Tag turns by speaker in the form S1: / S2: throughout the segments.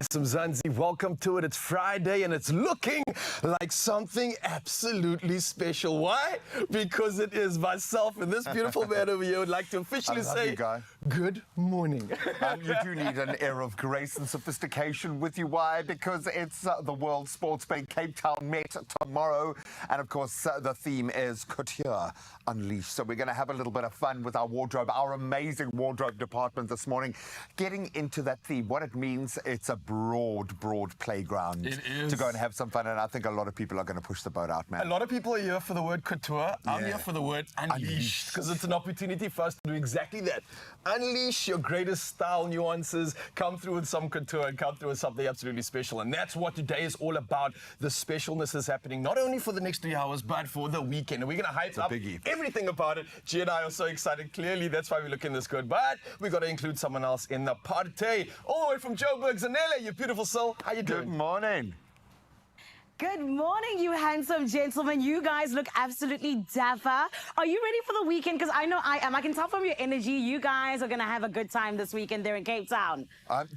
S1: Mzansi, welcome to it. It's Friday and it's looking like something absolutely special. Why? Because it is myself and this beautiful man over here would like to officially say good morning.
S2: You do need an air of grace and sophistication with you. Why? Because it's the World Sports Betting Cape Town Met tomorrow. And of course, the theme is Couture Unleashed. So we're going to have a little bit of fun with our wardrobe, our amazing wardrobe department this morning. Getting into that theme, what it means, it's a broad playground to go and have some fun. And I think a lot of people are going to push the boat out, man.
S1: A lot of people are here for the word couture. I'm here for the word unleashed, because it's an opportunity for us to do exactly that. Unleash your greatest style nuances, come through with some couture and come through with something absolutely special. And that's what today is all about. The specialness is happening not only for the next 3 hours, but for the weekend. And we're going to hype up everything about it. G and I are so excited. Clearly, that's why we're looking this good. But we got to include someone else in the party. All the way from Joburg, Zanele, you beautiful soul. How you doing?
S2: Good morning.
S3: Good morning, you handsome gentlemen. You guys look absolutely dapper. Are you ready for the weekend? Because I know I am. I can tell from your energy, you guys are going to have a good time this weekend there in Cape Town.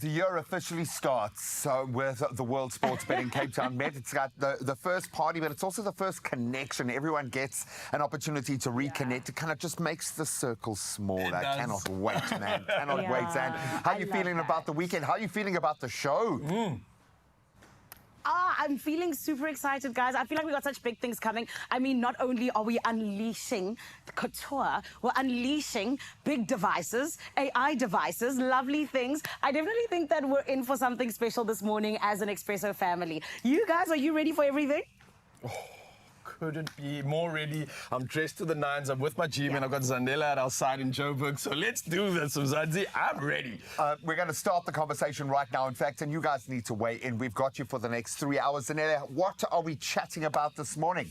S2: The year officially starts with the World Sports Betting Cape Town Met. It's got the first party, but it's also the first connection. Everyone gets an opportunity to reconnect. It kind of just makes the circle smaller. I cannot wait, man. Cannot wait. And how are you feeling about the weekend? How are you feeling about the show?
S3: I'm feeling super excited, guys. I feel like we got such big things coming. I mean, not only are we unleashing couture, we're unleashing big devices, AI devices, lovely things. I definitely think that we're in for something special this morning as an Expresso family. You guys, are you ready for everything?
S1: Couldn't be more ready. I'm dressed to the nines. I'm with my G-man. I've got Zanele at our side in Joburg. So let's do this, Mzansi. I'm ready.
S2: We're going to start the conversation right now, in fact, and you guys need to weigh in. We've got you for the next 3 hours. Zanele, what are we chatting about this morning?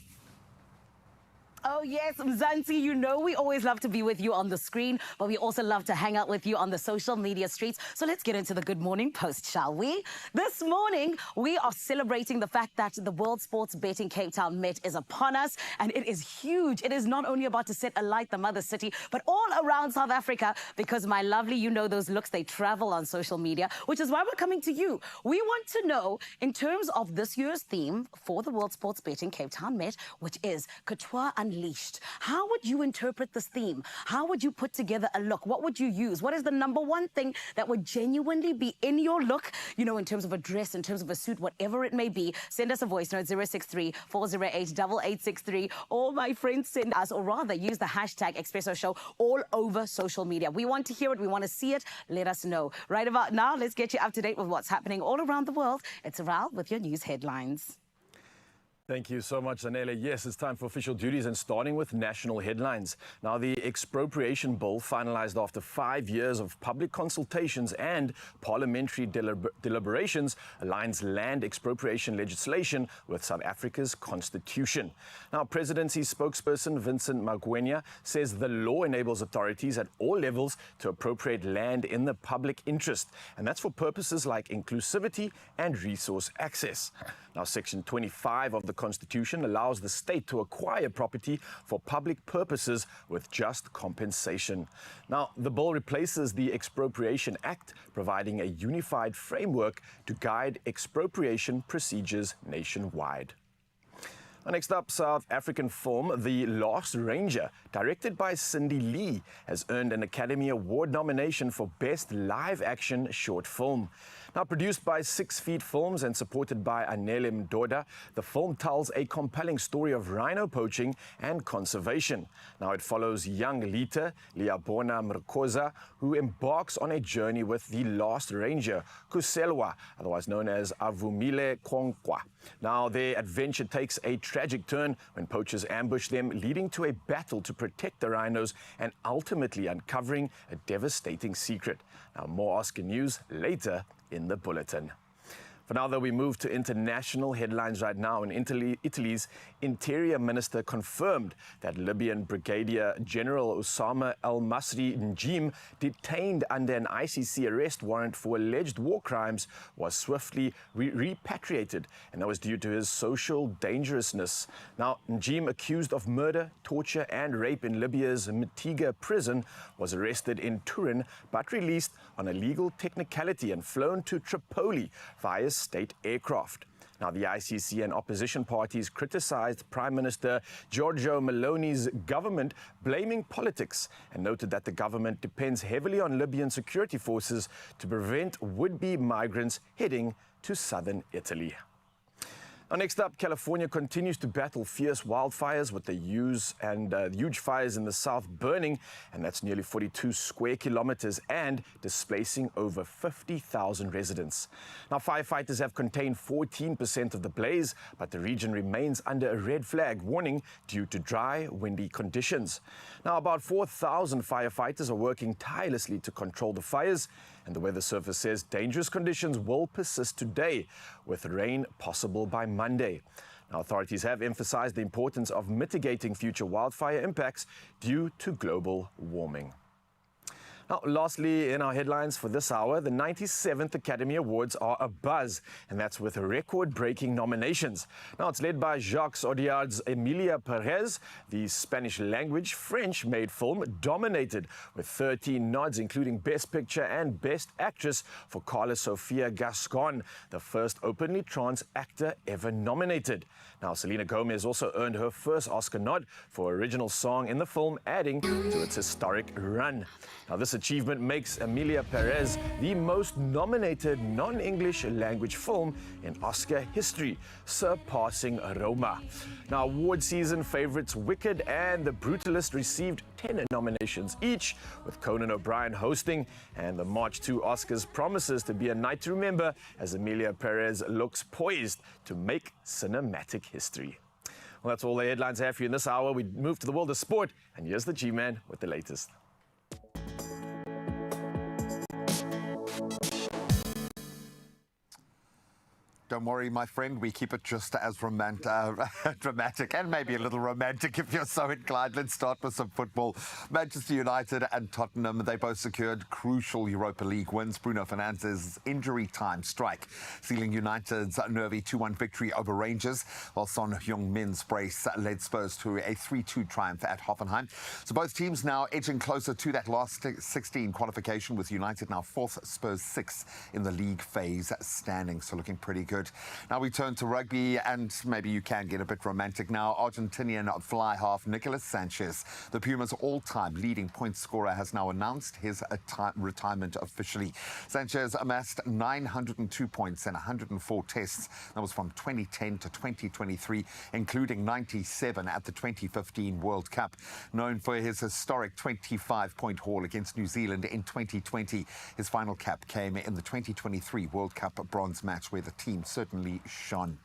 S3: Oh, yes, Mzansi, you know we always love to be with you on the screen, but we also love to hang out with you on the social media streets. So let's get into the Good Morning Post, shall we? This morning, we are celebrating the fact that the World Sports Betting Cape Town Met is upon us, and it is huge. It is not only about to set alight the mother city, but all around South Africa, because my lovely, you know those looks, they travel on social media, which is why we're coming to you. We want to know, in terms of this year's theme for the World Sports Betting Cape Town Met, which is Couture Unleashed. How would you interpret this theme? How would you put together a look? What would you use? What is the number one thing that would genuinely be in your look, you know, in terms of a dress, in terms of a suit, whatever it may be? Send us a voice note, 063-408-8863. All my friends send us, or rather use the hashtag Expresso Show all over social media. We want to hear it. We want to see it. Let us know. Right about now, let's get you up to date with what's happening all around the world. It's Aral with your news headlines.
S1: Thank you so much, Zanele. Yes, it's time for official duties, and starting with national headlines. Now, the expropriation bill, finalized after 5 years of public consultations and parliamentary deliberations, aligns land expropriation legislation with South Africa's constitution. Now, presidency spokesperson Vincent Magwenya says the law enables authorities at all levels to appropriate land in the public interest, and that's for purposes like inclusivity and resource access. Now, Section 25 of the Constitution allows the state to acquire property for public purposes with just compensation. Now, the bill replaces the Expropriation Act, providing a unified framework to guide expropriation procedures nationwide. Next up, South African film The Last Ranger, directed by Cindy Lee, has earned an Academy Award nomination for Best Live Action Short Film. Now, produced by 6 Feet Films and supported by Anele Mdoda, the film tells a compelling story of rhino poaching and conservation. Now, it follows young Lita, Liabona Mrkoza, who embarks on a journey with the Last Ranger, Kuselwa, otherwise known as Avumile Konkwa. Now, their adventure takes a tragic turn when poachers ambush them, leading to a battle to protect the rhinos and ultimately uncovering a devastating secret. Now, more Oscar news later in the bulletin. For now, though, we move to international headlines right now. And Italy's Interior Minister confirmed that Libyan Brigadier General Osama al-Masri Njim, detained under an ICC arrest warrant for alleged war crimes, was swiftly repatriated, and that was due to his social dangerousness. Now, Njim, accused of murder, torture and rape in Libya's Mitiga prison, was arrested in Turin but released on a legal technicality and flown to Tripoli via state aircraft. Now, the ICC and opposition parties criticized Prime Minister Giorgio Meloni's government, blaming politics, and noted that the government depends heavily on Libyan security forces to prevent would-be migrants heading to southern Italy. Now, next up, California continues to battle fierce wildfires, with the huge fires in the south burning, and that's nearly 42 square kilometers, and displacing over 50,000 residents. Now, firefighters have contained 14% of the blaze, but the region remains under a red flag warning due to dry, windy conditions. Now, about 4,000 firefighters are working tirelessly to control the fires, and the weather service says dangerous conditions will persist today, with rain possible by Monday. Now, authorities have emphasized the importance of mitigating future wildfire impacts due to global warming. Now, lastly, in our headlines for this hour, the 97th Academy Awards are abuzz, and that's with record-breaking nominations. Now, it's led by Jacques Audiard's Emilia Perez. The Spanish-language, French-made film dominated with 13 nods, including Best Picture and Best Actress for Carla Sofia Gascon, the first openly trans actor ever nominated. Now, Selena Gomez also earned her first Oscar nod for original song in the film, adding to its historic run. Now, this achievement makes Emilia Perez the most nominated non-English language film in Oscar history, surpassing Roma. Now, award season favorites Wicked and The Brutalist received 10 nominations each, with Conan O'Brien hosting, and the March 2 Oscars promises to be a night to remember as Emilia Perez looks poised to make cinematic history. Well, that's all the headlines I have for you in this hour. We move to the world of sport, and here's the G-Man with the latest.
S2: Don't worry, my friend, we keep it just as dramatic and maybe a little romantic if you're so inclined. Let's start with some football. Manchester United and Tottenham, they both secured crucial Europa League wins. Bruno Fernandes' injury time strike sealing United's nervy 2-1 victory over Rangers, while Son Heung-min's brace led Spurs to a 3-2 triumph at Hoffenheim. So both teams now edging closer to that last 16 qualification, with United now 4th, Spurs 6th in the league phase standing, so looking pretty good. Now we turn to rugby, and maybe you can get a bit romantic now. Argentinian fly half Nicolas Sanchez, the Pumas' all-time leading point scorer, has now announced his retirement officially. Sanchez amassed 902 points in 104 tests. That was from 2010 to 2023, including 97 at the 2015 World Cup. Known for his historic 25-point haul against New Zealand in 2020, his final cap came in the 2023 World Cup bronze match, where the team certainly shone.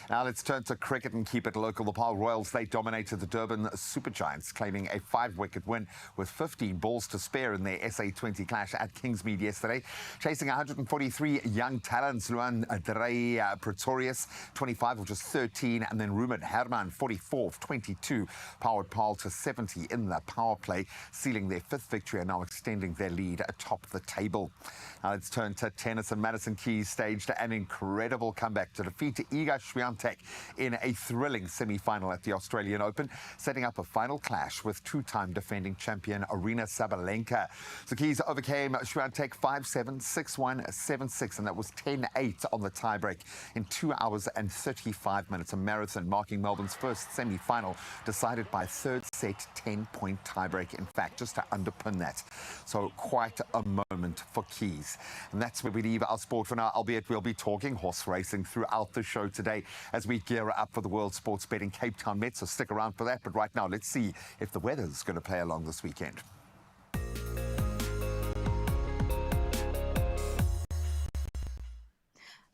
S2: Now let's turn to cricket and keep it local. The Paarl Royals, they dominated the Durban Super Giants, claiming a 5-wicket win with 15 balls to spare in their SA20 clash at Kingsmead yesterday. Chasing 143 young talents, Luan Drey Pretorius, 25 of just 13, and then Ruben Herman, 44 of 22, powered Paarl to 70 in the power play, sealing their 5th victory and now extending their lead atop the table. Now let's turn to tennis, and Madison Keys staged an incredible comeback to defeat Iga Swiatek in a thrilling semi-final at the Australian Open, setting up a final clash with two-time defending champion Aryna Sabalenka. So Keys overcame Swiatek 5-7, 6-1, 7-6, and that was 10-8 on the tiebreak in 2 hours and 35 minutes, a marathon marking Melbourne's first semi-final, decided by a third set 10-point tiebreak, in fact, just to underpin that. So quite a moment for Keys. And that's where we leave our sport for now, albeit we'll be talking horse racing throughout the show today as we gear up for the World Sports Betting Cape Town Met, so stick around for that. But right now, let's see if the weather's going to play along this weekend.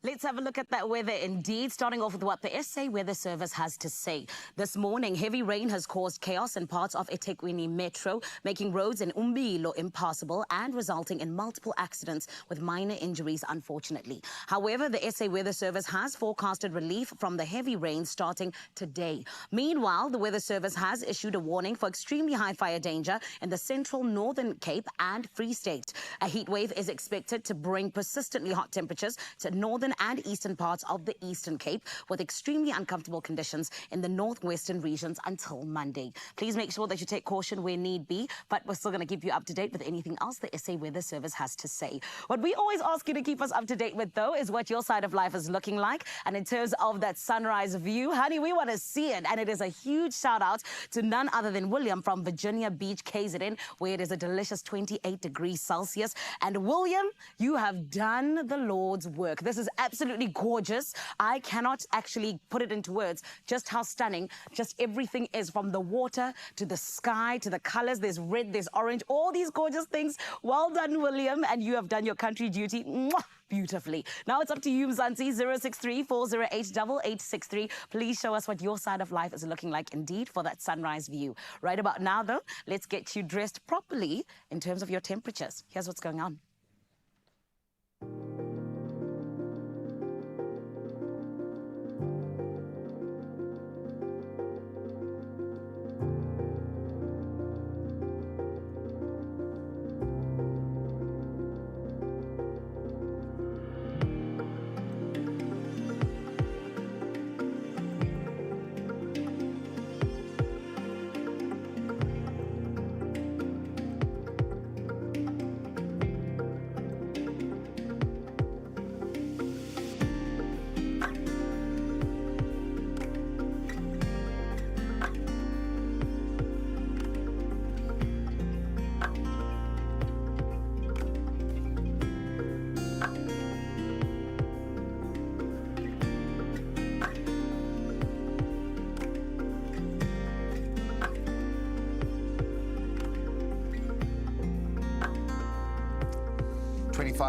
S3: Let's have a look at that weather indeed, starting off with what the SA Weather Service has to say. This morning, heavy rain has caused chaos in parts of eThekwini Metro, making roads in Umbilo impassable and resulting in multiple accidents with minor injuries, unfortunately. However, the SA Weather Service has forecasted relief from the heavy rain starting today. Meanwhile, the Weather Service has issued a warning for extremely high fire danger in the central Northern Cape and Free State. A heat wave is expected to bring persistently hot temperatures to northern and eastern parts of the Eastern Cape, with extremely uncomfortable conditions in the northwestern regions until Monday. Please make sure that you take caution where need be, but we're still going to keep you up to date with anything else the SA Weather Service has to say. What we always ask you to keep us up to date with, though, is what your side of life is looking like. And in terms of that sunrise view, honey, we want to see it. And it is a huge shout out to none other than William from Virginia Beach, KZN, where it is a delicious 28 degrees Celsius. And William, you have done the Lord's work. This is absolutely gorgeous. I cannot actually put it into words just how stunning just everything is, from the water to the sky to the colors. There's red, there's orange, all these gorgeous things. Well done, William, and you have done your country duty beautifully. Now it's up to you, Mzansi. 063-408-8863. Please show us what your side of life is looking like indeed for that sunrise view. Right about now, though, let's get you dressed properly in terms of your temperatures. Here's what's going on.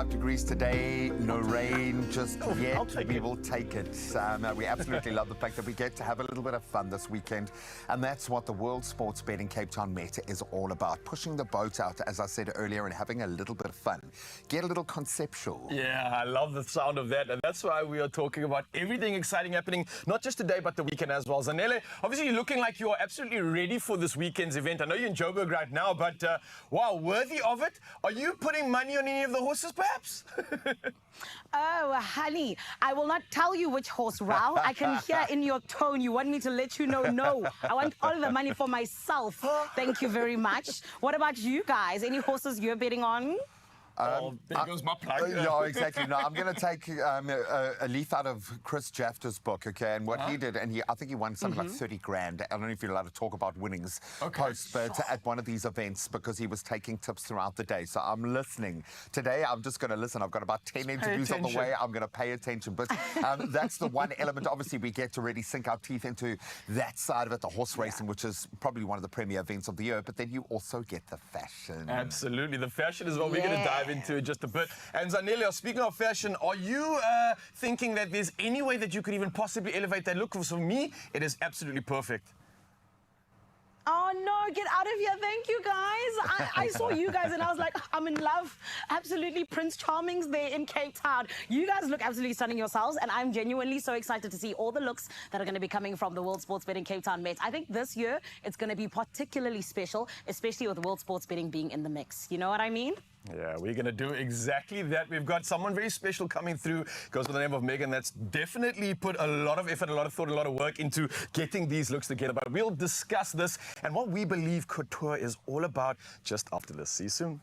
S2: Degrees today, no rain just yet. We will take it. We absolutely love the fact that we get to have a little bit of fun this weekend, and that's what the World Sports Betting Cape Town Met is all about. Pushing the boat out, as I said earlier, and having a little bit of fun. Get a little conceptual.
S1: Yeah, I love the sound of that, and that's why we are talking about everything exciting happening, not just today, but the weekend as well. Zanele, obviously you're looking like you're absolutely ready for this weekend's event. I know you're in Joburg right now, but wow, worthy of it. Are you putting money on any of the horses, perhaps?
S3: Oh, honey, I will not tell you which horse, Rao. I can hear in your tone you want me to let you know no. I want all the money for myself. Thank you very much. What about you guys? Any horses you're betting on?
S1: There goes my plug.
S2: Yeah, exactly. No, I'm going to take a leaf out of Chris Jafter's book, okay? And what he did, and I think he won something like 30 grand. I don't know if you're allowed to talk about winnings post, but at one of these events, because he was taking tips throughout the day. So I'm listening. Today, I'm just going to listen. I've got about 10 interviews on the way. I'm going to pay attention. But that's the one element. Obviously, we get to really sink our teeth into that side of it, the horse racing, which is probably one of the premier events of the year. But then you also get the fashion.
S1: Absolutely. The fashion is what we're going to dive into in just a bit. And Zanele, speaking of fashion, are you thinking that there's any way that you could even possibly elevate that look? For me, it is absolutely perfect.
S3: Oh, no, get out of here. Thank you, guys. I saw you guys and I was like, I'm in love. Absolutely. Prince Charming's there in Cape Town. You guys look absolutely stunning yourselves, and I'm genuinely so excited to see all the looks that are going to be coming from the World Sports Betting Cape Town Met. I think this year it's going to be particularly special, especially with World Sports Betting being in the mix. You know what I mean?
S1: Yeah, we're going to do exactly that. We've got someone very special coming through, goes by the name of Megan, that's definitely put a lot of effort, a lot of thought, a lot of work into getting these looks together. But we'll discuss this and what we believe couture is all about just after this. See you soon.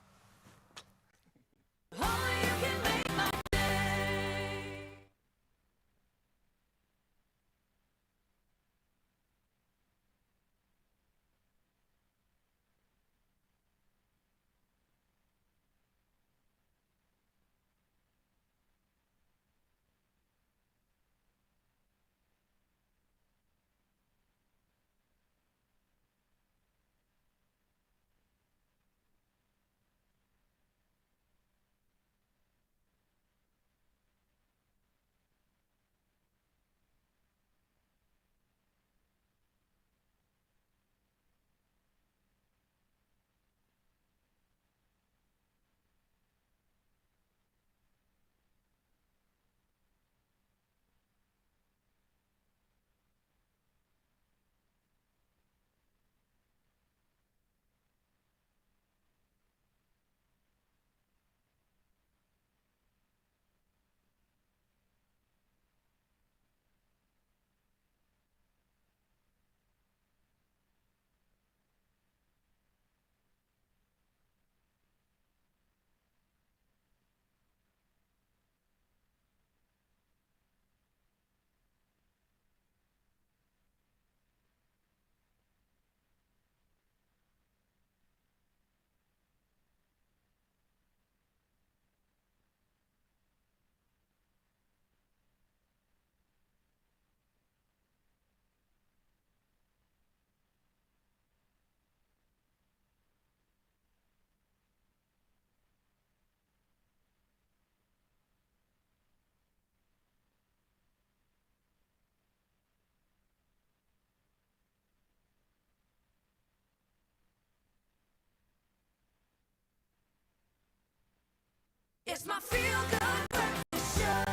S4: It's my feel-good breakfast show.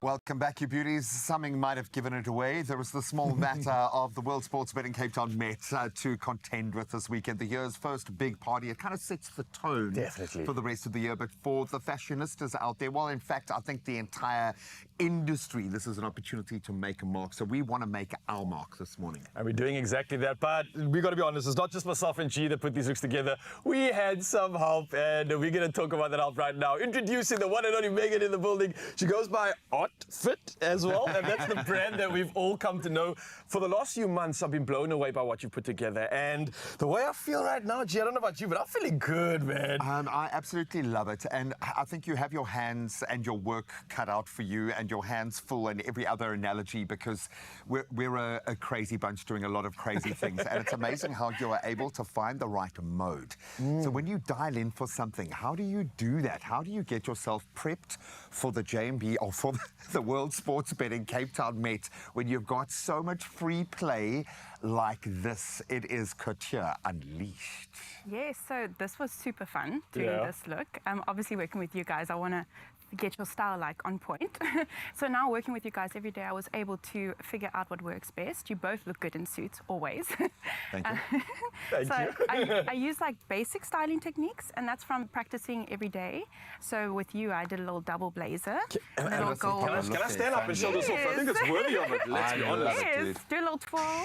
S2: Welcome back, you beauties. Something might have given it away. There was the small matter of the World Sports Betting Cape Town Met to contend with this weekend. The year's first big party. It kind of sets the tone
S1: Definitely
S2: for the rest of the year. But for the fashionistas out there, well, in fact, I think the entire industry, this is an opportunity to make a mark. So we want to make our mark this morning.
S1: And we're doing exactly that. But we got to be honest, it's not just myself and G that put these looks together. We had some help, and we're going to talk about that help right now. Introducing the one and only Megan in the building. She goes by Fit as well, and that's the brand that we've all come to know. For the last few months, I've been blown away by what you've put together. And the way I feel right now, G, I don't know about you, but I'm feeling good, man.
S2: I absolutely love it. And I think you have your hands and your work cut out for you, and your hands full, and every other analogy, because we're a crazy bunch doing a lot of crazy things. And it's amazing how you are able to find the right mode. So when you dial in for something, how do you do that? How do you get yourself prepped for the JMB or for the World Sports Betting Cape Town Met when you've got so much free play like this? It is Couture Unleashed.
S5: Yes, so this was super fun doing this look. Obviously working with you guys, I want to get your style like on point. So now working with you guys every day, I was able to figure out what works best. You both look good in suits, always.
S2: Thank you.
S1: Thank you.
S5: I use like basic styling techniques, and that's from practicing every day. So with you, I did a little double blazer.
S1: Can
S5: little gold.
S1: I stand up and show this off? I think it's worthy of it. Let's be honest.
S5: Yes, do a little twirl.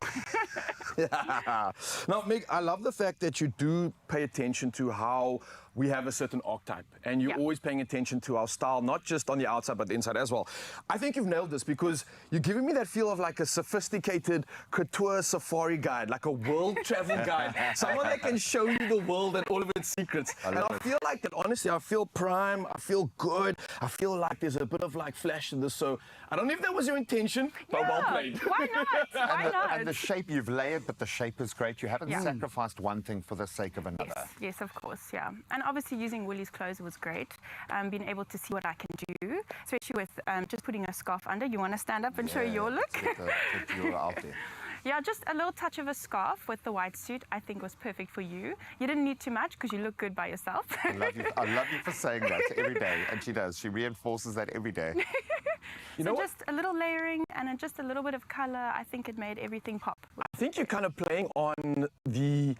S1: Now, Meg, I love the fact that you do pay attention to how we have a certain archetype, and you're always paying attention to our style, not just on the outside, but the inside as well. I think you've nailed this because you're giving me that feel of like a sophisticated couture safari guide, like a world travel guide, someone that can show you the world and all of its secrets. And I feel like that, honestly, I feel prime, I feel good, I feel like there's a bit of like flash in this. So I don't know if that was your intention, but well played.
S5: Why not? Why not?
S2: And the shape you've layered, but the shape is great. You haven't sacrificed one thing for the sake of another.
S5: Yes, of course, yeah. And obviously using Willie's clothes was great. Being able to see what I can do, especially with just putting a scarf under. You want to stand up and show your look?
S2: Get your out there.
S5: Yeah, just a little touch of a scarf with the white suit, I think was perfect for you. You didn't need too much because you look good by yourself.
S2: I love you for saying that every day, and she does. She reinforces that every day.
S5: So just a little layering and just a little bit of color, I think it made everything pop.
S1: I think you're kind of playing on the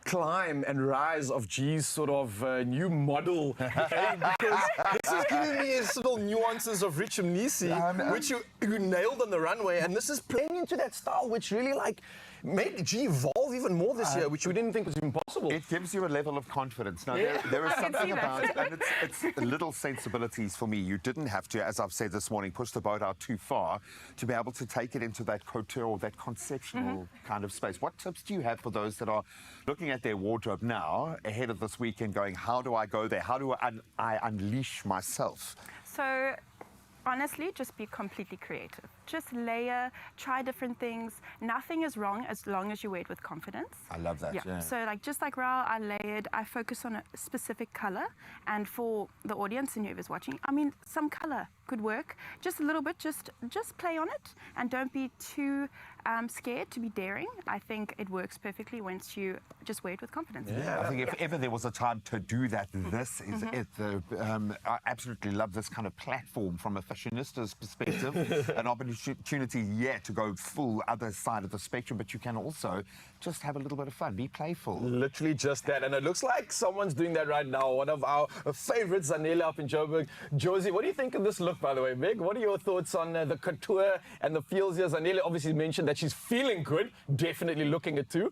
S1: climb and rise of G's sort of new model, because this is giving me his little nuances of Richard Nisi, which you nailed on the runway, and this is playing into that style which really like made G evolve even more this year, which we didn't think was even possible.
S2: It gives you a level of confidence. Now, there is something about, and it's little sensibilities for me. You didn't have to, as I've said this morning, push the boat out too far to be able to take it into that couture or that conceptual kind of space. What tips do you have for those that are looking at their wardrobe now ahead of this weekend going, how do I go there? How do I unleash myself?
S5: So honestly, just be completely creative. Just layer, try different things. Nothing is wrong as long as you wear it with confidence.
S2: I love that.
S5: Yeah. So like just like Rao, I layered, I focus on a specific color. And for the audience and whoever's watching, I mean, some color could work. Just a little bit, just play on it. And don't be too scared to be daring. I think it works perfectly once you just wear it with confidence.
S2: Yeah, I think if ever there was a time to do that, this is it. I absolutely love this kind of platform from a fashionista's perspective. An opportunity, to go full other side of the spectrum, but you can also just have a little bit of fun, be playful.
S1: Literally just that, and it looks like someone's doing that right now. One of our favorites, Zanele up in Joburg. Josie, what do you think of this look, by the way, Meg? What are your thoughts on the couture and the feels here? Zanele obviously mentioned that she's feeling good, definitely looking it too.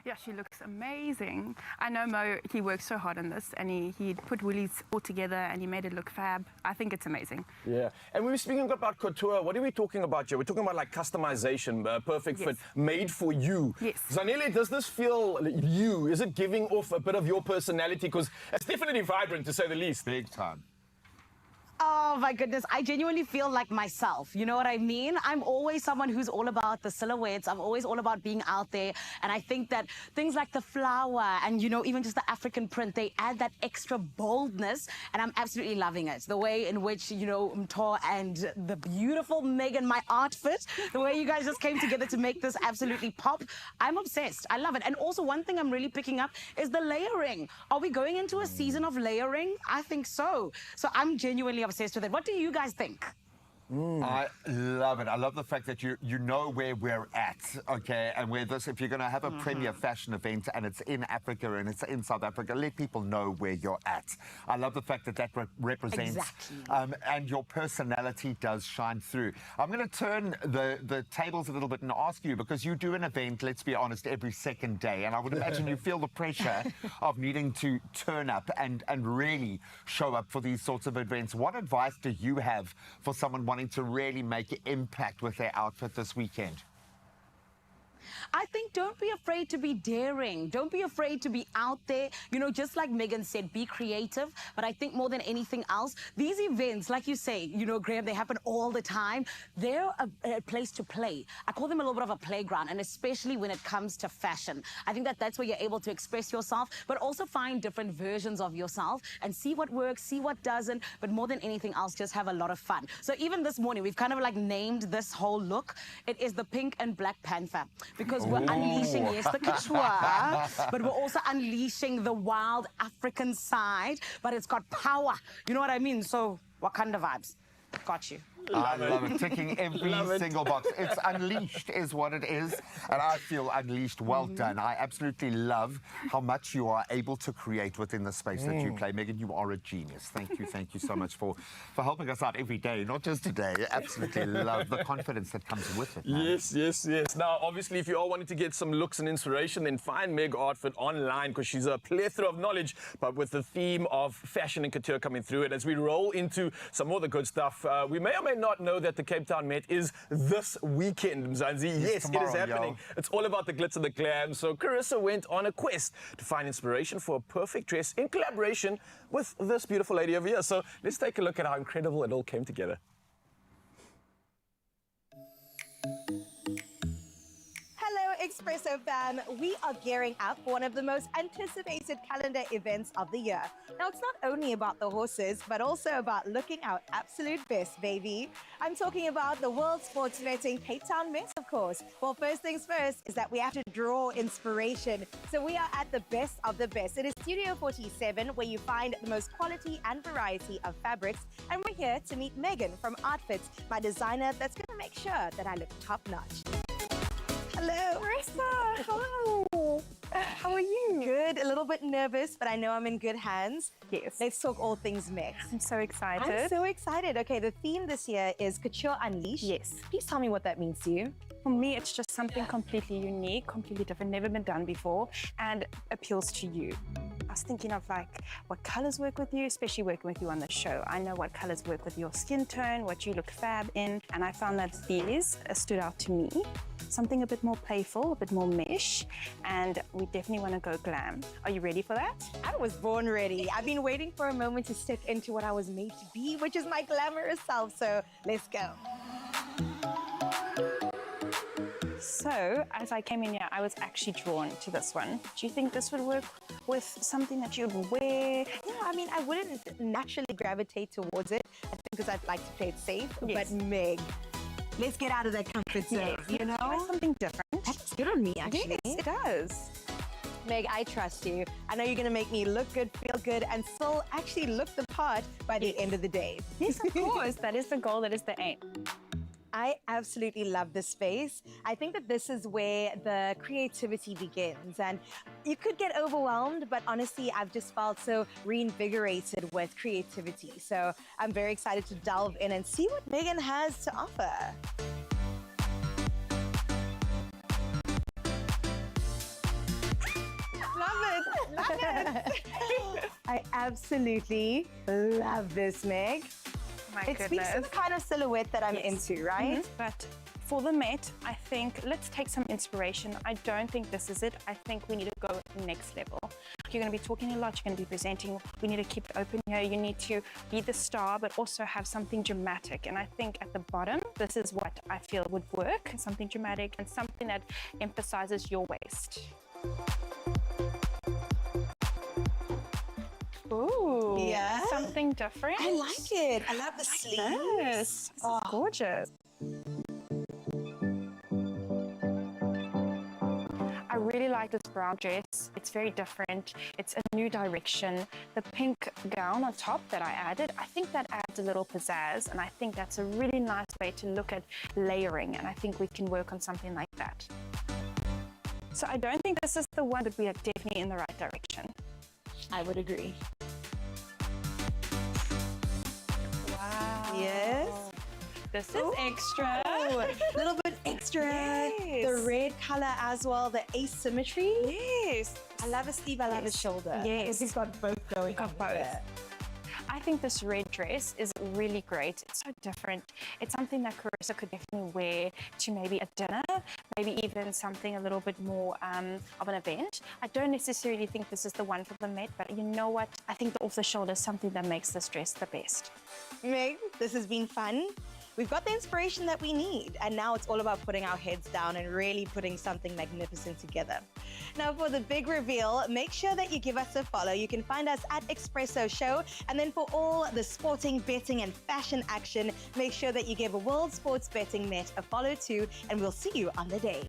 S5: Yeah, she looks amazing. I know Mo, he worked so hard on this, and he put Willie's all together and he made it look fab. I think it's amazing.
S1: Yeah, and we were speaking about couture. What are we talking about here? We're talking about like customization, perfect fit, made for you.
S5: Yes.
S1: Zanele, does this feel you? Is it giving off a bit of your personality? Because it's definitely vibrant, to say the least.
S2: Big time.
S3: Oh my goodness, I genuinely feel like myself. You know what I mean? I'm always someone who's all about the silhouettes. I'm always all about being out there. And I think that things like the flower and, you know, even just the African print, they add that extra boldness. And I'm absolutely loving it. The way in which, you know, Mto and the beautiful Megan, my outfit, the way you guys just came together to make this absolutely pop. I'm obsessed. I love it. And also one thing I'm really picking up is the layering. Are we going into a season of layering? I think so. So I'm genuinely obsessed with it. What do you guys think?
S2: I love it. I love the fact that you know where we're at, okay? And where this, if you're going to have a premier fashion event and it's in Africa and it's in South Africa, let people know where you're at. I love the fact that that represents,
S3: Exactly.
S2: and your personality does shine through. I'm going to turn the tables a little bit and ask you, because you do an event, let's be honest, every second day, and I would imagine you feel the pressure of needing to turn up and really show up for these sorts of events. What advice do you have for someone wanting to really make an impact with their outfit this weekend?
S3: I think don't be afraid to be daring. Don't be afraid to be out there. You know, just like Megan said, be creative. But I think more than anything else, these events, like you say, you know, Graham, they happen all the time. They're a place to play. I call them a little bit of a playground, and especially when it comes to fashion. I think that that's where you're able to express yourself, but also find different versions of yourself and see what works, see what doesn't. But more than anything else, just have a lot of fun. So even this morning, we've kind of like named this whole look. It is the Pink and Black Panther, because we're unleashing, yes, the couture, but we're also unleashing the wild African side, but it's got power. You know what I mean? So Wakanda vibes. Got you.
S2: I love it. Ticking every single box. It's unleashed is what it is. And I feel unleashed. Well done. I absolutely love how much you are able to create within the space that you play. Megan, you are a genius. Thank you so much for helping us out every day, not just today. Absolutely love the confidence that comes with it, man.
S1: Yes. Now, obviously, if you all wanted to get some looks and inspiration, then find Meg Outfit online, because she's a plethora of knowledge, but with the theme of fashion and couture coming through it. As we roll into some more of the good stuff, we may or may not know that the Cape Town Met is this weekend, Mzansi. Yes, it is
S2: tomorrow,
S1: happening.
S2: yo.
S1: It's all about the glitz and the glam. So Carissa went on a quest to find inspiration for a perfect dress in collaboration with this beautiful lady over here. So let's take a look at how incredible it all came together.
S6: Hello, Expresso fam. We are gearing up for one of the most anticipated calendar events of the year. Now, it's not only about the horses, but also about looking our absolute best, baby. I'm talking about the World Sports Betting Cape Town Met, of course. Well, first things first is that we have to draw inspiration. So we are at the best of the best. It is Studio 47, where you find the most quality and variety of fabrics. And we're here to meet Megan from Outfits, my designer that's going to make sure that I look top-notch. Hello.
S5: Marissa, hello. How are you?
S6: Good, a little bit nervous, but I know I'm in good hands.
S5: Yes.
S6: Let's talk all things mix.
S5: I'm so excited.
S6: I'm so excited. Okay, the theme this year is Couture Unleashed.
S5: Yes.
S6: Please tell me what that means to you.
S5: For me, it's just something completely unique, completely different, never been done before, and appeals to you. I was thinking of like what colors work with you, especially working with you on the show. I know what colors work with your skin tone, what you look fab in, and I found that these stood out to me. Something a bit more playful, a bit more mesh, and we definitely want to go glam. Are you ready for that?
S6: I was born ready. I've been waiting for a moment to step into what I was made to be, which is my glamorous self, so let's go.
S5: So, as I came in here, I was actually drawn to this one. Do you think this would work with something that you'd wear?
S6: Yeah, I mean, I wouldn't naturally gravitate towards it, I think, because I'd like to play it safe.
S5: Yes.
S6: But Meg, let's get out of that comfort zone, you know?
S5: Try something different.
S6: That's good on me, actually.
S5: Yes, it does.
S6: Meg, I trust you. I know you're going to make me look good, feel good, and still actually look the part by the end of the day.
S5: Yes, of course. That is the goal. That is the aim.
S6: I absolutely love this space. I think that this is where the creativity begins, and you could get overwhelmed, but honestly, I've just felt so reinvigorated with creativity. So I'm very excited to delve in and see what Megan has to offer. Love it. I absolutely love this, Meg.
S5: My
S6: It speaks to
S5: goodness.
S6: the kind of silhouette that I'm into, right?
S5: But for the Met, I think let's take some inspiration. I don't think this is it. I think we need to go next level. You're going to be talking a lot. You're going to be presenting. We need to keep it open here. You need to be the star, but also have something dramatic. And I think at the bottom, this is what I feel would work. Something dramatic and something that emphasizes your waist. Ooh,
S6: Yeah.
S5: something different.
S6: I like it. I love the sleeves.
S5: Yes, gorgeous. I really like this brown dress. It's very different. It's a new direction. The pink gown on top that I added, I think that adds a little pizzazz, and I think that's a really nice way to look at layering, and I think we can work on something like that. So I don't think this is the one, but we are definitely in the right direction.
S3: I would agree.
S5: Wow.
S6: Yes.
S5: This is extra.
S6: A little bit extra.
S5: Yes.
S6: The red color as well, the asymmetry.
S5: Yes.
S6: I love a sleeve, I love a
S5: Yes.
S6: shoulder.
S5: Yes.
S6: He's got both going.
S5: Got both. I think this red dress is really great. It's so different. It's something that Carissa could definitely wear to maybe a dinner, maybe even something a little bit more of an event. I don't necessarily think this is the one for the Met, but you know what? I think the off-the-shoulder is something that makes this dress the best.
S6: Meg, this has been fun. We've got the inspiration that we need, and now it's all about putting our heads down and really putting something magnificent together. Now, for the big reveal, make sure that you give us a follow. You can find us at Expresso Show, and then for all the sporting, betting, and fashion action, make sure that you give a World Sports Betting Met a follow too, and we'll see you on the day.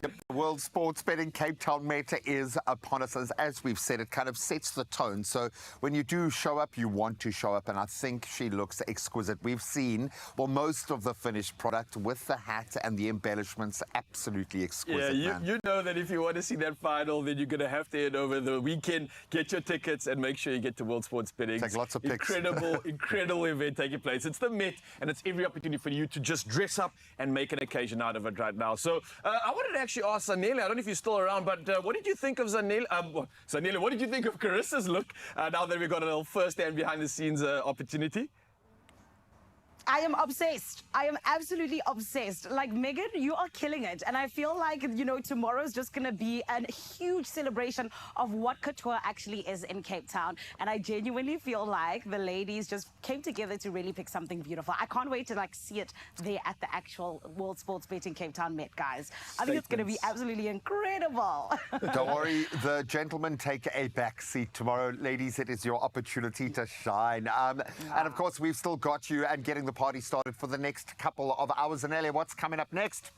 S2: Yep, the World Sports Betting Cape Town Meta is upon us. As we've said, it kind of sets the tone. So when you do show up, you want to show up. And I think she looks exquisite. We've seen, well, most of the finished product with the hat and the embellishments, absolutely exquisite.
S1: Yeah,
S2: man.
S1: you know that if you want to see that final, then you're going to have to head over the weekend, get your tickets, and make sure you get to World Sports Betting.
S2: Take lots of pics.
S1: Incredible event taking place. It's the Met, and it's every opportunity for you to just dress up and make an occasion out of it right now. So I wanted to actually ask Zanele, I don't know if you're still around, but what did you think of Zanele? Zanele, what did you think of Carissa's look now that we got a little first-hand behind-the-scenes opportunity?
S3: I am obsessed. I am absolutely obsessed. Like, Megan, you are killing it. And I feel like, you know, tomorrow's just going to be a huge celebration of what couture actually is in Cape Town. And I genuinely feel like the ladies just came together to really pick something beautiful. I can't wait to, like, see it there at the actual World Sports Betting Cape Town Met, guys. I think it's going to be absolutely incredible.
S2: Don't worry, the gentlemen take a back seat tomorrow. Ladies, it is your opportunity to shine. And of course, we've still got you and getting the party started for the next couple of hours. And Ellie, what's coming up next?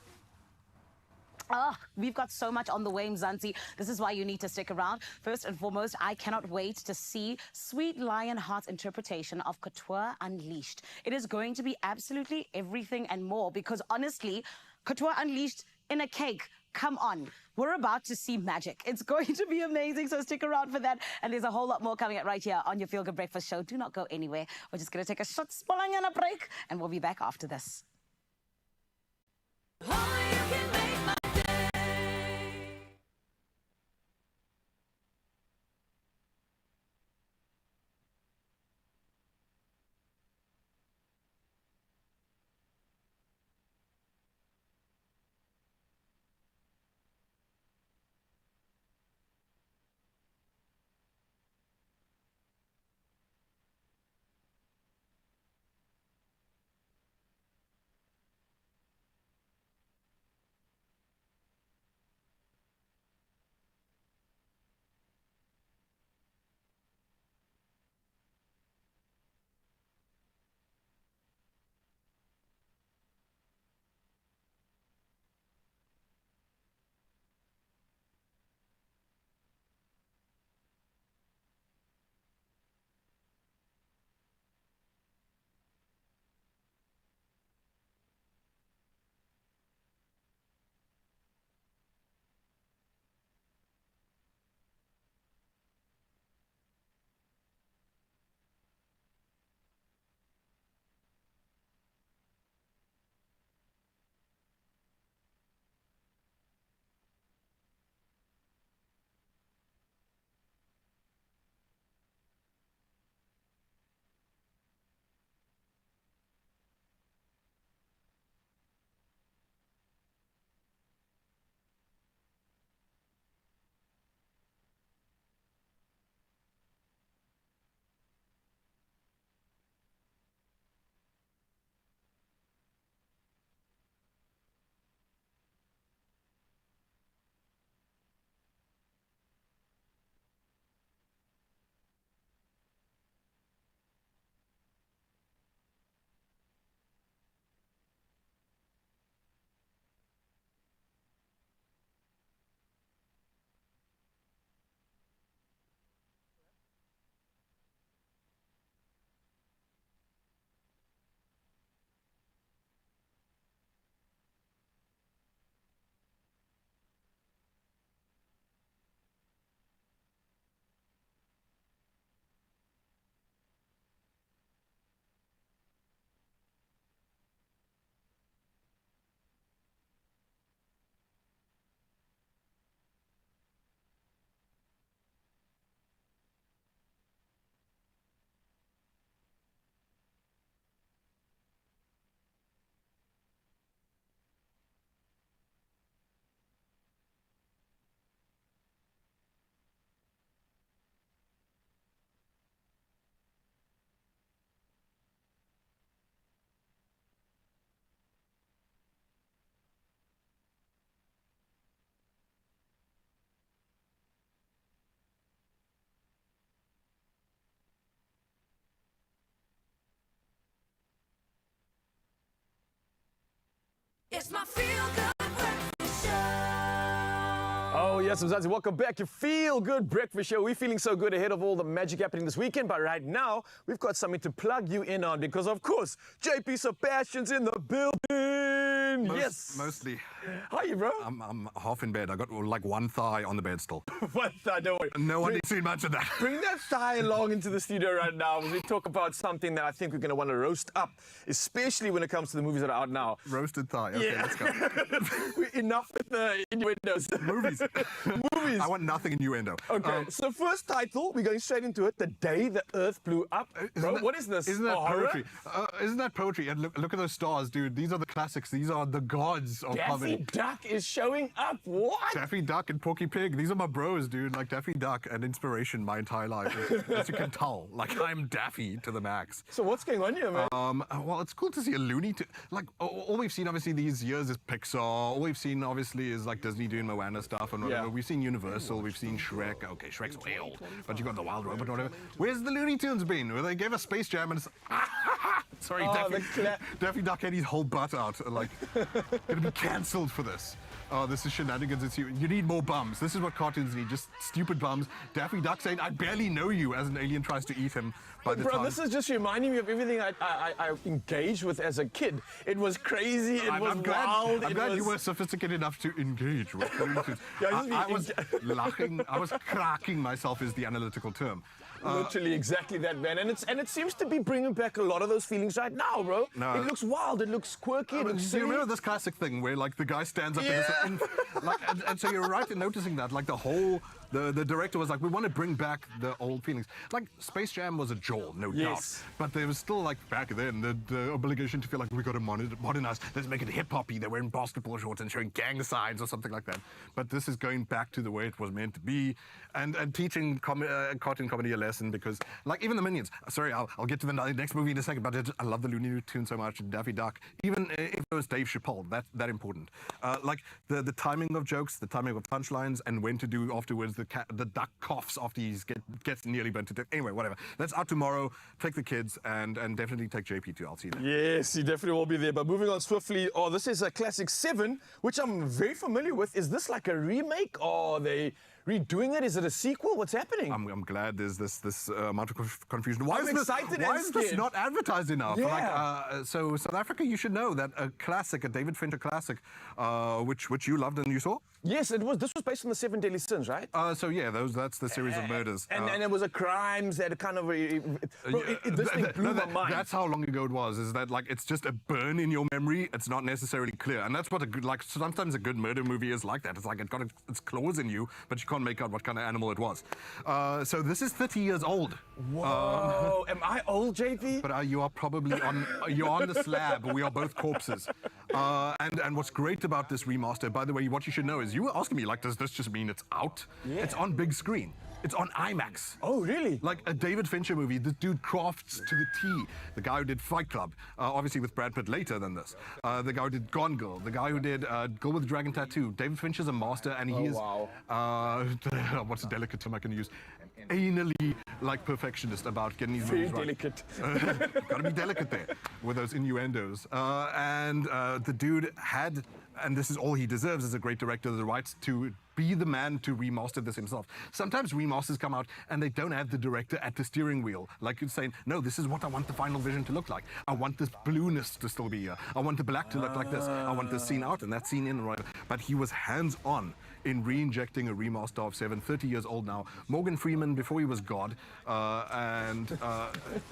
S3: Oh, we've got so much on the way, Mzansi. This is why you need to stick around. First and foremost, I cannot wait to see Sweet Lionheart's interpretation of Couture Unleashed. It is going to be absolutely everything and more because honestly, Couture Unleashed in a cake. Come on. We're about to see magic. It's going to be amazing, so stick around for that. And there's a whole lot more coming up right here on your Feel Good Breakfast Show. Do not go anywhere. We're just going to take a short, small break, and we'll be back after this.
S4: Only you can make my It's my feel good breakfast show.
S1: Oh, yes, Mzansi, welcome back. Your Feel Good Breakfast Show. We're feeling so good ahead of all the magic happening this weekend, but right now, we've got something to plug you in on because, of course, JP Sebastian's in the building. Yes.
S7: Mostly.
S1: How are you, bro?
S7: I'm half in bed. I got like one thigh on the bed still.
S1: What? Don't worry.
S7: No one needs seen much of that.
S1: Bring that thigh along into the studio right now as we talk about something that I think we're going to want to roast up, especially when it comes to the movies that are out now.
S7: Roasted thigh. Okay,
S1: Yeah.
S7: let's go.
S1: Enough with the innuendos.
S7: Movies.
S1: Movies.
S7: I want nothing innuendo.
S1: Okay, so first title, we're going straight into it. The Day the Earth Blew Up. Bro, what is this?
S7: Isn't that
S1: A horror?
S7: poetry? Isn't that poetry? And look at those stars, dude. These are the classics. These are the gods of
S1: Daffy
S7: comedy.
S1: Duck is showing up. What?
S7: Daffy Duck and Porky Pig. These are my bros, dude. Like Daffy Duck, an inspiration my entire life. As you can tell, like I'm Daffy to the max.
S1: So what's going on here, man?
S7: Well, it's cool to see a Looney Tunes. Like all we've seen, obviously, these years is Pixar. All we've seen, obviously, is like Disney doing Moana stuff and whatever.
S1: Yeah.
S7: We've seen Universal. We've seen Shrek. Okay, Shrek's way old, but you got the Wild Robot, whatever. Where's the Looney Tunes been? Where they gave us Space Jam and it's sorry,
S1: Oh,
S7: Daffy Duck had his whole butt out. Like, gonna be cancelled for this. Oh, this is shenanigans. It's you need more bums. This is what cartoons need, just stupid bums. Daffy Duck saying, I barely know you, as an alien tries to eat him by the
S1: Bro,
S7: time.
S1: this is just reminding me of everything I engaged with as a kid. It was crazy, it was
S7: I'm glad,
S1: wild.
S7: I'm
S1: it
S7: glad
S1: was...
S7: you were sophisticated enough to engage with Looney Tunes.
S1: Yeah,
S7: I was laughing, I was cracking myself is the analytical term.
S1: Literally exactly that, man. And it seems to be bringing back a lot of those feelings right now, bro.
S7: No.
S1: It looks wild, it looks quirky, it
S7: Do
S1: looks
S7: you
S1: silly.
S7: remember this classic thing where like the guy stands up and and so you're right in noticing that like the director was like, we want to bring back the old feelings. Like Space Jam was a jewel, no
S1: Yes.
S7: doubt, but there was still like back then the obligation to feel like we got to modernize. Let's make it hip hoppy. They're wearing basketball shorts and showing gang signs or something like that. But this is going back to the way it was meant to be, and teaching cartoon comedy a lesson because like even the Minions. Sorry, I'll get to the next movie in a second. But I love the Looney Tunes so much. Daffy Duck, even if it was Dave Chappelle, that important. Like the timing of jokes, the timing of punchlines, and when to do afterwards. The duck coughs after he gets nearly burnt to death. Anyway, whatever. That's out tomorrow. Take the kids and definitely take JP too. I'll see you there.
S1: Yes, he definitely will be there. But moving on swiftly, this is a classic 7, which I'm very familiar with. Is this like a remake or are they redoing it? Is it a sequel? What's happening?
S7: I'm glad there's this amount of confusion. Why
S1: I'm
S7: is this,
S1: excited
S7: why
S1: and
S7: is this
S1: scared.
S7: not advertised enough?
S1: Yeah.
S7: Like, so South Africa, you should know that a classic, a David Fincher classic, which you loved and you saw.
S1: Yes, this was based on the 7 Deadly Sins, right?
S7: So yeah, that's the series of murders.
S1: And it was a crimes that kind of... this thing blew my mind.
S7: That's how long ago it was. Is that like it's just a burn in your memory? It's not necessarily clear, and that's what a good like. Sometimes a good murder movie is like that. It's like it got its claws in you, but you can't make out what kind of animal it was. So this is 30 years old.
S1: Whoa, am I old, JP?
S7: But you are probably on. You're on the slab. We are both corpses. And what's great about this remaster, by the way, what you should know is you were asking me like, does this just mean it's out?
S1: Yeah.
S7: It's on big screen. It's on IMAX.
S1: Oh, really?
S7: Like a David Fincher movie, the dude crafts to the T. The guy who did Fight Club, obviously with Brad Pitt later than this. The guy who did Gone Girl, the guy who did Girl with the Dragon Tattoo. David Fincher's a master, and he is.
S1: wow.
S7: What's a delicate term I can use? Anally like perfectionist about getting these
S1: Very
S7: movies right.
S1: delicate.
S7: Got to be delicate there with those innuendos. And the dude had, and this is all he deserves as a great director, the rights to be the man to remaster this himself. Sometimes remasters come out and they don't have the director at the steering wheel. Like you're saying, no, this is what I want the final vision to look like. I want this blueness to still be here. I want the black to look like this. I want this scene out and that scene in and right. But he was hands-on in re-injecting a remaster of 7, 30 years old now. Morgan Freeman before he was God.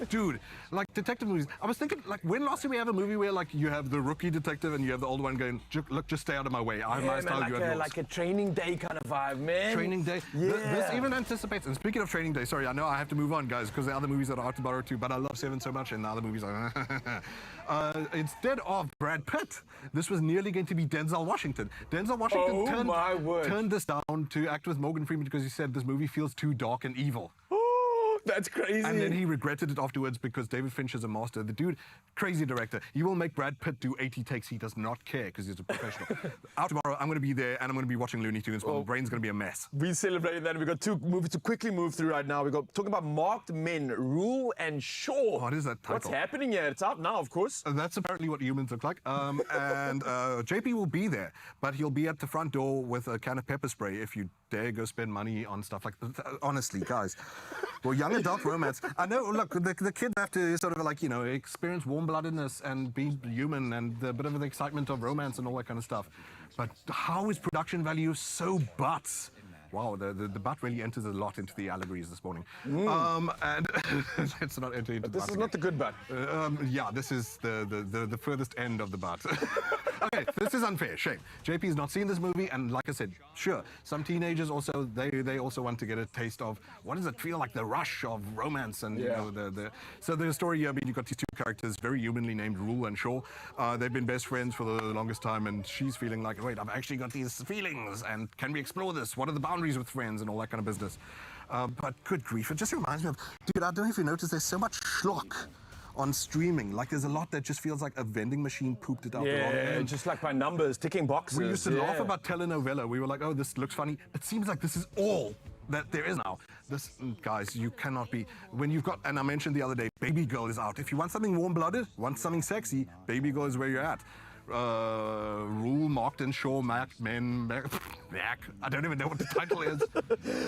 S7: Dude, like detective movies. I was thinking, like, when last did we have a movie where, like, you have the rookie detective and you have the older one going, look, just stay out of my way. I have my style, you have yours.
S1: Like a Training Day kind of vibe, man.
S7: Training Day.
S1: Yeah.
S7: This even anticipates, and speaking of Training Day, sorry, I know I have to move on, guys, because there are other movies that are out tomorrow too, but I love 7 so much, and the other movies are... instead of Brad Pitt, this was nearly going to be Denzel Washington. Denzel Washington
S1: Oh, my word.
S7: turned this down to act with Morgan Freeman because he said this movie feels too dark and evil.
S1: Oh, That's crazy.
S7: And then he regretted it afterwards because David Fincher is a master. The dude, crazy director. He will make Brad Pitt do 80 takes. He does not care because he's a professional. Out tomorrow, I'm going to be there and I'm going to be watching Looney Tunes. My brain's going to be a mess.
S1: We celebrated that. We've got two movies to quickly move through right now. We've got talking about marked men, Rule and Shaw.
S7: What is that title?
S1: What's happening here? It's out now, of course.
S7: That's apparently what humans look like. And JP will be there, but he'll be at the front door with a can of pepper spray if you dare go spend money on stuff like that. Honestly, guys. Well, young adult romance. I know, look, the kids have to sort of like, you know, experience warm-bloodedness and be human and a bit of the excitement of romance and all that kind of stuff. But how is production value so butts? Wow, the butt really enters a lot into the allegories this morning. And let's not enter into
S1: This is not the good butt.
S7: Yeah, this is the furthest end of the butt. Okay, this is unfair. Shame. JP's not seen this movie, and like I said, sure, some teenagers also they also want to get a taste of what does it feel like, the rush of romance and you know so the story here. I mean, you've got these two characters, very humanly named Rule and Shaw. They've been best friends for the longest time, and she's feeling like, wait, I've actually got these feelings, and can we explore this? What are the boundaries with friends and all that kind of business? But good grief, it just reminds me of, dude, I don't know if you noticed, there's so much schlock on streaming. Like, there's a lot that just feels like a vending machine pooped it out the wrong end.
S1: Just like by numbers, ticking boxes.
S7: We used to laugh about telenovela. We were like, oh, this looks funny. It seems like this is all that there is now. This, guys, you cannot be, when you've got, and I mentioned the other day, Baby Girl is out. If you want something warm-blooded, want something sexy, Baby Girl is where you're at. Rule, Marked and Shaw, Mac. I don't even know what the title is.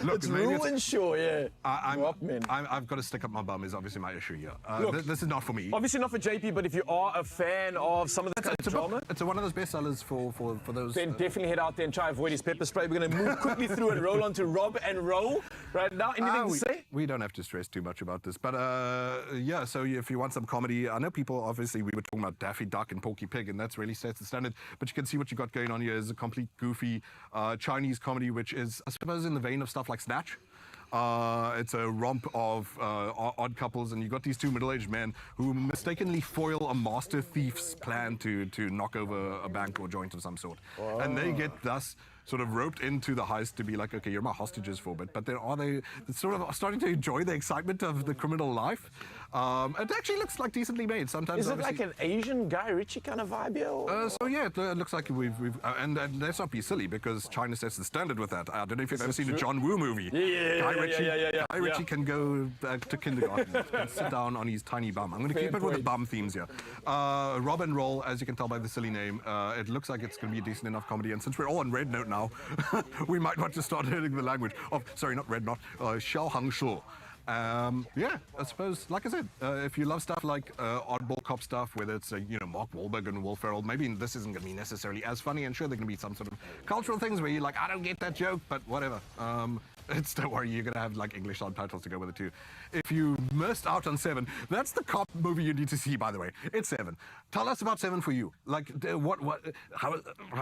S7: Look,
S1: It's Rule and Shaw, yeah.
S7: I've got to stick up my bum is obviously my issue here. This is not for me.
S1: Obviously not for JP, but if you are a fan of some of the kind of drama,
S7: it's one of those bestsellers for those.
S1: then definitely head out there and try avoid his pepper spray. We're going to move quickly through and roll on to Rob and Roll right now. Anything to say?
S7: We don't have to stress too much about this, but yeah. So if you want some comedy, I know people. Obviously, we were talking about Daffy Duck and Porky Pig, and that's really sets the standard. But you can see what you got going on here is a complete goofy Chinese comedy, which is, I suppose, in the vein of stuff like Snatch. It's a romp of odd couples, and you've got these two middle-aged men who mistakenly foil a master thief's plan to knock over a bank or joint of some sort. And they get thus sort of roped into the heist to be like, okay, you're my hostages for a bit. But then are they sort of starting to enjoy the excitement of the criminal life? It actually looks like decently made. Sometimes
S1: Is it like an Asian Guy Ritchie kind of vibe here?
S7: So yeah, it looks like we've and let's not be silly because China sets the standard with that. I don't know if you've ever seen a John Woo movie. Guy Ritchie can go to kindergarten and sit down on his tiny bum. I'm going to keep it with the bum themes here. Rob and Roll, as you can tell by the silly name, it looks like it's going to be a decent enough comedy. And since we're all on Red Note now, we might want to start learning the language of, sorry, not Red Note, Xiao Hang Shu. Yeah, I suppose, like I said, if you love stuff like oddball cop stuff, whether it's you know, Mark Wahlberg and Will Ferrell, maybe this isn't going to be necessarily as funny, and sure, there can be some sort of cultural things where you're like, I don't get that joke, but whatever. Don't worry, you're going to have like English subtitles to go with it too. If you missed out on Seven, that's the cop movie you need to see, by the way. It's Seven. Tell us about Seven for you. Like, how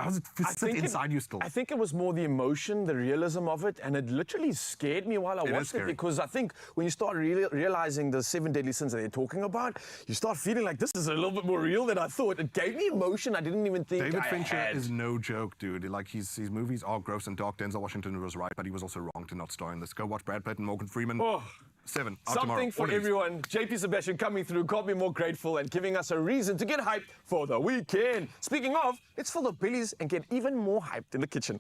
S7: does it sit inside you still?
S1: I think it was more the emotion, the realism of it, and it literally scared me while I watched it, because I think when you start realizing the 7 deadly sins that they're talking about, you start feeling like this is a little bit more real than I thought. It gave me emotion I didn't even think
S7: David
S1: I
S7: Fincher
S1: had.
S7: is no joke, dude. Like, his movies are gross and dark. Denzel Washington was right, but he was also wrong to not star in this. Go watch Brad Pitt and Morgan Freeman.
S1: Oh.
S7: 7 out
S1: Something
S7: tomorrow.
S1: for everyone. JP Sebastian coming through, can't be more grateful and giving us a reason to get hyped for the weekend. Speaking of, it's full of billies and get even more hyped in the kitchen.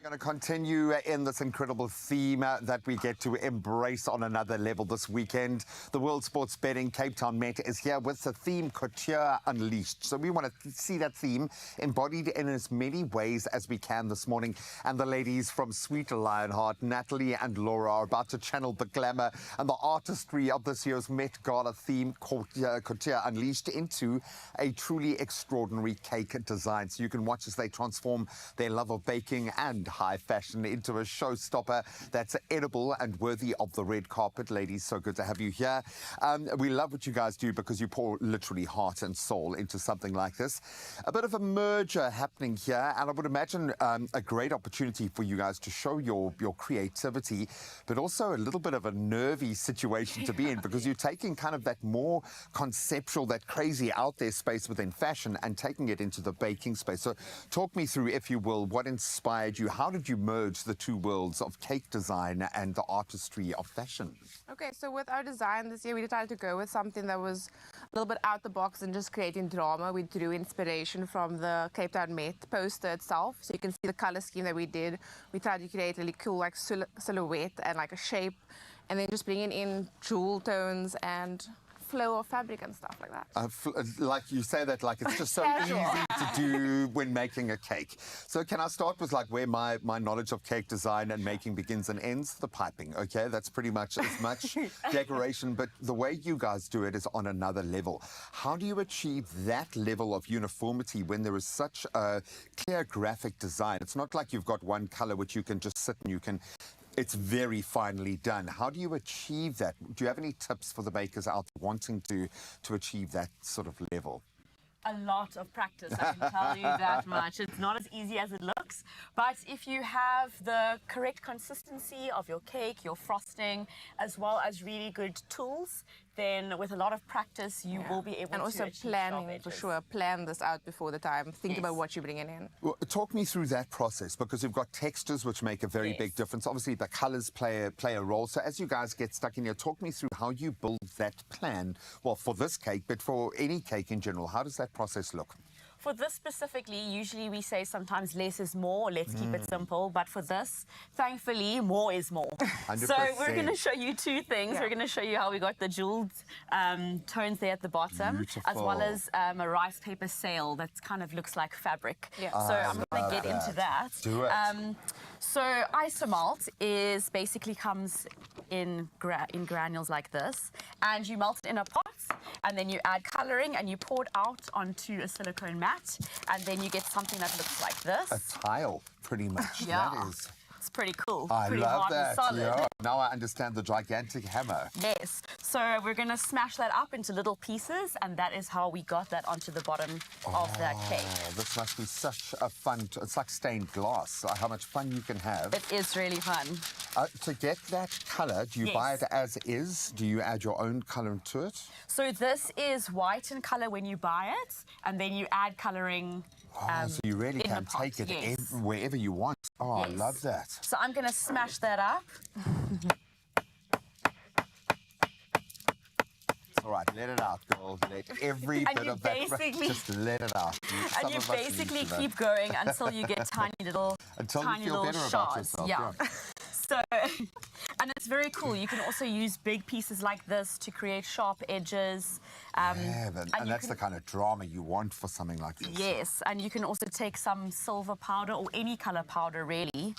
S2: We're going to continue in this incredible theme that we get to embrace on another level this weekend. The World Sports Betting Cape Town Met is here with the theme Couture Unleashed. So we want to see that theme embodied in as many ways as we can this morning. And the ladies from Sweet Lionheart, Natalie and Laura, are about to channel the glamour and the artistry of this year's Met Gala theme Couture Unleashed into a truly extraordinary cake design. So you can watch as they transform their love of baking and high fashion into a showstopper that's edible and worthy of the red carpet. Ladies, so good to have you here. We love what you guys do because you pour literally heart and soul into something like this. A bit of a merger happening here, and I would imagine a great opportunity for you guys to show your creativity, but also a little bit of a nervy situation to be in, because you're taking kind of that more conceptual, that crazy out there space within fashion and taking it into the baking space. So talk me through, if you will, what inspired you, how did you merge the two worlds of cake design and the artistry of fashion?
S8: Okay, so with our design this year, we decided to go with something that was a little bit out the box and just creating drama. We drew inspiration from the Cape Town Met poster itself. So you can see the color scheme that we did. We tried to create really cool like silhouette and like a shape, and then just bringing in jewel tones and flow of fabric and stuff like that.
S2: Like you say that like it's just so easy to do when making a cake. So can I start with like where my knowledge of cake design and making begins and ends? The piping, okay? That's pretty much as much decoration, but the way you guys do it is on another level. How do you achieve that level of uniformity when there is such a clear graphic design? It's not like you've got one color which you can just sit and you can... It's very finely done. How do you achieve that? Do you have any tips for the bakers out there wanting to achieve that sort of level?
S9: A lot of practice, I can tell you that much. It's not as easy as it looks, but if you have the correct consistency of your cake, your frosting, as well as really good tools, then with a lot of practice, you will be able
S8: and
S9: to
S8: also
S9: achieve
S8: planning
S9: sharp
S8: for
S9: edges.
S8: sure. Plan this out before the time. Think about what you're bringing in.
S2: Well, talk me through that process, because you've got textures which make a very big difference. Obviously, the colors play a role. So as you guys get stuck in here, talk me through how you build that plan. Well, for this cake, but for any cake in general, how does that process look?
S9: For this specifically, usually we say sometimes less is more, let's keep it simple. But for this, thankfully, more is more.
S2: 100%.
S9: So we're going to show you two things. We're going to show you how we got the jeweled tones there at the bottom, as well as a rice paper sail that kind of looks like fabric.
S8: Yeah.
S9: So I'm going to get into that.
S2: Do it.
S9: So isomalt is basically comes in granules like this, and you melt it in a pot, and then you add coloring and you pour it out onto a silicone mat, and then you get something that looks like this.
S2: A tile, pretty much.
S9: Yeah.
S2: That is...
S9: It's pretty cool.
S2: I
S9: pretty
S2: love
S9: hard
S2: that.
S9: and solid.
S2: Yeah. Now I understand the gigantic hammer.
S9: Yes. So we're going to smash that up into little pieces, and that is how we got that onto the bottom of that cake.
S2: Oh, this must be such a fun... It's like stained glass. How much fun you can have.
S9: It is really fun.
S2: To get that color, do you buy it as is? Do you add your own color to it?
S9: So this is white in color when you buy it, and then you add coloring.
S2: So you really
S9: in the
S2: can
S9: pot,
S2: take it
S9: yes.
S2: wherever you want. Oh,
S9: Yes.
S2: I love that.
S9: So I'm going to smash that up.
S2: All right, let it out, girl. Let every
S9: And
S2: bit
S9: you
S2: of that...
S9: basically-
S2: Just let it out. Some
S9: And you
S2: of us need
S9: basically
S2: to know.
S9: keep going until you get tiny little,
S2: Until you
S9: tiny
S2: feel
S9: little
S2: better about
S9: shards.
S2: yourself,
S9: Yeah.
S2: yeah.
S9: So, and it's very cool. You can also use big pieces like this to create sharp edges.
S2: Yeah, and
S9: you
S2: that's
S9: can-
S2: the kind of drama you want for something like this.
S9: Yes, and you can also take some silver powder or any color powder really,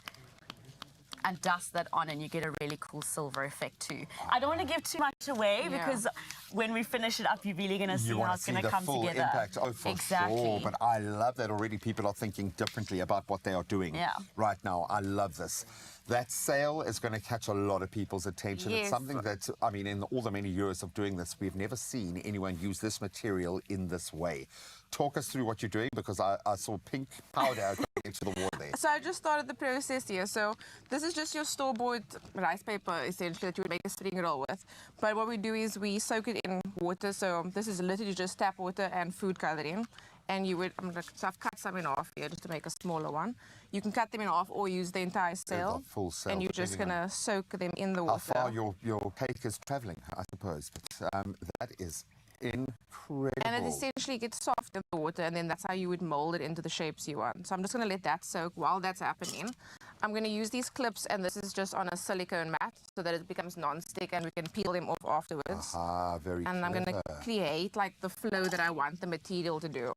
S9: and dust that on, and you get a really cool silver effect too. I don't want to give too much away because when we finish it up, you're really going to see
S2: You
S9: how
S2: want
S9: it's
S2: to see
S9: going to
S2: the
S9: come
S2: full
S9: together.
S2: impact. Oh, for
S9: exactly.
S2: sure. But I love that already people are thinking differently about what they are doing
S9: Yeah.
S2: right now. I love this. That sail is going to catch a lot of people's attention. It's
S8: Yes.
S2: something that, I mean, in all the many years of doing this, we've never seen anyone use this material in this way. Talk us through what you're doing, because I saw pink powder going into the water there.
S8: So I just started the process here. So this is just your store-bought rice paper, essentially, that you would make a spring roll with. But what we do is we soak it in water. So this is literally just tap water and food coloring. And you would, so I've cut some in half here just to make a smaller one. You can cut them in half or use the entire sail.
S2: The full sail,
S8: And you're just going
S2: depending
S8: to soak them in the
S2: How
S8: water.
S2: far your cake is traveling, I suppose. But that is incredible.
S8: And it essentially gets soft in the water, and then that's how you would mold it into the shapes you want. So I'm just going to let that soak while that's happening. I'm going to use these clips, and this is just on a silicone mat so that it becomes non-stick and we can peel them off afterwards.
S2: Very
S8: And I'm going to
S2: clever.
S8: create like the flow that I want the material to do.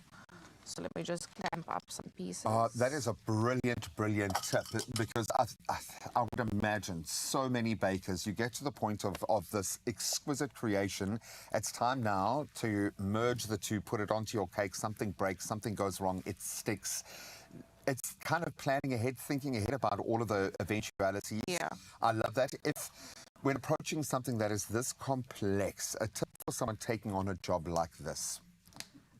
S8: So let me just clamp up some pieces.
S2: That is a brilliant, brilliant tip, because I would imagine so many bakers, you get to the point of this exquisite creation. It's time now to merge the two, put it onto your cake. Something breaks, something goes wrong, it sticks. It's kind of planning ahead, thinking ahead about all of the eventualities.
S8: Yeah.
S2: I love that. If when approaching something that is this complex, a tip for someone taking on a job like this.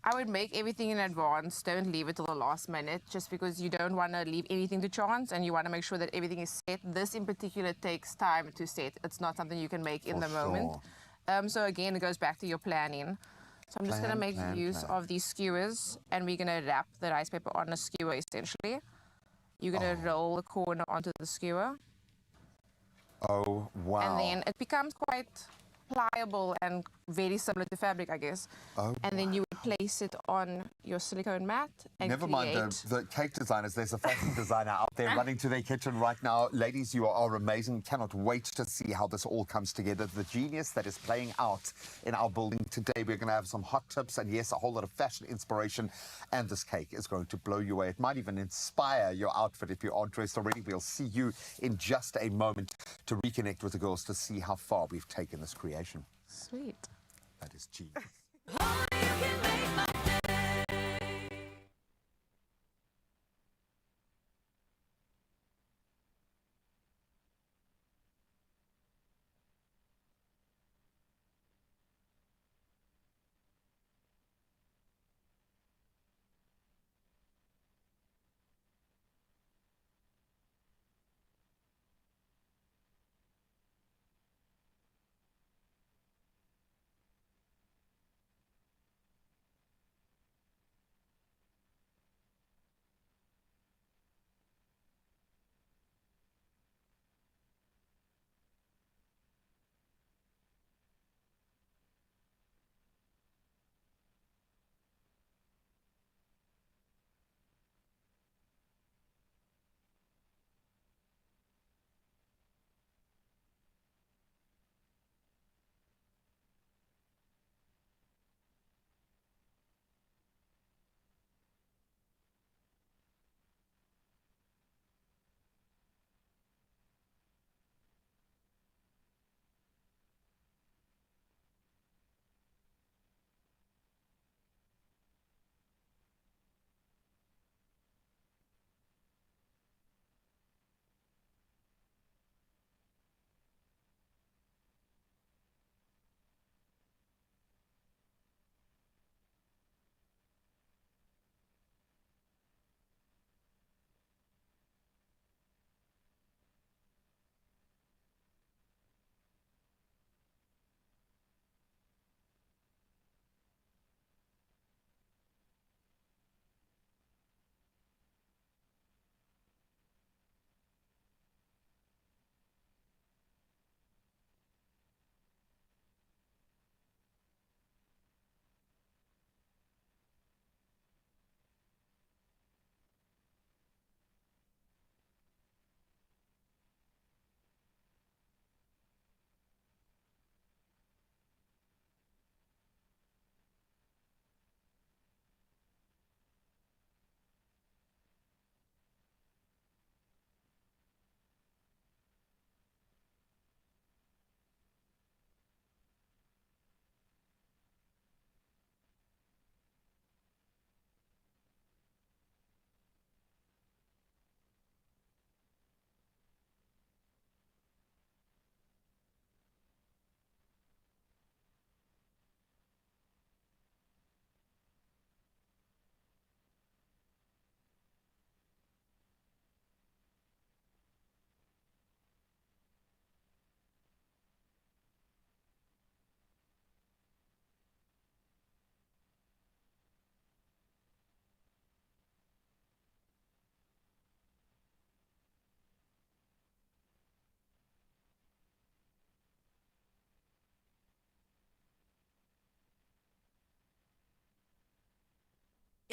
S8: I would make everything in advance. Don't leave it till the last minute, just because you don't want to leave anything to chance, and you want to make sure that everything is set. This in particular takes time to set. It's not something you can make in the moment. So again, it goes back to your planning. So I'm just going to make use of these skewers, and we're going to wrap the rice paper on a skewer essentially. You're going to roll the corner onto the skewer.
S2: Oh, wow.
S8: And then it becomes quite pliable and very similar to fabric, I guess.
S2: Oh,
S8: and then you would place it on your silicone mat and
S2: Never
S8: create...
S2: mind the cake designers. There's a fashion designer out there running to their kitchen right now. Ladies, you are amazing. Cannot wait to see how this all comes together. The genius that is playing out in our building today. We're going to have some hot tips and, yes, a whole lot of fashion inspiration. And this cake is going to blow you away. It might even inspire your outfit if you aren't dressed already. We'll see you in just a moment to reconnect with the girls to see how far we've taken this creation.
S8: Sweet.
S2: That is genius.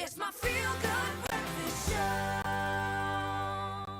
S4: It's my feel-good breakfast show.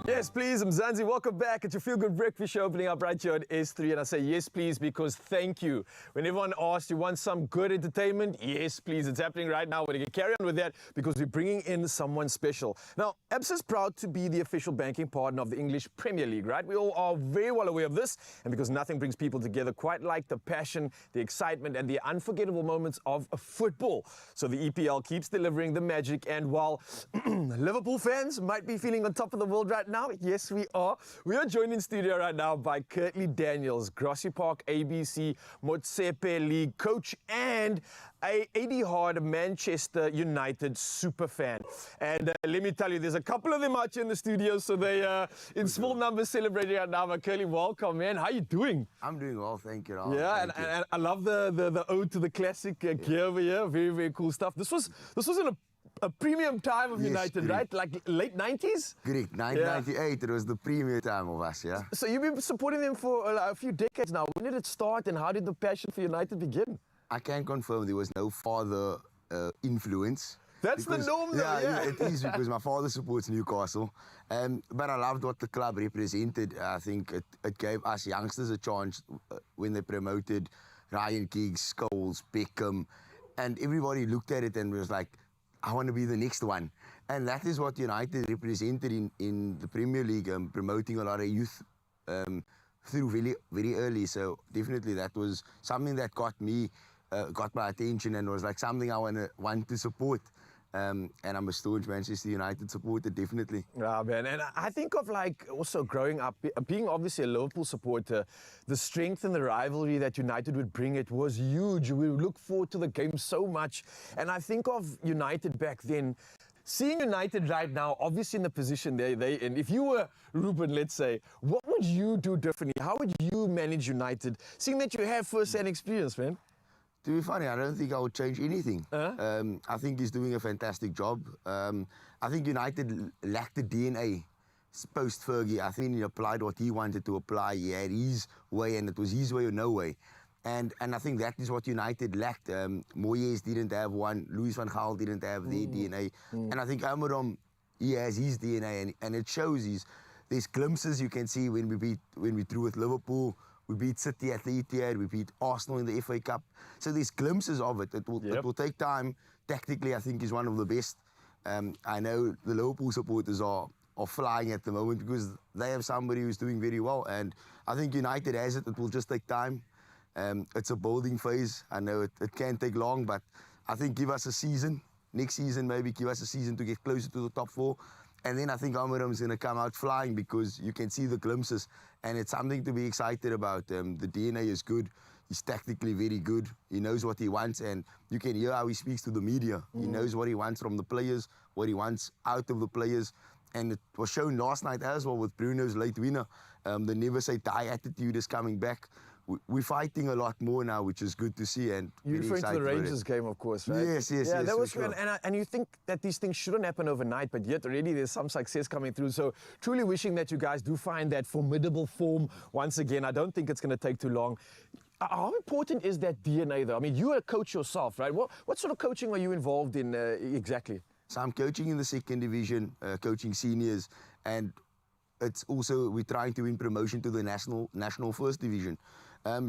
S1: Yes, please, Mzansi, welcome back at your Feel Good Breakfast Show opening up right here on S3. And I say yes, please, because thank you. When everyone asks, you want some good entertainment? Yes, please, it's happening right now. We're going to carry on with that because we're bringing in someone special. Now, Absa is proud to be the official banking partner of the English Premier League, right? We all are very well aware of this. And because nothing brings people together quite like the passion, the excitement, and the unforgettable moments of football. So the EPL keeps delivering the magic. And while Liverpool fans might be feeling on top of the world right now, yes, we are. We are joined in studio right now by Curtly Daniels, Grassy Park ABC Motsepe League coach and a AD Hard Manchester United super fan. And let me tell you, there's a couple of them out here in the studio, so they in small numbers celebrating right now. But Curly, welcome, man. How you doing?
S10: I'm doing well, thank you.
S1: Yeah,
S10: Thank you.
S1: and I love the ode to the classic gear over here. Very, very cool stuff. This was in a premium time of
S10: Yes,
S1: United,
S10: correct.
S1: right? Like late 90s?
S10: Correct. 1998, it was the premier time of us, yeah.
S1: So you've been supporting them for a few decades now. When did it start and how did the passion for United begin?
S10: I can confirm there was no father influence.
S1: That's the norm though, yeah.
S10: It is because my father supports Newcastle. But I loved what the club represented. I think it gave us youngsters a chance when they promoted Ryan Giggs, Scholes, Beckham, and everybody looked at it and was like, I want to be the next one. And that is what United represented in the Premier League, promoting a lot of youth through very, very early. So definitely that was something that got my attention and was like something I want to support. And I'm a staunch Manchester United supporter, definitely.
S1: Yeah, man. And I think of like also growing up, being obviously a Liverpool supporter, the strength and the rivalry that United would bring, it was huge. We would look forward to the game so much. And I think of United back then, seeing United right now, obviously in the position they in. If you were Ruben, let's say, what would you do differently? How would you manage United, seeing that you have first-hand experience, man?
S10: To be funny, I don't think I would change anything. I think he's doing a fantastic job. I think United lacked the DNA post-Fergie. I think he applied what he wanted to apply. He had his way, and it was his way or no way. And I think that is what United lacked. Moyes didn't have one. Louis van Gaal didn't have their DNA. And I think Amorim, he has his DNA, and it shows. There's glimpses you can see when we drew with Liverpool. We beat City at the Etihad. We beat Arsenal in the FA Cup. So there's glimpses of it. It will take time. Tactically, I think he's one of the best. I know the Liverpool supporters are flying at the moment because they have somebody who's doing very well. And I think United has it. It will just take time. It's a building phase. I know it can take long, but I think give us a season. Next season, maybe give us a season to get closer to the top four. And then I think Amorim is going to come out flying because you can see the glimpses. And it's something to be excited about. The DNA is good. He's tactically very good. He knows what he wants. And you can hear how he speaks to the media. He knows what he wants from the players, what he wants out of the players. And it was shown last night as well with Bruno's late winner. The never say die attitude is coming back. We're fighting a lot more now, which is good to see. And
S1: You're referring to the Rangers game, of course, right?
S10: Yes.
S1: Yeah, that was
S10: sure.
S1: and you think that these things shouldn't happen overnight, but yet already there's some success coming through. So truly wishing that you guys do find that formidable form once again. I don't think it's going to take too long. How important is that DNA, though? I mean, you're a coach yourself, right? What sort of coaching are you involved in exactly?
S10: So I'm coaching in the second division, coaching seniors, and it's also we're trying to win promotion to the national first division.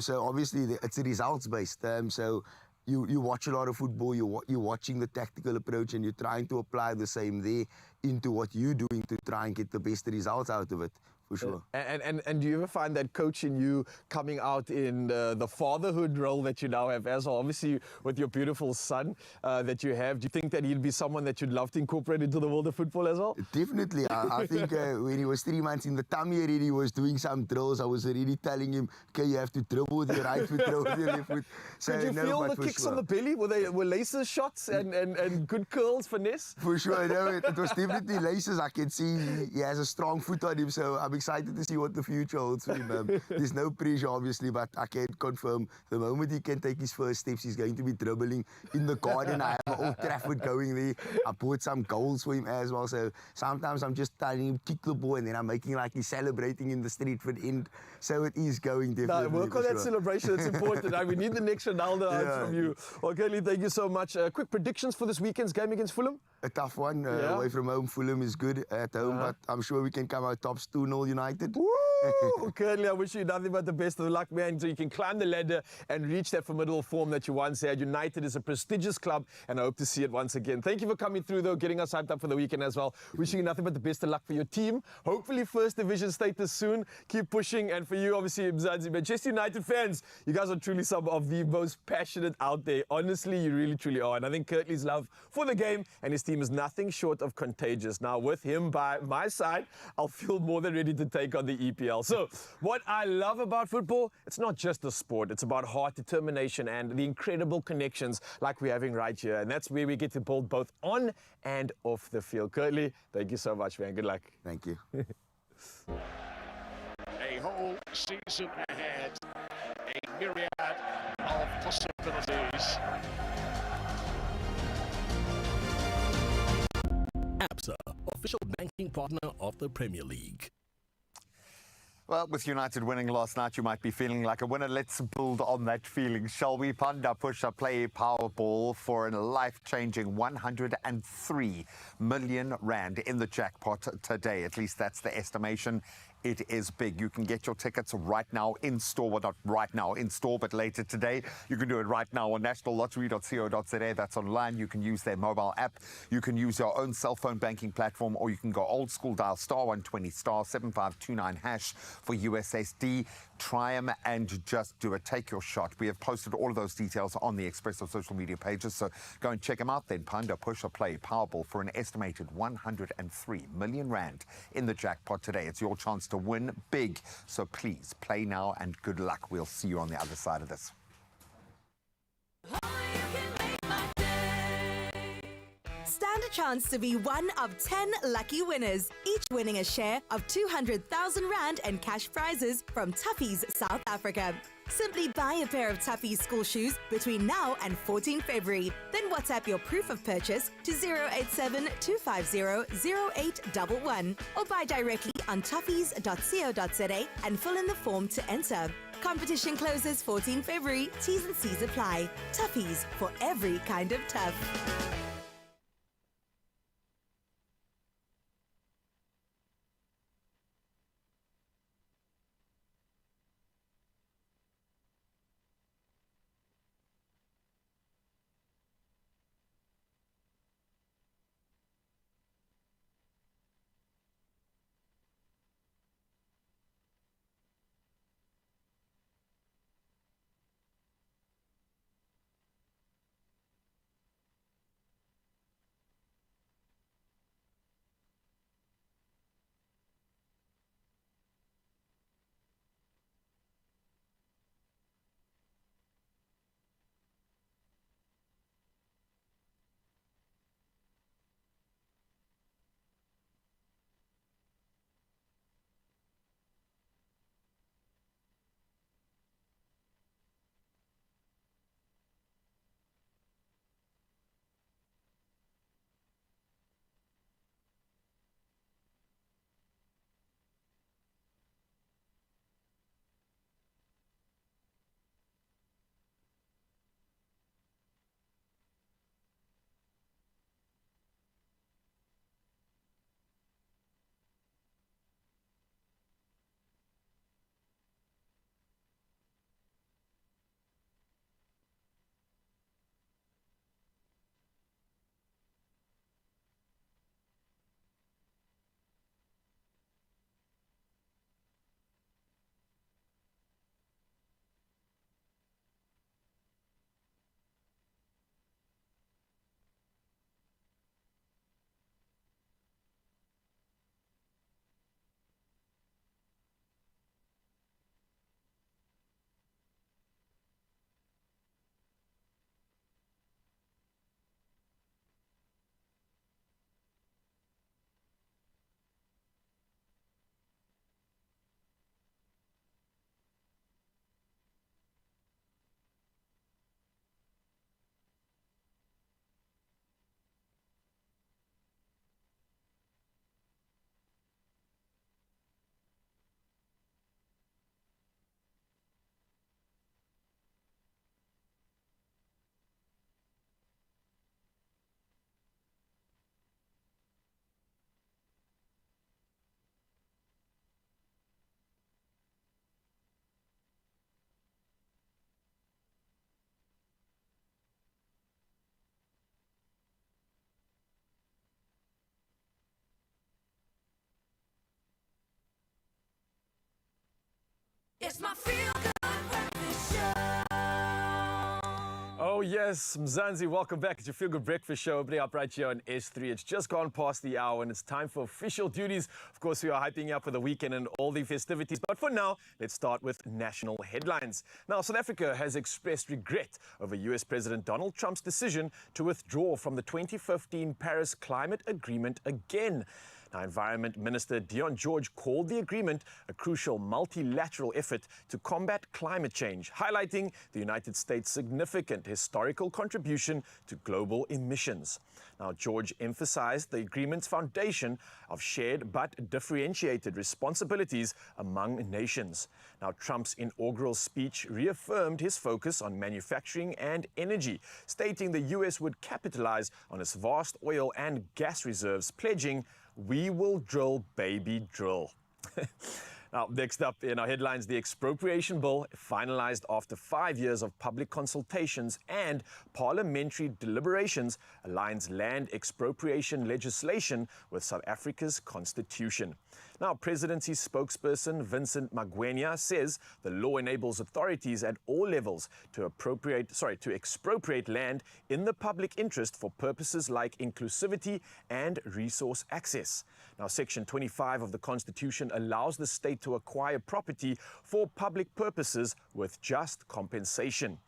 S10: So obviously it's a results based. So you watch a lot of football. You're watching the tactical approach, and you're trying to apply the same there into what you're doing to try and get the best results out of it. For sure.
S1: And do you ever find that coaching you coming out in the fatherhood role that you now have as well? Obviously, with your beautiful son that you have, do you think that he'd be someone that you'd love to incorporate into the world of football as well?
S10: Definitely. I think when he was 3 months in the tummy already, he was doing some drills. I was already telling him, okay, you have to dribble with your right foot, dribble with your left foot. So,
S1: Did you feel the kicks on the belly? Were laser shots and good curls, finesse?
S10: For sure, no, it was definitely laces. I can see he has a strong foot on him, so I'm excited to see what the future holds for him. There's no pressure, obviously, but I can confirm the moment he can take his first steps, he's going to be dribbling in the garden. I have Old Trafford going there. I bought some goals for him as well. So sometimes I'm just telling him kick the ball, and then I'm making like he's celebrating in the street for the end. So it is going definitely.
S1: No, work on that celebration. It's important. We need the next Ronaldo from you. Okay, Lee, thank you so much. Quick predictions for this weekend's game against Fulham?
S10: A tough one. Away from home, Fulham is good at home, but I'm sure we can come out tops 2-0 United.
S1: Woo! Currently, I wish you nothing but the best of luck, man, so you can climb the ladder and reach that formidable form that you once had. United is a prestigious club, and I hope to see it once again. Thank you for coming through, though, getting us hyped up for the weekend as well. Wishing you nothing but the best of luck for your team. Hopefully, first division status soon. Keep pushing, and for you, obviously, Mzansi, Manchester United fans, you guys are truly some of the most passionate out there. Honestly, you really, truly are. And I think Kurtley's love for the game and his team is nothing short of contagious. Now, with him by my side, I'll feel more than ready to take on the EPL. So, what I love about football, it's not just a sport. It's about heart, determination, and the incredible connections like we're having right here. And that's where we get to build both on and off the field. Kurtley, thank you so much, man. Good luck.
S10: Thank you.
S11: A whole season ahead, a myriad of possibilities.
S12: Absa, official banking partner of the Premier League.
S2: Well, with United winning last night, you might be feeling like a winner. Let's build on that feeling, shall we? Panda Pusher play Powerball for a life-changing 103 million rand in the jackpot today. At least that's the estimation. It is big. You can get your tickets right now in store. Well, not right now in store, but later today. You can do it right now on nationallottery.co.za. That's online. You can use their mobile app. You can use your own cell phone banking platform, or you can go old school, dial *120 *7529# for USSD. Try them and just do it. Take your shot. We have posted all of those details on the Expresso social media pages, so go and check them out then. Panda Push or Play Powerball for an estimated 103 million rand in the jackpot today. It's your chance to win big. So please play now and good luck. We'll see you on the other side of this.
S6: Stand a chance to be one of 10 lucky winners, each winning a share of 200,000 Rand and cash prizes from Tuffy's South Africa. Simply buy a pair of Tuffy's school shoes between now and 14 February. Then WhatsApp your proof of purchase to 087 250 0811 or buy directly on tuffys.co.za and fill in the form to enter. Competition closes 14 February. T's and C's apply. Tuffy's, for every kind of tough.
S4: It's my feel good breakfast show.
S1: Oh yes, Mzansi, welcome back. It's your Feel Good Breakfast Show, opening up right here on S3. It's just gone past the hour and it's time for official duties. Of course, we are hyping you up for the weekend and all the festivities. But for now, let's start with national headlines. Now, South Africa has expressed regret over US President Donald Trump's decision to withdraw from the 2015 Paris Climate Agreement again. Now, Environment Minister Dion George called the agreement a crucial multilateral effort to combat climate change, highlighting the United States' significant historical contribution to global emissions. Now, George emphasized the agreement's foundation of shared but differentiated responsibilities among nations. Now, Trump's inaugural speech reaffirmed his focus on manufacturing and energy, stating the U.S. would capitalize on its vast oil and gas reserves, pledging, "We will drill, baby, drill." Now, next up in our headlines, the expropriation bill, finalized after 5 years of public consultations and parliamentary deliberations, aligns land expropriation legislation with South Africa's constitution. Now, presidency spokesperson Vincent Magwenya says the law enables authorities at all levels to expropriate land in the public interest for purposes like inclusivity and resource access. Now, Section 25 of the Constitution allows the state to acquire property for public purposes with just compensation.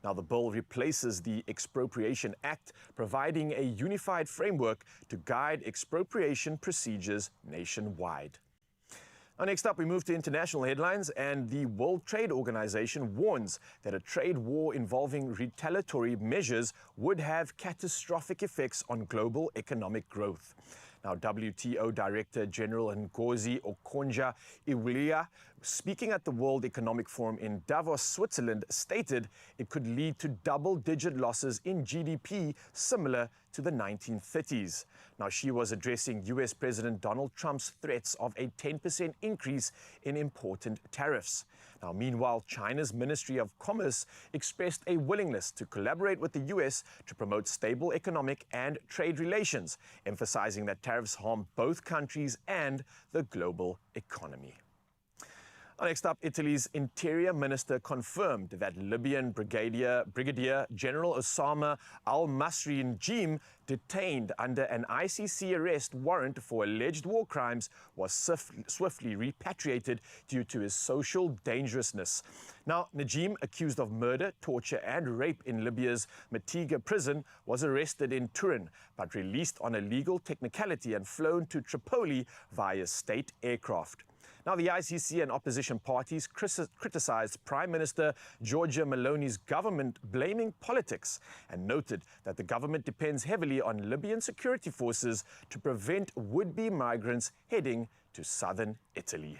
S1: Now, the bill replaces the Expropriation Act, providing a unified framework to guide expropriation procedures nationwide. Now, next up, we move to international headlines, and the World Trade Organization warns that a trade war involving retaliatory measures would have catastrophic effects on global economic growth. Now, WTO Director General Ngozi Okonjo-Iweala, speaking at the World Economic Forum in Davos, Switzerland, stated it could lead to double-digit losses in GDP similar to the 1930s. Now, she was addressing US President Donald Trump's threats of a 10% increase in important tariffs. Now, meanwhile, China's Ministry of Commerce expressed a willingness to collaborate with the US to promote stable economic and trade relations, emphasizing that tariffs harm both countries and the global economy. Next up, Italy's Interior Minister confirmed that Libyan Brigadier General Osama al-Masri Njim, detained under an ICC arrest warrant for alleged war crimes, was swiftly repatriated due to his social dangerousness. Now, Najim, accused of murder, torture and rape in Libya's Matiga prison, was arrested in Turin but released on a legal technicality and flown to Tripoli via state aircraft. Now, the ICC and opposition parties criticized Prime Minister Giorgia Meloni's government, blaming politics, and noted that the government depends heavily on Libyan security forces to prevent would-be migrants heading to southern Italy.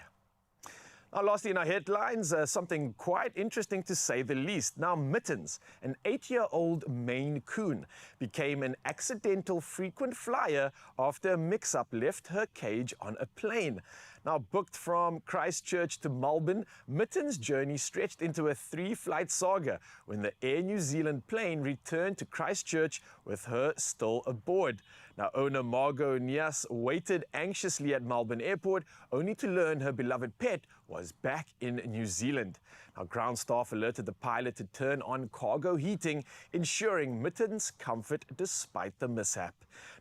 S1: Now, lastly, in our headlines, something quite interesting to say the least. Now, Mittens, an 8-year-old Maine Coon, became an accidental frequent flyer after a mix-up left her cage on a plane. Now, booked from Christchurch to Melbourne, Mittens' journey stretched into a 3-flight saga when the Air New Zealand plane returned to Christchurch with her still aboard. Now, owner Margot Nias waited anxiously at Melbourne Airport, only to learn her beloved pet was back in New Zealand. Now, ground staff alerted the pilot to turn on cargo heating, ensuring Mittens' comfort despite the mishap.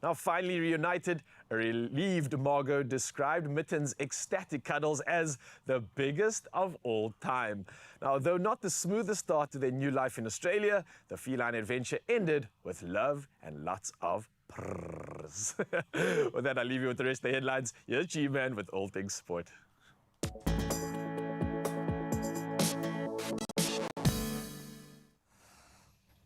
S1: Now, finally reunited, a relieved Margot described Mittens' ecstatic cuddles as the biggest of all time. Now, though not the smoothest start to their new life in Australia, the feline adventure ended with love and lots of prrrs. With that, I'll leave you with the rest of the headlines. Here's G-Man with all things sport.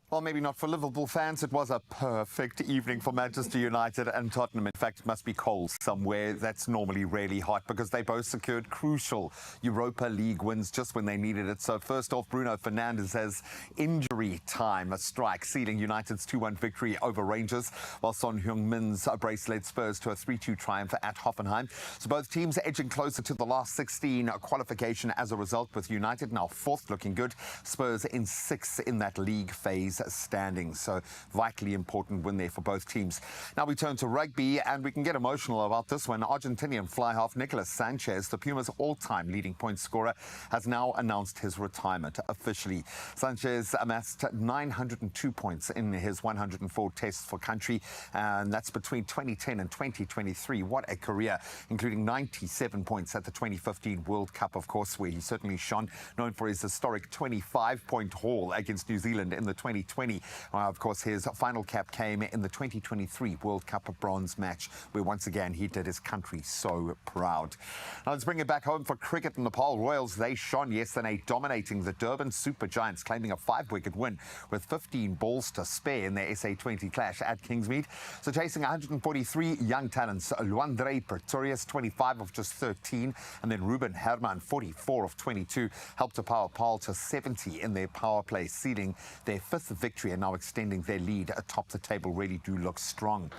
S2: Well, maybe not for Liverpool fans. It was a perfect evening for Manchester United and Tottenham. In fact, it must be cold somewhere. That's normally really hot because they both secured crucial Europa League wins just when they needed it. So first off, Bruno Fernandes has injury time, a strike, sealing United's 2-1 victory over Rangers, while Son Heung-min's brace led Spurs to a 3-2 triumph at Hoffenheim. So both teams edging closer to the last 16 qualification as a result, with United now 4th, looking good. Spurs in 6th in that league phase standing. So vitally important win there for both teams. Now we turn to rugby, and we can get emotional about this one. Argentinian fly half Nicolas Sanchez, the Pumas' all-time leading point scorer, has now announced his retirement officially. Sanchez amassed 902 points in his 104 tests for country, and that's between 2010 and 2023. What a career, including 97 points at the 2015 World Cup, of course, where he certainly shone, known for his historic 25-point haul against New Zealand in the 2020 2020. Of course, his final cap came in the 2023 World Cup bronze match, where once again he did his country so proud. Now let's bring it back home for cricket in Nepal. Royals, they shone yesterday, dominating the Durban Super Giants, claiming a 5-wicket win with 15 balls to spare in their SA20 clash at Kingsmead. So chasing 143 young talents, Luandre Pretorius, 25 of just 13, and then Ruben Herman, 44 of 22, helped to power Paul to 70 in their power play, sealing their 5th victory and now extending their lead atop the table. Really do look strong.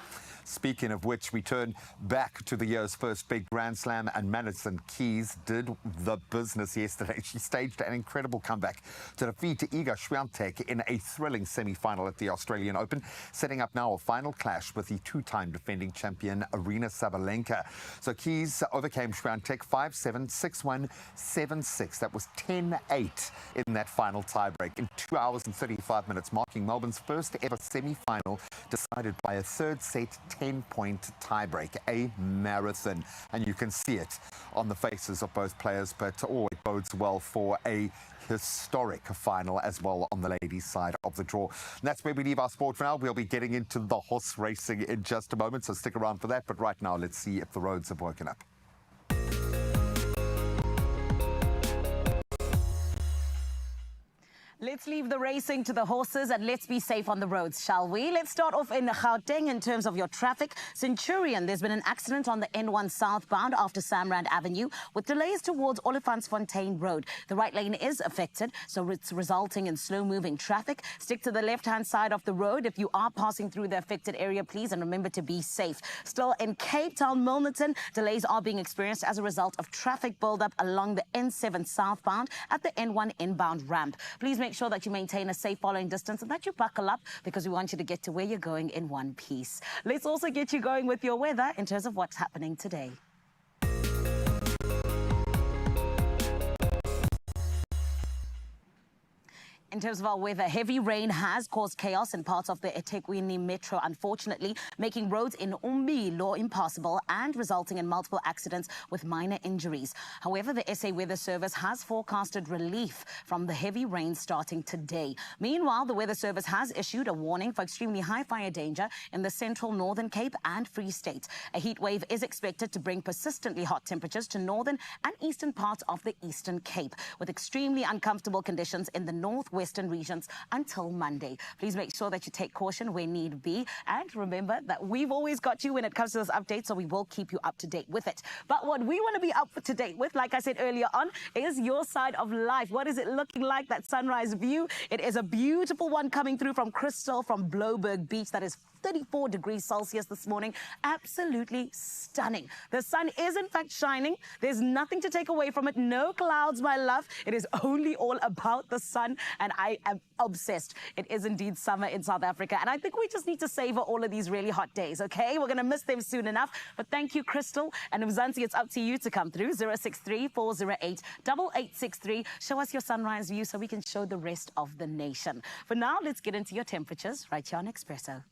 S2: Speaking of which, we turn back to the year's first big Grand Slam, and Madison Keys did the business yesterday. She staged an incredible comeback to defeat Iga Swiatek in a thrilling semi-final at the Australian Open, setting up now a final clash with the 2-time defending champion Arina Sabalenka. So Keys overcame Swiatek 5-7, 6-1, 7-6. That was 10-8 in that final tiebreak in 2 hours and 35 minutes, marking Melbourne's first ever semi-final decided by a third set 10-point tiebreak, a marathon. And you can see it on the faces of both players, but it bodes well for a historic final as well on the ladies' side of the draw. And that's where we leave our sport for now. We'll be getting into the horse racing in just a moment, so stick around for that. But right now, let's see if the roads have woken up.
S3: Let's leave the racing to the horses and let's be safe on the roads, shall we? Let's start off in Gauteng in terms of your traffic. Centurion, there's been an accident on the N1 southbound after Samrand Avenue with delays towards Olifantsfontein Road. The right lane is affected, so it's resulting in slow-moving traffic. Stick to the left-hand side of the road if you are passing through the affected area, please, and remember to be safe. Still in Cape Town, Milnerton, delays are being experienced as a result of traffic buildup along the N7 southbound at the N1 inbound ramp. Please make sure that you maintain a safe following distance and that you buckle up because we want you to get to where you're going in one piece. Let's also get you going with your weather in terms of what's happening today. In terms of our weather, heavy rain has caused chaos in parts of the eThekwini metro, unfortunately, making roads in Umbilo impassable and resulting in multiple accidents with minor injuries. However, the SA Weather Service has forecasted relief from the heavy rain starting today. Meanwhile, the Weather Service has issued a warning for extremely high fire danger in the central Northern Cape and Free State. A heat wave is expected to bring persistently hot temperatures to northern and eastern parts of the Eastern Cape, with extremely uncomfortable conditions in the northwestern regions until Monday. Please make sure that you take caution where need be. And remember that we've always got you when it comes to this update, so we will keep you up to date with it. But what we want to be up to date with, like I said earlier on, is your side of life. What is it looking like, that sunrise view? It is a beautiful one coming through from Crystal, from Bloberg Beach. That is 34 degrees Celsius this morning. Absolutely stunning. The sun is in fact shining. There's nothing to take away from it. No clouds, my love. It is only all about the sun, and I am obsessed. It is indeed summer in South Africa, and I think we just need to savor all of these really hot days, okay? We're going to miss them soon enough, but thank you, Crystal. And Mzansi, it's up to you to come through. 063-408-8863. Show us your sunrise view so we can show the rest of the nation. For now, let's get into your temperatures right here on Expresso.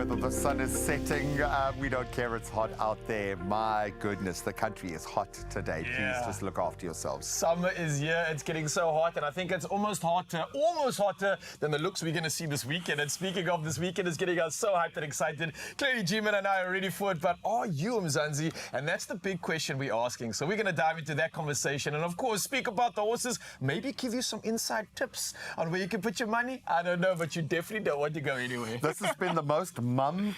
S2: whether the sun is setting. We don't care. It's hot out there. My goodness, the country is hot today.
S1: Yeah.
S2: Please just look after yourselves.
S1: Summer is here. It's getting so hot, and I think it's almost hotter than the looks we're going to see this weekend. And speaking of this weekend, is getting us so hyped and excited. Clearly, G-Man and I are ready for it, but are you, Mzansi? And that's the big question we're asking. So we're going to dive into that conversation and, of course, speak about the horses, maybe give you some inside tips on where you can put your money. I don't know, but you definitely don't want to go anywhere.
S2: This has been the most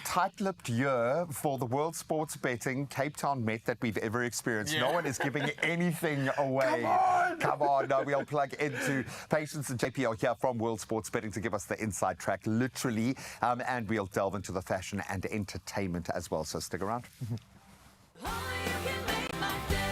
S2: tight-lipped year for the world sports betting Cape Town Met that we've ever experienced.
S1: Yeah.
S2: No one is giving anything away. Come on. No, we'll plug into Patience and JP are here from World Sports Betting to give us the inside track, literally, and we'll delve into the fashion and entertainment as well. So stick around.
S4: Only you can make my day.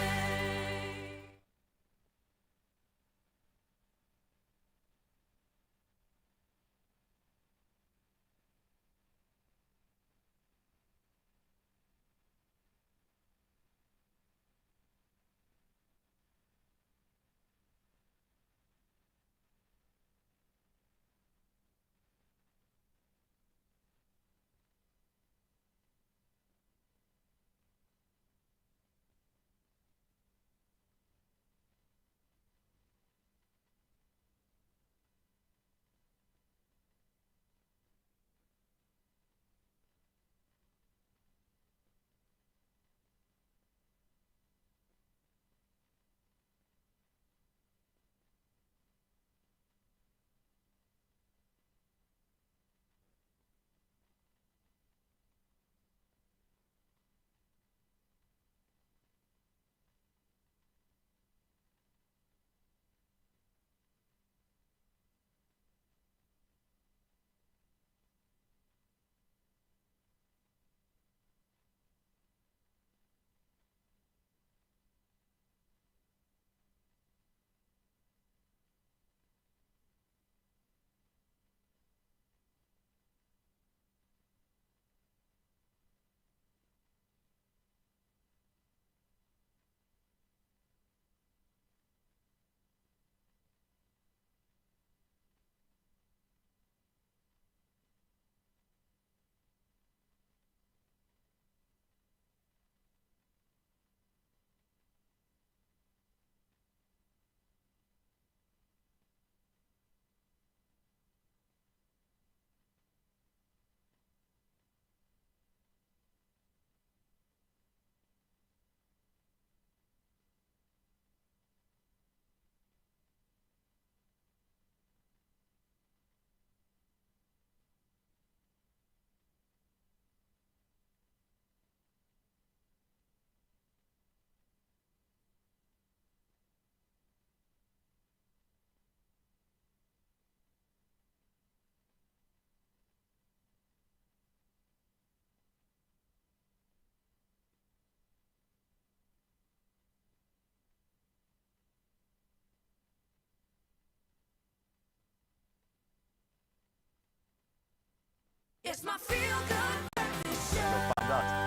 S4: It's my feel good breakfast show.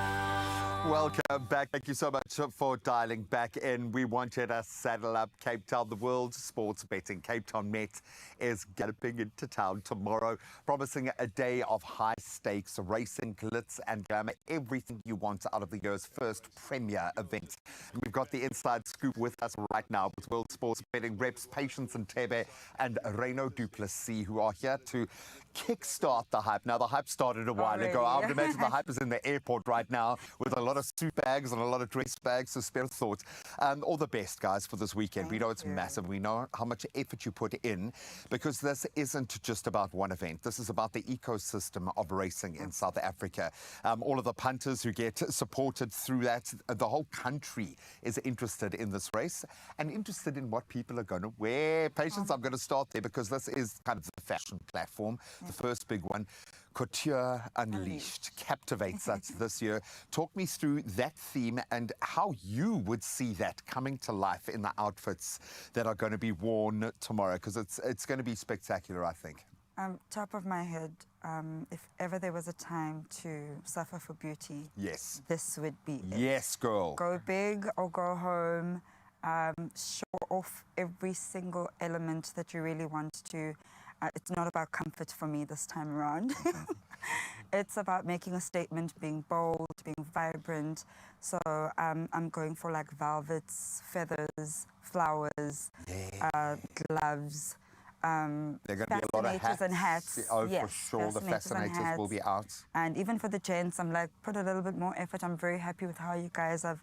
S2: Welcome back. Thank you so much for dialing back in. We want you to saddle up. Cape Town, the world sports betting Cape Town Met is galloping into town tomorrow, promising a day of high stakes, racing, glitz and glamour, everything you want out of the year's first premier event. We've got the inside scoop with us right now with world sports betting reps Patience and Tebe and Reno Duplessis, who are here to kickstart the hype. Now, the hype started a while ago. I would imagine the hype is in the airport right now with a lot of suit bags and a lot of dress bags. So spare thought. All the best, guys, for this weekend. We know it's massive. We know how much effort you put in, because this isn't just about one event. This is about the ecosystem of racing in South Africa. All of the punters who get supported through that, the whole country is interested in this race and interested in what people are going to wear. Patience, I'm going to start there because this is kind of the fashion platform. The first big one, Couture Unleashed, captivates us this year. Talk me through that theme and how you would see that coming to life in the outfits that are going to be worn tomorrow, because it's going to be spectacular, I think.
S13: Top of my head, if ever there was a time to suffer for beauty,
S2: yes,
S13: this would be it.
S2: Yes, girl.
S13: Go big or go home. Show off every single element that you really want to. it's not about comfort for me this time around. It's about making a statement, being bold, being vibrant. So I'm going for like velvets, feathers, flowers, gloves.
S2: There are going to be a lot of hats.
S13: And hats.
S2: Oh,
S13: yes,
S2: for sure. The
S13: and
S2: fascinators will
S13: hats.
S2: be out.
S13: And even for the gents, I'm like, put a little bit more effort. I'm very happy with how you guys have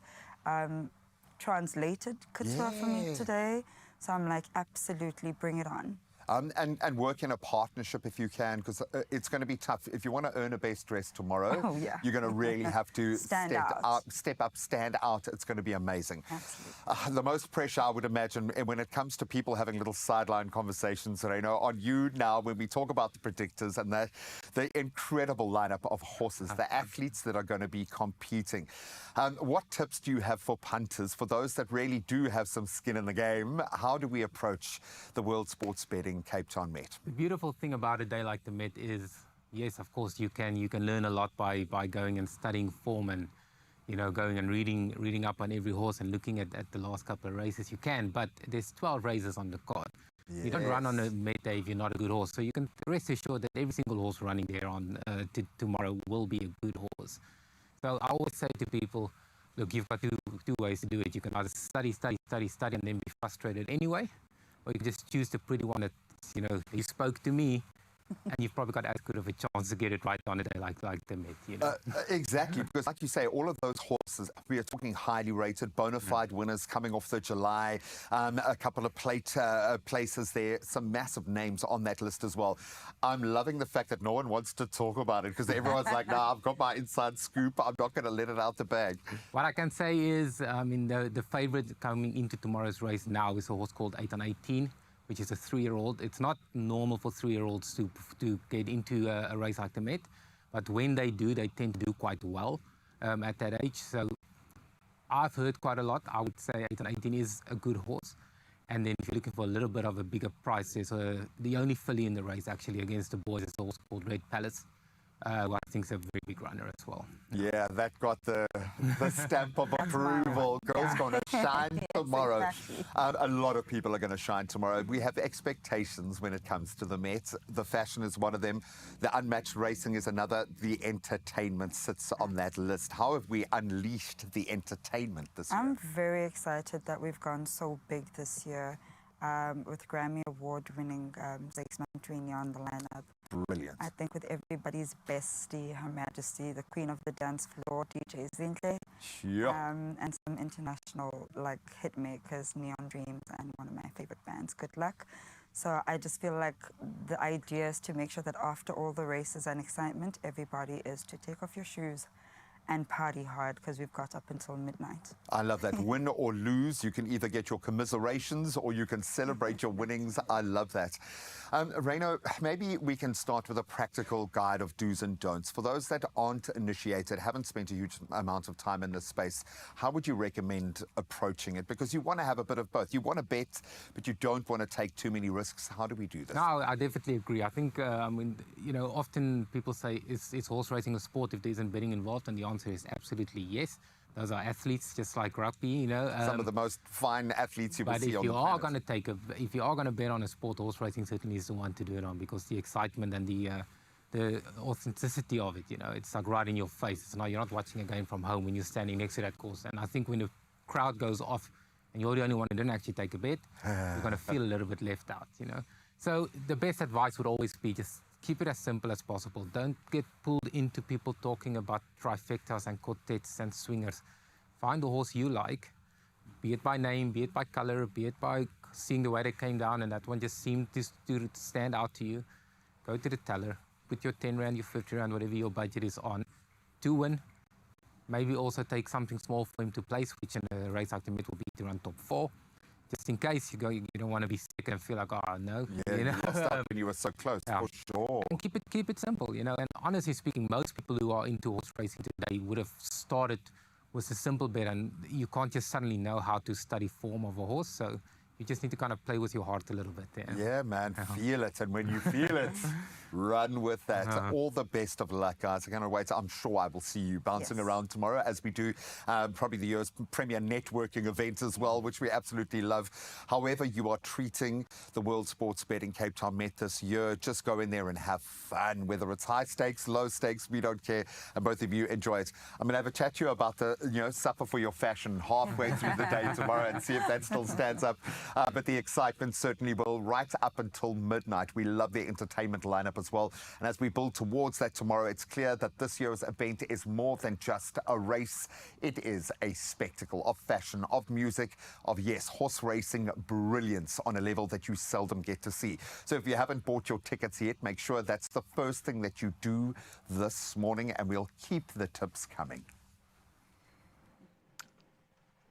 S13: translated couture for me today. So I'm like, absolutely, bring it on.
S2: And work in a partnership if you can, because it's going to be tough. If you want to earn a best dress tomorrow, you're going to really have to step up, stand out. It's going to be amazing. The most pressure, I would imagine, when it comes to people having little sideline conversations, on you now when we talk about the predictors and the incredible lineup of horses, the athletes that are going to be competing. What tips do you have for punters, for those that really do have some skin in the game? How do we approach the World Sports Betting Cape Town Met?
S14: The beautiful thing about a day like the Met is, yes, of course, you can learn a lot by going and studying form and, going and reading up on every horse and looking at the last couple of races. You can, but there's 12 races on the card. Yes. You don't run on a Met day if you're not a good horse. So you can rest assured that every single horse running there on tomorrow will be a good horse. So I always say to people, look, you've got two ways to do it. You can either study, and then be frustrated anyway, or you can just choose the pretty one that, you spoke to me, and you've probably got as good of a chance to get it right on a day like the Met,
S2: Exactly, because like you say, all of those horses, we are talking highly rated, bona fide winners coming off the July, a couple of places there, some massive names on that list as well. I'm loving the fact that no one wants to talk about it because everyone's like, nah, I've got my inside scoop. I'm not going to let it out the bag.
S14: What I can say is, the favorite coming into tomorrow's race now is a horse called 8 on 18. Which is a 3-year-old. It's not normal for 3-year-olds to get into a race like the Met, but when they do, they tend to do quite well at that age. So I've heard quite a lot. I would say 8 and 18 is a good horse. And then if you're looking for a little bit of a bigger price, there's the only filly in the race actually against the boys is a horse called Red Palace. Who I think is a very big runner as well.
S2: Yeah, that got the stamp of approval. Girl's going to shine tomorrow.
S13: Exactly.
S2: A lot of people are going to shine tomorrow. We have expectations when it comes to the Met. The fashion is one of them. The unmatched racing is another. The entertainment sits on that list. How have we unleashed the entertainment this year?
S13: I'm very excited that we've gone so big this year with Grammy Award-winning Zakes Mantwini on the lineup.
S2: Brilliant.
S13: I think with everybody's bestie, Her Majesty, the Queen of the Dance Floor, DJ Zinhle, and some international hit makers, Neon Dreams, and one of my favorite bands, Good Luck. So I just feel like the idea is to make sure that after all the races and excitement, everybody is to take off your shoes and party hard because we've got up until midnight.
S2: I love that. Win or lose, you can either get your commiserations or you can celebrate your winnings. I love that. Reino, maybe we can start with a practical guide of do's and don'ts. For those that aren't initiated, haven't spent a huge amount of time in this space, how would you recommend approaching it? Because you want to have a bit of both. You want to bet, but you don't want to take too many risks. How do we do this?
S14: No, I definitely agree. I think, often people say, is horse racing a sport if there isn't betting involved? And the answer is absolutely yes. Those are athletes, just like rugby,
S2: Some of the most fine athletes you will see on the planet.
S14: If you are going to bet on a sport, horse racing certainly is the one to do it on because the excitement and the authenticity of it, it's like right in your face. You're not watching a game from home when you're standing next to that course. And I think when the crowd goes off and you're the only one who didn't actually take a bet, you're going to feel a little bit left out, So the best advice would always be just keep it as simple as possible. Don't get pulled into people talking about trifectas and quartets and swingers. Find the horse you like, be it by name, be it by color, be it by seeing the way they came down and that one just seemed to stand out to you. Go to the teller, put your 10 rand, your 50 rand, whatever your budget is on, to win. Maybe also take something small for him to place, which in a race like the Met will be to run top 4. Just in case you don't want to be sick and feel like, oh, no.
S2: Yeah, you lost out when you were so close, for sure.
S14: And keep it simple, And honestly speaking, most people who are into horse racing today would have started with a simple bet, and you can't just suddenly know how to study form of a horse, so you just need to kind of play with your heart a little bit there.
S2: Yeah, man, feel it, and when you feel it, Run with that. All the best of luck, guys. I can't wait. I'm sure I will see you bouncing around tomorrow as we do probably the year's premier networking event as well, which we absolutely love. However you are treating the World Sports Betting Cape Town Met this year, just go in there and have fun. Whether it's high stakes, low stakes, we don't care. And both of you enjoy it. I'm going to have a chat to you about the, suffer for your fashion halfway through the day tomorrow and see if that still stands up. But the excitement certainly will, right up until midnight. We love the entertainment lineup as well. And as we build towards that tomorrow, it's clear that this year's event is more than just a race. It is a spectacle of fashion, of music, of, yes, horse racing brilliance on a level that you seldom get to see. So if you haven't bought your tickets yet, make sure that's the first thing that you do this morning, and we'll keep the tips coming.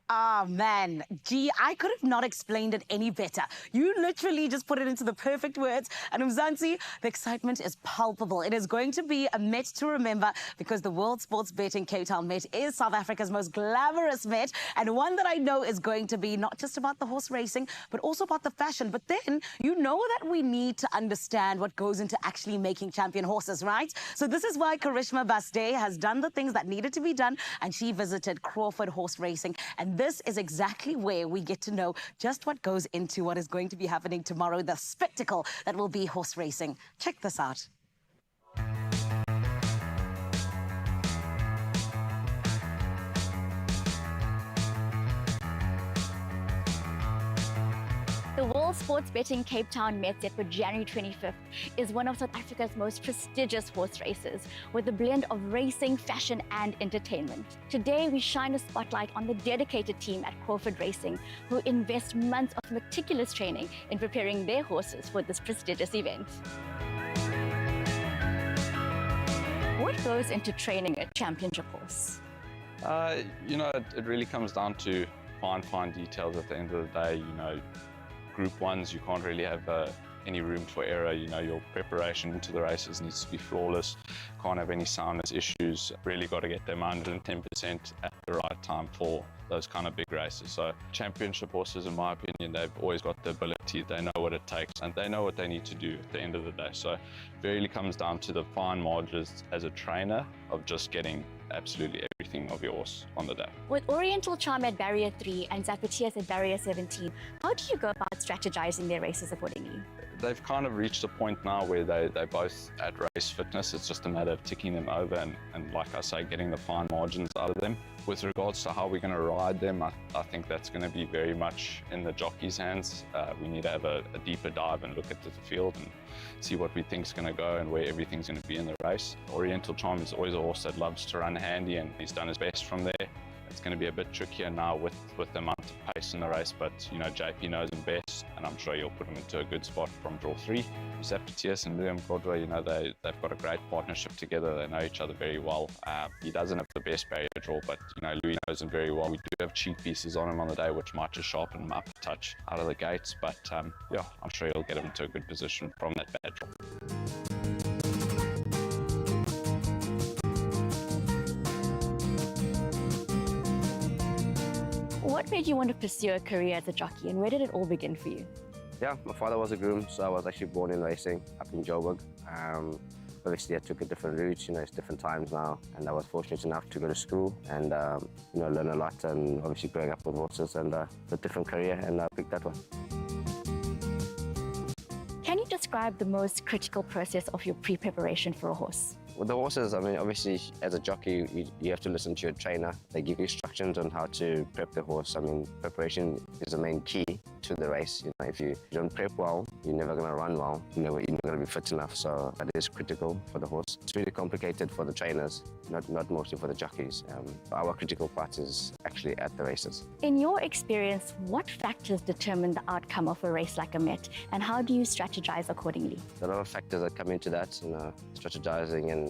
S3: Ah, man. Gee, I could have not explained it any better. You literally just put it into the perfect words. And Mzansi, the excitement is palpable. It is going to be a Met to remember because the World Sports Betting Cape Town Met is South Africa's most glamorous Met, and one that I know is going to be not just about the horse racing, but also about the fashion. But then you know that we need to understand what goes into actually making champion horses, right? So this is why Karishma Basde has done the things that needed to be done, and she visited Crawford Horse Racing. And this is exactly where we get to know just what goes into what is going to be happening tomorrow, the spectacle that will be horse racing. Check this out.
S15: The World Sports Betting Cape Town Met set for January 25th is one of South Africa's most prestigious horse races with a blend of racing, fashion and entertainment. Today we shine a spotlight on the dedicated team at Crawford Racing who invest months of meticulous training in preparing their horses for this prestigious event. What goes into training a championship horse?
S16: It really comes down to fine details at the end of the day. Group ones, you can't really have any room for error. Your preparation into the races needs to be flawless. Can't have any soundness issues. Really got to get them 110% at the right time for those kind of big races. So championship horses, in my opinion, they've always got the ability. They know what it takes and they know what they need to do at the end of the day. So it really comes down to the fine margins as a trainer of just getting absolutely everything of your horse on the day.
S15: With Oriental Charm at barrier 3 and Zapatias at barrier 17, how do you go about strategizing their races accordingly?
S16: They've kind of reached a point now where they're both at race fitness. It's just a matter of ticking them over and like I say, getting the fine margins out of them. With regards to how we're going to ride them, I think that's going to be very much in the jockey's hands. We need to have a deeper dive and look at the field and see what we think is going to go and where everything's going to be in the race. Oriental Charm is always a horse that loves to run handy and he's done his best from there. It's going to be a bit trickier now with the amount of pace in the race, but JP knows him best, and I'm sure he'll put him into a good spot from draw 3. Zapatias and William Godway, they've got a great partnership together. They know each other very well. He doesn't have the best barrier draw, but Louis knows him very well. We do have cheek pieces on him on the day, which might just sharpen him up a touch out of the gates, but I'm sure he'll get him into a good position from that bad draw.
S15: What made you want to pursue a career as a jockey and where did it all begin for you?
S17: Yeah, my father was a groom, so I was actually born in racing up in Joburg. Obviously I took a different route, it's different times now, and I was fortunate enough to go to school and learn a lot, and obviously growing up with horses and a different career, and I picked that one.
S15: Can you describe the most critical process of your pre-preparation for a horse?
S17: With the horses, obviously, as a jockey, you have to listen to your trainer. They give you instructions on how to prep the horse. Preparation is the main key to the race. If you don't prep well, you're never going to run well. You're never going to be fit enough. So that is critical for the horse. It's really complicated for the trainers, not mostly for the jockeys. Our critical part is actually at the races.
S15: In your experience, what factors determine the outcome of a race like a Met, and how do you strategize accordingly?
S17: There are a lot of factors that come into that, strategizing and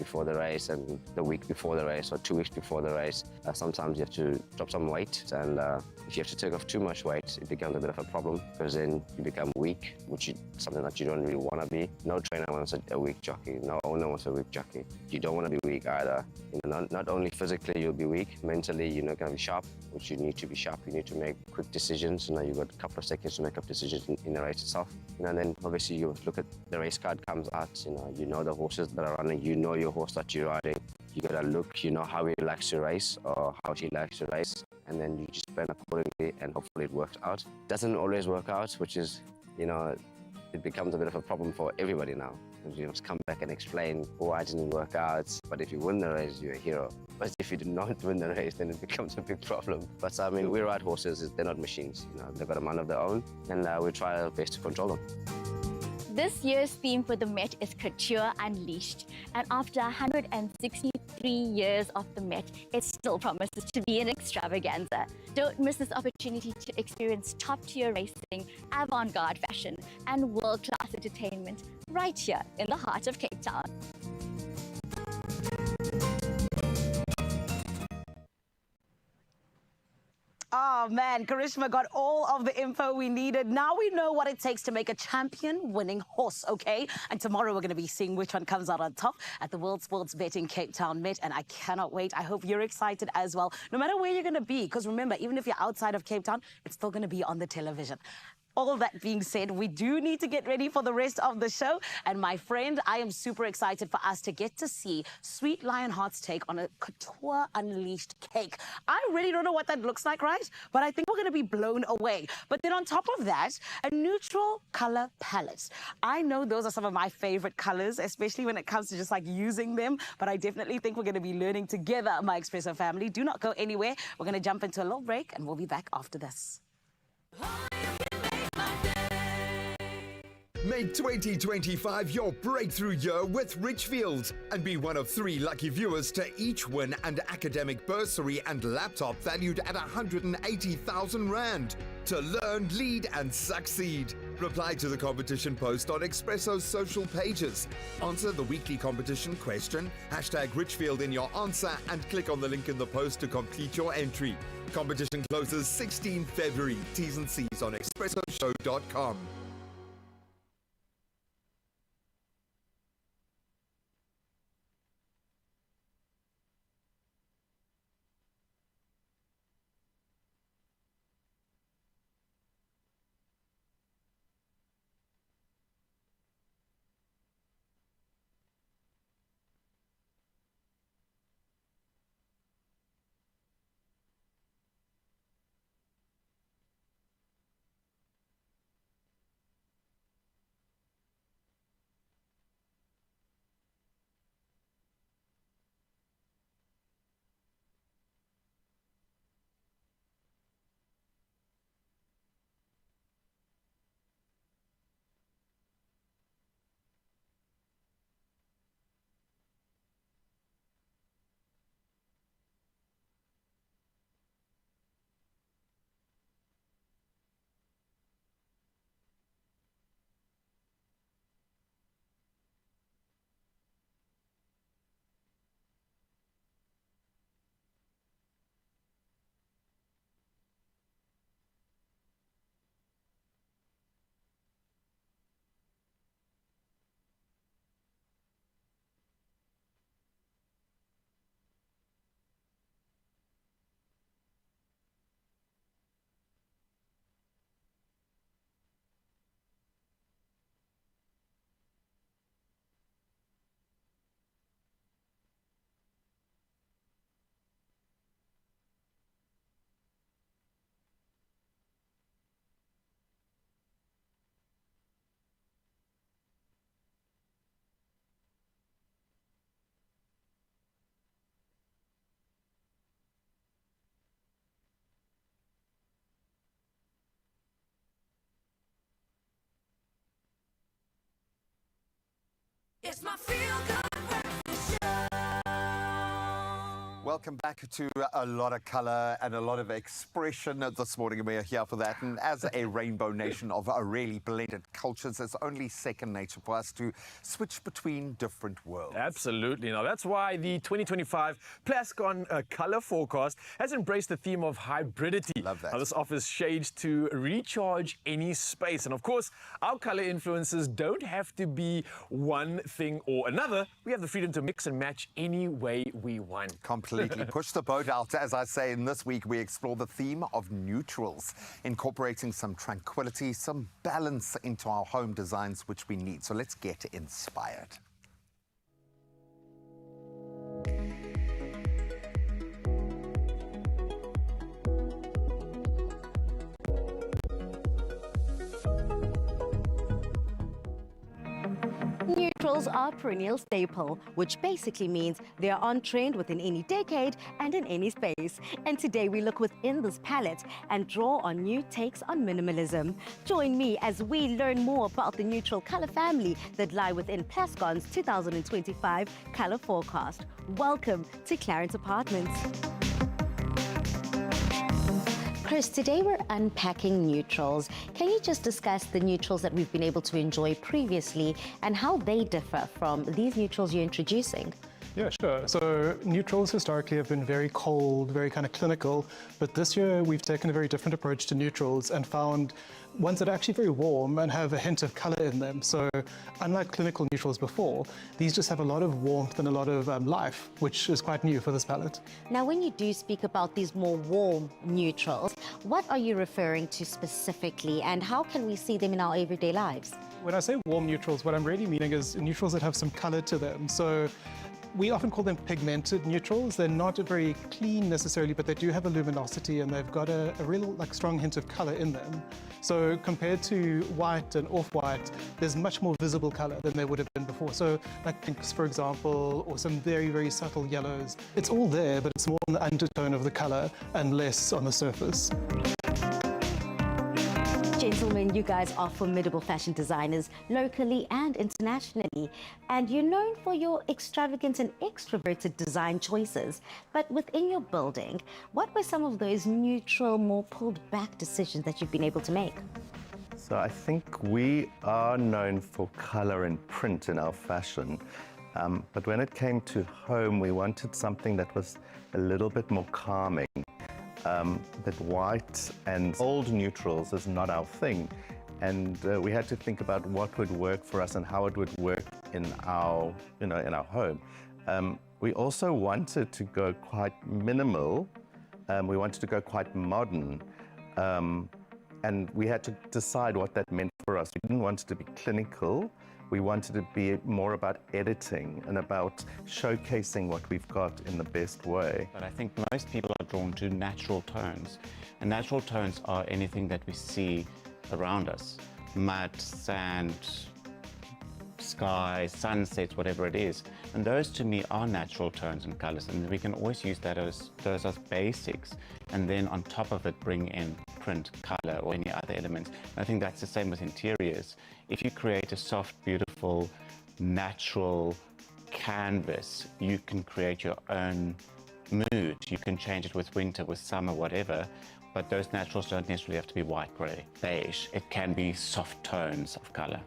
S17: before the race and the week before the race or 2 weeks before the race. Sometimes you have to drop some weight, and if you have to take off too much weight, it becomes a bit of a problem because then you become weak, which is something that you don't really want to be. No trainer wants a weak jockey. No owner wants a weak jockey. You don't want to be weak either. Not only physically you'll be weak, mentally you're not going to be sharp, which you need to be sharp. You need to make quick decisions. You've got a couple of seconds to make up decisions in the race itself. And then obviously you look at the race card comes out. You know the horses that are running. You know your horse that you're riding. You gotta look. You know how he likes to race or how she likes to race, and then you just plan accordingly, and hopefully it works out. Doesn't always work out, which is, it becomes a bit of a problem for everybody now. You must come back and explain why it didn't work out. But if you win the race, you're a hero. But if you do not win the race, then it becomes a big problem. But I mean, we ride horses, they're not machines. They've got a mind of their own, and we try our best to control them.
S15: This year's theme for the Met is Couture Unleashed. And after 163 years of the Met, it still promises to be an extravaganza. Don't miss this opportunity to experience top-tier racing, avant-garde fashion, and world-class entertainment right here in the heart of Cape Town.
S3: Oh man, Karishma got all of the info we needed. Now we know what it takes to make a champion-winning horse, okay? And tomorrow we're going to be seeing which one comes out on top at the World Sports Betting Cape Town Met, and I cannot wait. I hope you're excited as well, no matter where you're going to be, because remember, even if you're outside of Cape Town, it's still going to be on the television. All that being said, we do need to get ready for the rest of the show. And my friend, I am super excited for us to get to see Sweet Lionheart's take on a Couture Unleashed cake. I really don't know what that looks like, right? But I think we're going to be blown away. But then on top of that, a neutral color palette. I know those are some of my favorite colors, especially when it comes to just like using them. But I definitely think we're going to be learning together, my Expresso family. Do not go anywhere. We're going to jump into a little break and we'll be back after this.
S18: Make 2025 your breakthrough year with Richfield and be one of 3 lucky viewers to each win an academic bursary and laptop valued at 180,000 Rand to learn, lead and succeed. Reply to the competition post on Expresso's social pages. Answer the weekly competition question, #Richfield in your answer, and click on the link in the post to complete your entry. Competition closes 16 February. T's and C's on expressoshow.com.
S4: It's my feel-good breakfast show.
S2: Welcome back to a lot of colour and a lot of expression this morning, and we're here for that. And as a rainbow nation of really blended cultures, it's only second nature for us to switch between different worlds.
S1: Absolutely. Now, that's why the 2025 Plascon colour forecast has embraced the theme of hybridity.
S2: Love that.
S1: Now, this offers shades to recharge any space. And of course, our colour influences don't have to be one thing or another. We have the freedom to mix and match any way we want.
S2: Completely push the boat out, as I say. And this week we explore the theme of neutrals, incorporating some tranquility, some balance into our home designs, which we need. So let's get inspired.
S3: Neutrals are a perennial staple, which basically means they are on trend within any decade and in any space. And today we look within this palette and draw on new takes on minimalism. Join me as we learn more about the neutral color family that lie within Plascon's 2025 color forecast. Welcome to Clarence Apartments. Chris, today we're unpacking neutrals. Can you just discuss the neutrals that we've been able to enjoy previously and how they differ from these neutrals you're introducing?
S19: Yeah, sure. So neutrals historically have been very cold, very kind of clinical, but this year we've taken a very different approach to neutrals and found ones that are actually very warm and have a hint of color in them. So unlike clinical neutrals before, these just have a lot of warmth and a lot of life, which is quite new for this palette.
S3: Now, when you do speak about these more warm neutrals, what are you referring to specifically and how can we see them in our everyday lives?
S19: When I say warm neutrals, what I'm really meaning is neutrals that have some color to them. So we often call them pigmented neutrals. They're not very clean necessarily, but they do have a luminosity and they've got a real strong hint of color in them. So compared to white and off-white, there's much more visible color than there would have been before. So like pinks, for example, or some very, very subtle yellows. It's all there, but it's more on the undertone of the color and less on the surface.
S3: Gentlemen, you guys are formidable fashion designers locally and internationally, and you're known for your extravagant and extroverted design choices. But within your building, what were some of those neutral, more pulled back decisions that you've been able to make?
S20: So I think we are known for color and print in our fashion. But when it came to home, we wanted something that was a little bit more calming. That white and old neutrals is not our thing, and we had to think about what would work for us and how it would work in our, in our home. We also wanted to go quite minimal. We wanted to go quite modern, and we had to decide what that meant for us. We didn't want it to be clinical. We wanted to be more about editing and about showcasing what we've got in the best way.
S21: But I think most people are drawn to natural tones. And natural tones are anything that we see around us. Mud, sand, sky, sunsets, whatever it is. And those to me are natural tones and colors. And we can always use those as basics. And then on top of it, bring in print, color, or any other elements. And I think that's the same with interiors. If you create a soft, beautiful, natural canvas, you can create your own mood. You can change it with winter, with summer, whatever. But those naturals don't necessarily have to be white, grey, beige. It can be soft tones of color.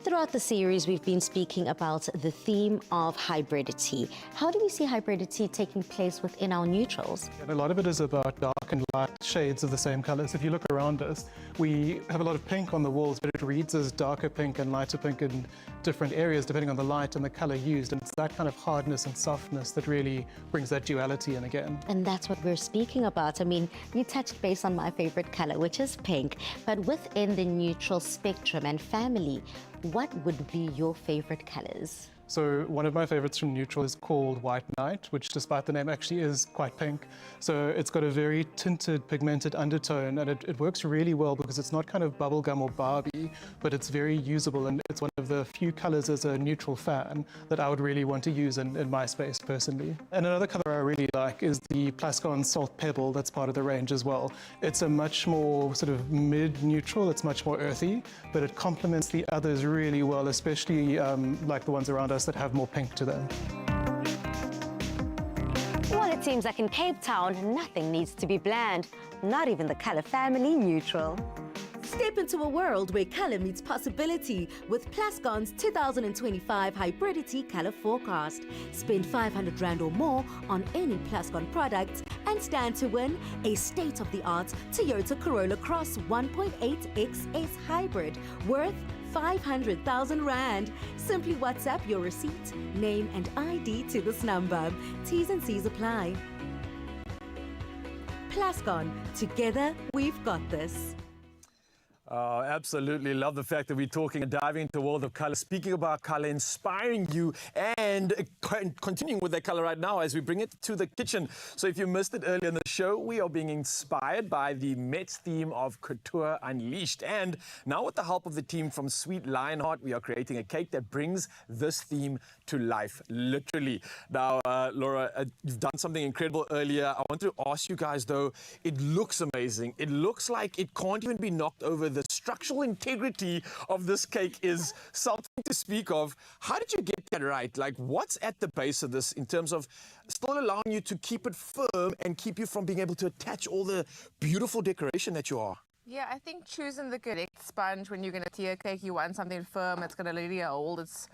S3: Throughout the series, we've been speaking about the theme of hybridity. How do we see hybridity taking place within our neutrals?
S19: And a lot of it is about dark and light shades of the same colors. If you look around us, we have a lot of pink on the walls, but it reads as darker pink and lighter pink in different areas depending on the light and the color used. And it's that kind of hardness and softness that really brings that duality in again.
S3: And that's what we're speaking about. I mean, you touched base on my favorite color, which is pink, but within the neutral spectrum and family, what would be your favorite colors?
S19: So one of my favorites from neutral is called White Night, which despite the name actually is quite pink. So it's got a very tinted, pigmented undertone, and it works really well because it's not kind of bubblegum or Barbie, but it's very usable, and it's one of the few colors as a neutral fan that I would really want to use in my space personally. And another color I really like is the Plascon Salt Pebble that's part of the range as well. It's a much more sort of mid-neutral, it's much more earthy, but it complements the others really well, especially like the ones around us that have more pink to them.
S5: Well, it seems like in Cape Town, nothing needs to be bland, not even the colour family neutral.
S22: Step into a world where colour meets possibility with Plascon's 2025 Hybridity Colour Forecast. Spend 500 Rand or more on any Plascon products and stand to win a state-of-the-art Toyota Corolla Cross 1.8 XS Hybrid worth 500,000 Rand. Simply WhatsApp your receipt, name and ID to this number. T's and C's apply. Plascon, together we've got this.
S1: Oh, absolutely. Love the fact that we're talking and diving into the world of color, speaking about color, inspiring you, and continuing with that color right now as we bring it to the kitchen. So if you missed it earlier in the show, we are being inspired by the Mets theme of Couture Unleashed. And now with the help of the team from Sweet Lionheart, we are creating a cake that brings this theme to life, literally. Now, Laura, you've done something incredible earlier. I want to ask you guys, though, it looks amazing. It looks like it can't even be knocked over. The structural integrity of this cake is something to speak of. How did you get that right? Like, what's at the base of this in terms of still allowing you to keep it firm and keep you from being able to attach all the beautiful decoration that you are?
S8: Yeah, I think choosing the correct sponge when you're going to tea a cake, you want something firm that's going to really hold its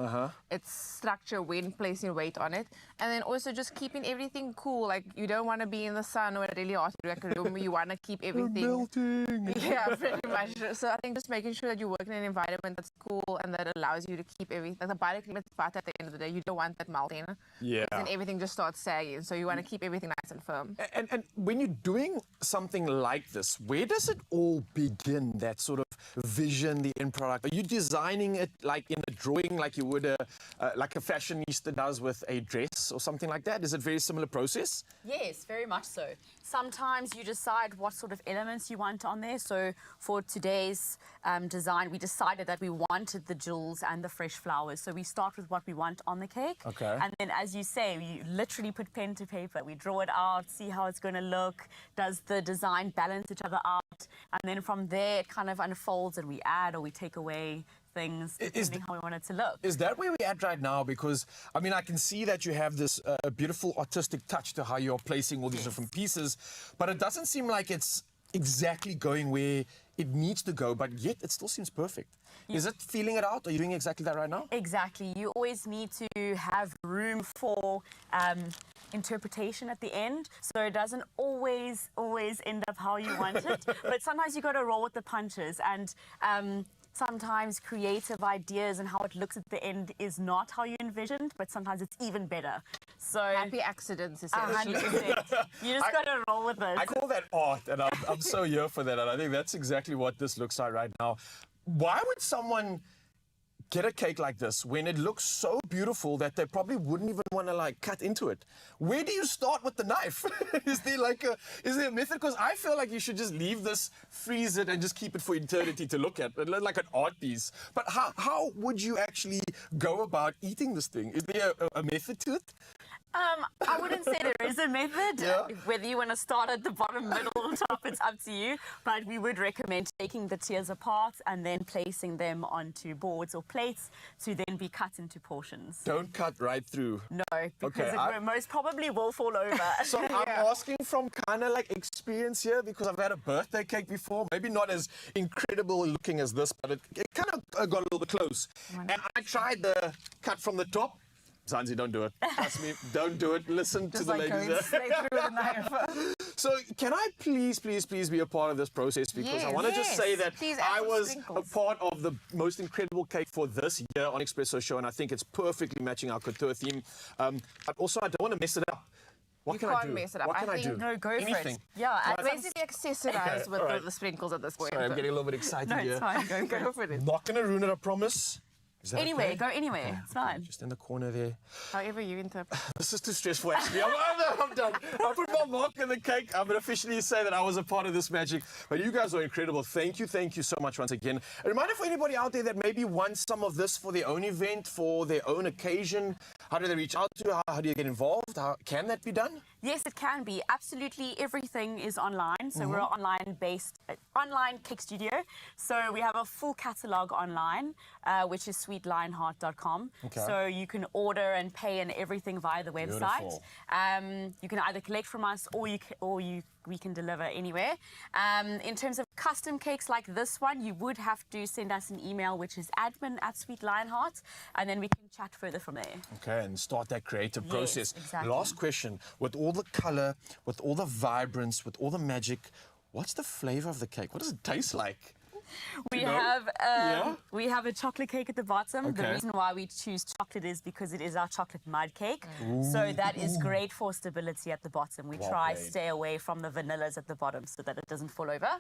S8: structure when placing weight on it. And then also just keeping everything cool. Like, you don't want to be in the sun or really hot room. You want to keep everything...
S1: melting.
S8: Yeah, pretty much. So I think just making sure that you work in an environment that's cool and that allows you to keep everything... Like the buttercream is butter at the end of the day. You don't want that melting.
S1: Yeah.
S8: Then everything just starts sagging. So you want to keep everything nice and firm.
S1: And when you're doing something like this, where does it all begin, that sort of vision, the end product? Are you designing it like in a drawing, like you would like a fashionista does with a dress or something like that? Is it a very similar process?
S9: Yes, very much so. Sometimes you decide what sort of elements you want on there. So for today's design, we decided that we wanted the jewels and the fresh flowers. So we start with what we want on the cake.
S1: Okay.
S9: And then, as you say, we literally put pen to paper. We draw it out, see how it's going to look. Does the design balance each other out? And then from there, it kind of unfolds and we add or we take away things depending how we want it to look.
S1: Is that where we're at right now? Because, I mean, I can see that you have this beautiful artistic touch to how you're placing all these different pieces, but it doesn't seem like it's exactly going where it needs to go, but yet it still seems perfect. Is it feeling it out? Are you doing exactly that right now?
S9: Exactly. You always need to have room for interpretation at the end, so it doesn't always end up how you want it. But sometimes you got to roll with the punches, and sometimes creative ideas and how it looks at the end is not how you envisioned, but sometimes it's even better. So
S8: happy accidents, essentially.
S9: 100%. You just got to roll with it.
S1: I call that art, and I'm so here for that, and I think that's exactly what this looks like right now. Why would someone get a cake like this when it looks so beautiful that they probably wouldn't even want to like cut into it? Where do you start with the knife? Is there a method? Because I feel like you should just leave this, freeze it, and just keep it for eternity to look at, like an art piece. But how would you actually go about eating this thing? Is there a method to it?
S9: I wouldn't say there is a method.
S1: Yeah.
S9: Whether you want to start at the bottom, middle, or top, it's up to you. But we would recommend taking the tiers apart and then placing them onto boards or plates to then be cut into portions.
S1: Don't cut right through.
S9: No, because it most probably will fall over.
S1: So I'm asking from kind of like experience here, because I've had a birthday cake before, maybe not as incredible looking as this, but it kind of got a little bit close. And I tried the cut from the top. Zanzi, don't do it. Trust me, don't do it. Listen to the ladies there.
S8: Straight through the knife.
S1: So can I please be a part of this process? Because I want to just say that I was a part of the most incredible cake for this year on Expresso Show, and I think it's perfectly matching our couture theme. But also, I don't want to mess it up. What can I do?
S8: You can't mess it up.
S1: What can I do?
S8: No, go
S1: Anything.
S8: for it. Yeah, basically accessorize with the sprinkles at this point.
S1: Sorry, I'm getting a little bit excited
S8: no,
S1: here.
S8: it's fine. Go for it.
S1: Not going to ruin it, I promise. Is that
S9: Anyway,
S1: okay?
S9: go anywhere.
S1: Okay.
S9: It's fine.
S1: Just in the corner there.
S8: However you interpret.
S1: This is too stressful, actually. I'm done. I put my mark in the cake. I'm going to officially say that I was a part of this magic. But you guys are incredible. Thank you so much once again. A reminder for anybody out there that maybe wants some of this for their own event, for their own occasion. How do they reach out to you? How do you get involved? How can that be done?
S9: Yes, it can be. Absolutely everything is online. So we're an online-based, online cake studio. So we have a full catalog online, which is sweetlionheart.com.
S1: Okay.
S9: So you can order and pay and everything via the website.
S1: Beautiful.
S9: You can either collect from us or we can deliver anywhere. In terms of custom cakes like this one, you would have to send us an email, which is admin@sweetlionheart, and then we can chat further from there.
S1: Okay, and start that creative process.
S9: Exactly.
S1: Last question. With all the color, with all the vibrance, with all the magic, what's the flavor of the cake? What does it taste like?
S9: We
S1: You know?
S9: have a chocolate cake at the bottom. The
S1: Okay.
S9: reason why we choose chocolate is because it is our chocolate mud cake. So that is great for stability at the bottom. We
S1: Well
S9: try
S1: played.
S9: stay away from the vanillas at the bottom so that it doesn't fall over.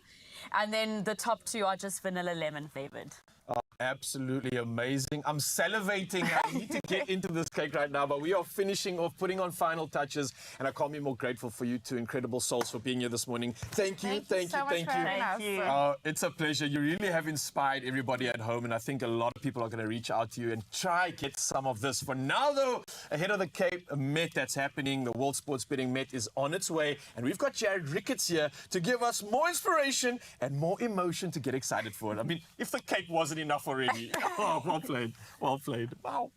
S9: And then the top two are just vanilla lemon flavored.
S1: Oh, absolutely amazing. I'm salivating. I need to get into this cake right now, but we are finishing off, putting on final touches, and I can't be more grateful for you two incredible souls for being here this morning. Thank you, thank you, thank you.
S8: Thank you.
S1: It's a pleasure. You really have inspired everybody at home, and I think a lot of people are going to reach out to you and try get some of this. For now, though, ahead of the Cape Met that's happening, the World Sports Betting Met is on its way, and we've got Jared Ricketts here to give us more inspiration and more emotion to get excited for it. I mean, if the cake wasn't enough already. Oh, well played. Well played. Wow.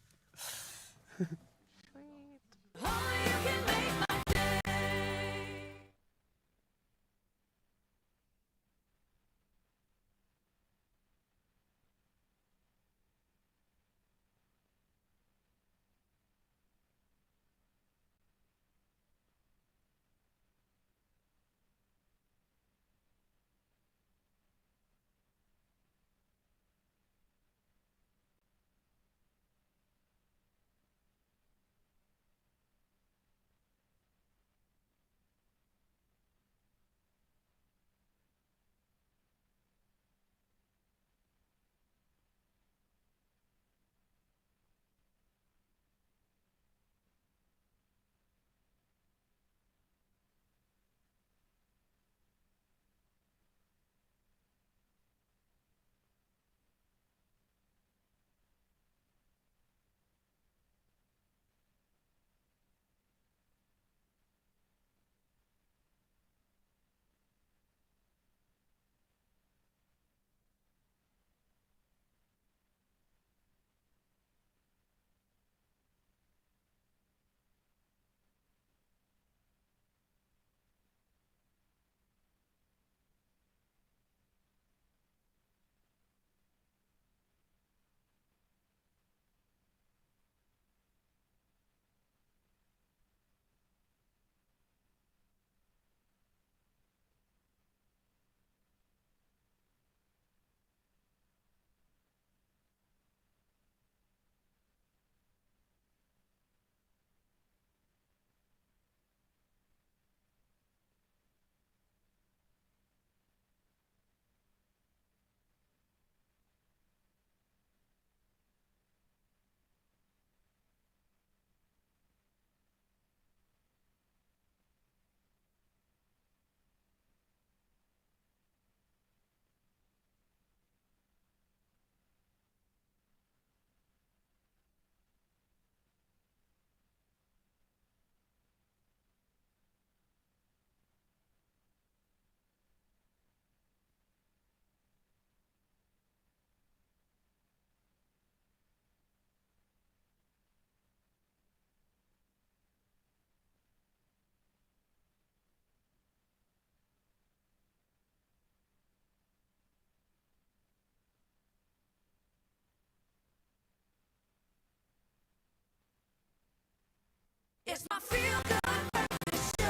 S4: It's my feel good breakfast show.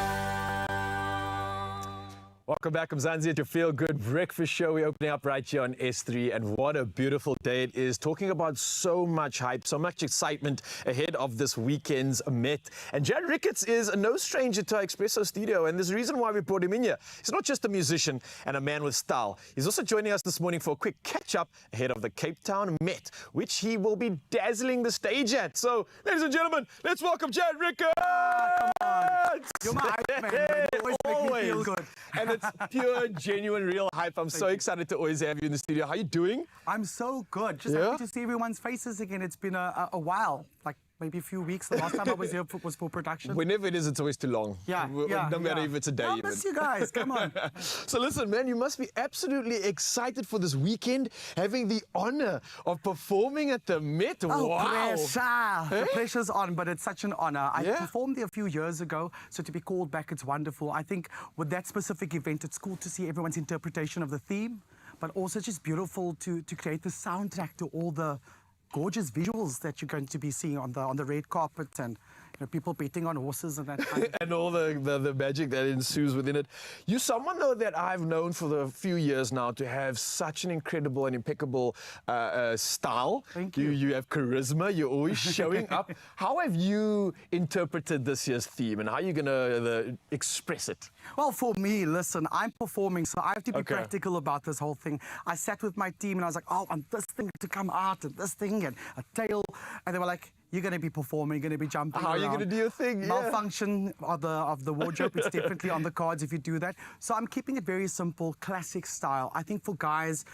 S1: Welcome back. I'm Zanzi at your Feel Good Breakfast Show. We're opening up right here on S3, and what a beautiful day it is. Talking about so much hype, so much excitement ahead of this weekend's Met. And Jared Ricketts is no stranger to our Expresso studio, and there's a reason why we brought him in here. He's not just a musician and a man with style. He's also joining us this morning for a quick catch-up ahead of the Cape Town Met, which he will be dazzling the stage at. So, ladies and gentlemen, let's welcome Jared Ricketts!
S7: Come on. You're my hype man, man. You always make me feel good.
S1: And it's pure, genuine, real hype. I'm so excited to always have you in the studio. How are you doing?
S7: I'm so good. Just happy to see everyone's faces again. It's been a while, like maybe a few weeks. The last time I was here was for production.
S1: Whenever it is, it's always too long.
S7: Yeah,
S1: No matter if it's a day.
S7: I miss you guys. Come on.
S1: So listen, man, you must be absolutely excited for this weekend, having the honor of performing at the Met.
S7: Oh,
S1: wow.
S7: pressure. The pressure's on, but it's such an honor. I
S1: Yeah.
S7: performed there a few years ago, so to be called back, it's wonderful. I think with that specific event, it's cool to see everyone's interpretation of the theme, but also just beautiful to create the soundtrack to all the gorgeous visuals that you're going to be seeing on the red carpet, and people betting on horses and that kind of
S1: and all the magic that ensues within it. You're someone, though, that I've known for a few years now to have such an incredible and impeccable style.
S7: Thank you.
S1: You have charisma. You're always showing up. How have you interpreted this year's theme, and how are you going to express it?
S7: Well, for me, listen, I'm performing, so I have to be
S1: Okay.
S7: practical about this whole thing. I sat with my team and I was like, oh, I want this thing to come out and this thing and a tail. And they were like, you're going to be performing, you're going to be jumping
S1: How are you
S7: around.
S1: going to do your thing? Yeah.
S7: Malfunction of the wardrobe, it's definitely on the cards if you do that. So I'm keeping it very simple, classic style. I think for guys,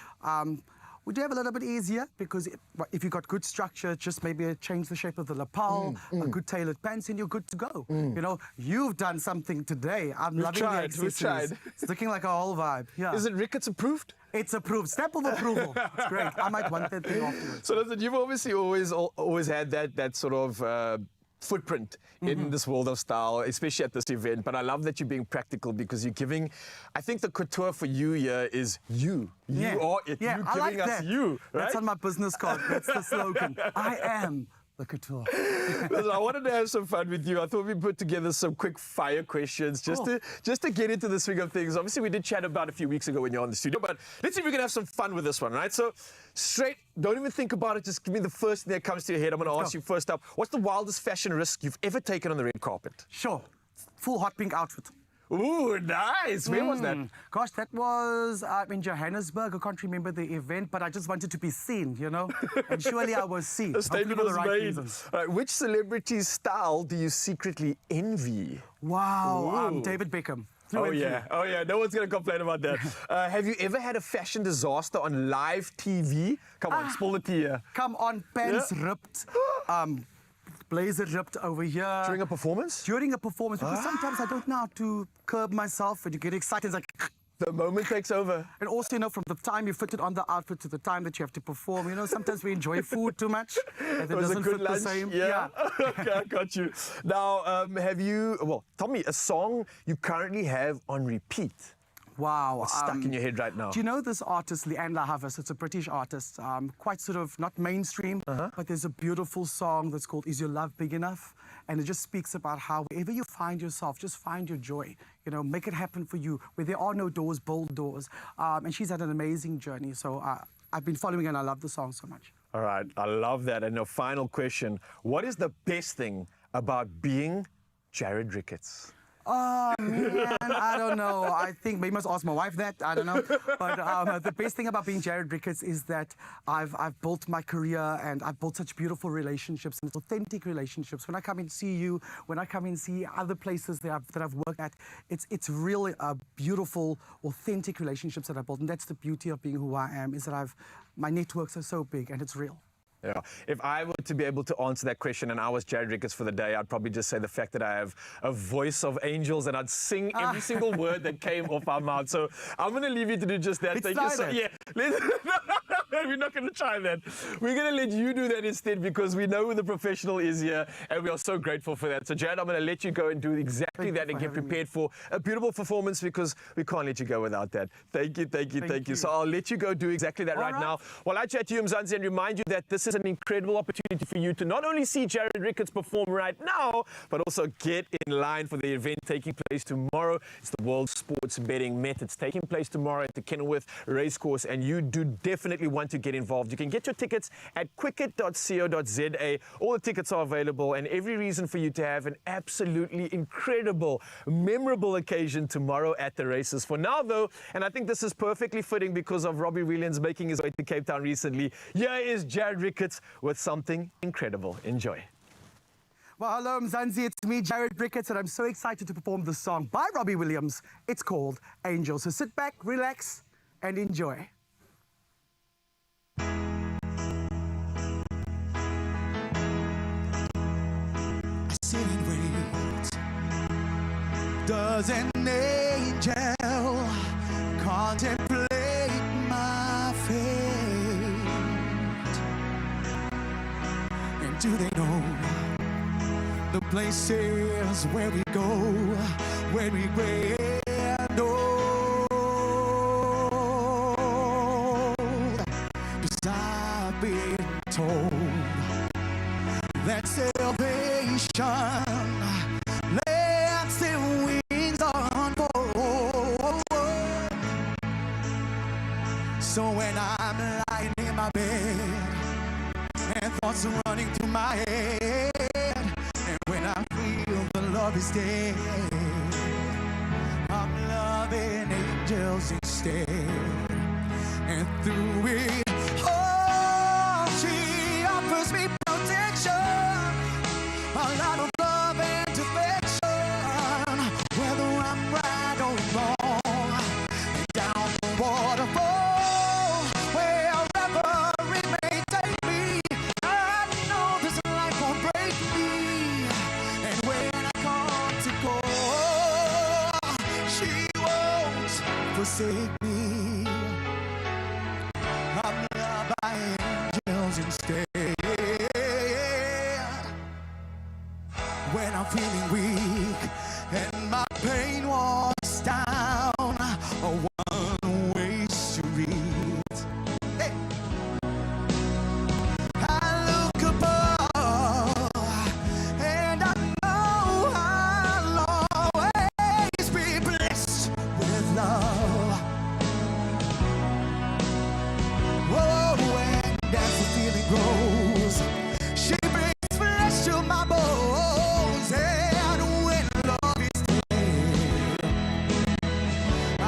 S7: we do have a little bit easier because if you've got good structure, just maybe change the shape of the lapel, a good tailored pants, and you're good to go. You've done something today. I'm loving the accessories.
S1: We've tried.
S7: It's looking like a whole vibe. Yeah.
S1: Is it Ricketts approved?
S7: It's approved. Stamp of approval. It's great. I might want that thing afterwards.
S1: So listen, you've obviously always had that sort of footprint in this world of style, especially at this event. But I love that you're being practical because you're giving, I think the couture for you here is you. You are it.
S7: Yeah,
S1: You're
S7: I
S1: giving
S7: like
S1: us
S7: that.
S1: you, right?
S7: That's on my business card. That's the slogan. I am the couture.
S1: Listen, I wanted to have some fun with you. I thought we'd put together some quick fire questions just to get into the swing of things. Obviously, we did chat about a few weeks ago when you're on the studio, but let's see if we can have some fun with this one, right? So, straight, don't even think about it. Just give me the first thing that comes to your head. I'm going to ask you first up. What's the wildest fashion risk you've ever taken on the red carpet?
S7: Sure. Full hot pink outfit.
S1: Ooh, nice. Where was that?
S7: Gosh, that was in Johannesburg. I can't remember the event, but I just wanted to be seen, And surely I was seen.
S1: The statement
S7: Hopefully
S1: was
S7: for the right
S1: made.
S7: reasons.
S1: All right, which celebrity's style do you secretly envy?
S7: Wow,
S1: Ooh.
S7: David Beckham.
S1: Oh yeah, no one's going to complain about that. Have you ever had a fashion disaster on live TV? Come on, spill the tea here.
S7: Come on, pants ripped, blazer ripped over here.
S1: During a performance?
S7: During a performance, because sometimes I don't know how to curb myself and you get excited, it's like...
S1: The moment takes over.
S7: And also, from the time you fit it on the outfit to the time that you have to perform, sometimes we enjoy food too much. And it
S1: was a
S7: doesn't
S1: good
S7: fit
S1: lunch.
S7: the same.
S1: Yeah. Okay, I got you. Now, tell me a song you currently have on repeat.
S7: Wow.
S1: What's stuck in your head right now?
S7: Do you know this artist, Leanne Lahavas? It's a British artist, quite sort of not mainstream, but there's a beautiful song that's called Is Your Love Big Enough? And it just speaks about how wherever you find yourself, just find your joy. Make it happen for you. Where there are no doors, bold doors. And she's had an amazing journey. So I've been following her and I love the song so much.
S1: All right, I love that. And a final question. What is the best thing about being Jared Ricketts?
S7: Oh, man, I don't know. I think maybe I must ask my wife that. I don't know. But the best thing about being Jared Ricketts is that I've built my career and I've built such beautiful relationships and authentic relationships. When I come and see you, when I come and see other places that I've worked at, it's really beautiful, authentic relationships that I built. And that's the beauty of being who I am, is that my networks are so big and it's real.
S1: Yeah. If I were to be able to answer that question and I was Jared Ricketts for the day, I'd probably just say the fact that I have a voice of angels and I'd sing every single word that came off our mouth. So I'm going to leave you to do just that. Thank you so much. Yeah. We're not going to try that. We're going to let you do that instead because we know who the professional is here and we are so grateful for that. So Jared, I'm going to let you go and do exactly that and get prepared for a beautiful performance because we can't let you go without that. Thank you. So I'll let you go do exactly that right now. While I chat to you, Mzansi, and remind you that this is an incredible opportunity for you to not only see Jared Ricketts perform right now, but also get in line for the event taking place tomorrow. It's the World Sports Betting Met. It's taking place tomorrow at the Kenilworth Racecourse, and you do definitely want to get involved. You can get your tickets at quicket.co.za. All the tickets are available, and every reason for you to have an absolutely incredible, memorable occasion tomorrow at the races. For now, though, and I think this is perfectly fitting because of Robbie Williams making his way to Cape Town recently, here is Jared Ricketts with something incredible. Enjoy.
S7: Well, hello, Mzansi. It's me, Jared Ricketts, and I'm so excited to perform this song by Robbie Williams. It's called Angel. So sit back, relax, and enjoy.
S10: Does an angel contemplate my fate? And do they know the places where we go when we grand old? 'Cause I've been told that salvation lands their wings on gold. So when I'm lying in my bed and thoughts are running through my head, and when I feel the love is dead, I'm loving angels instead. And through it all, she offers me protection, a lot of love and affection, whether I'm right or wrong. And down the waterfall, wherever it may take me, I know this life won't break me. And when I come to go, she won't forsake me. I'm loved by angels instead. When I'm feeling weak and my pain walks down a one-way street, hey. I look above and I know I'll always be blessed with love. Whoa, and as the feeling grows, she brings flesh to my bones. And when love is dead,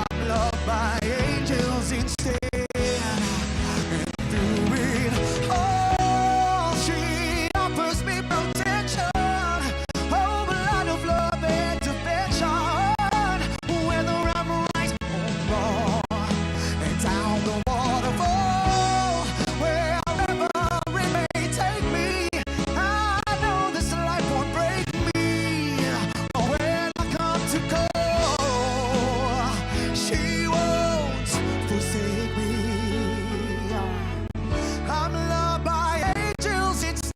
S10: I'm loved by angels instead. And through it all, she offers me protection, a lot of love and affection, whether I'm right or wrong. And down the waterfall, wherever it may take me, I know this life won't break me. But when I come to go, she won't forsake me. I'm loved by angels instead.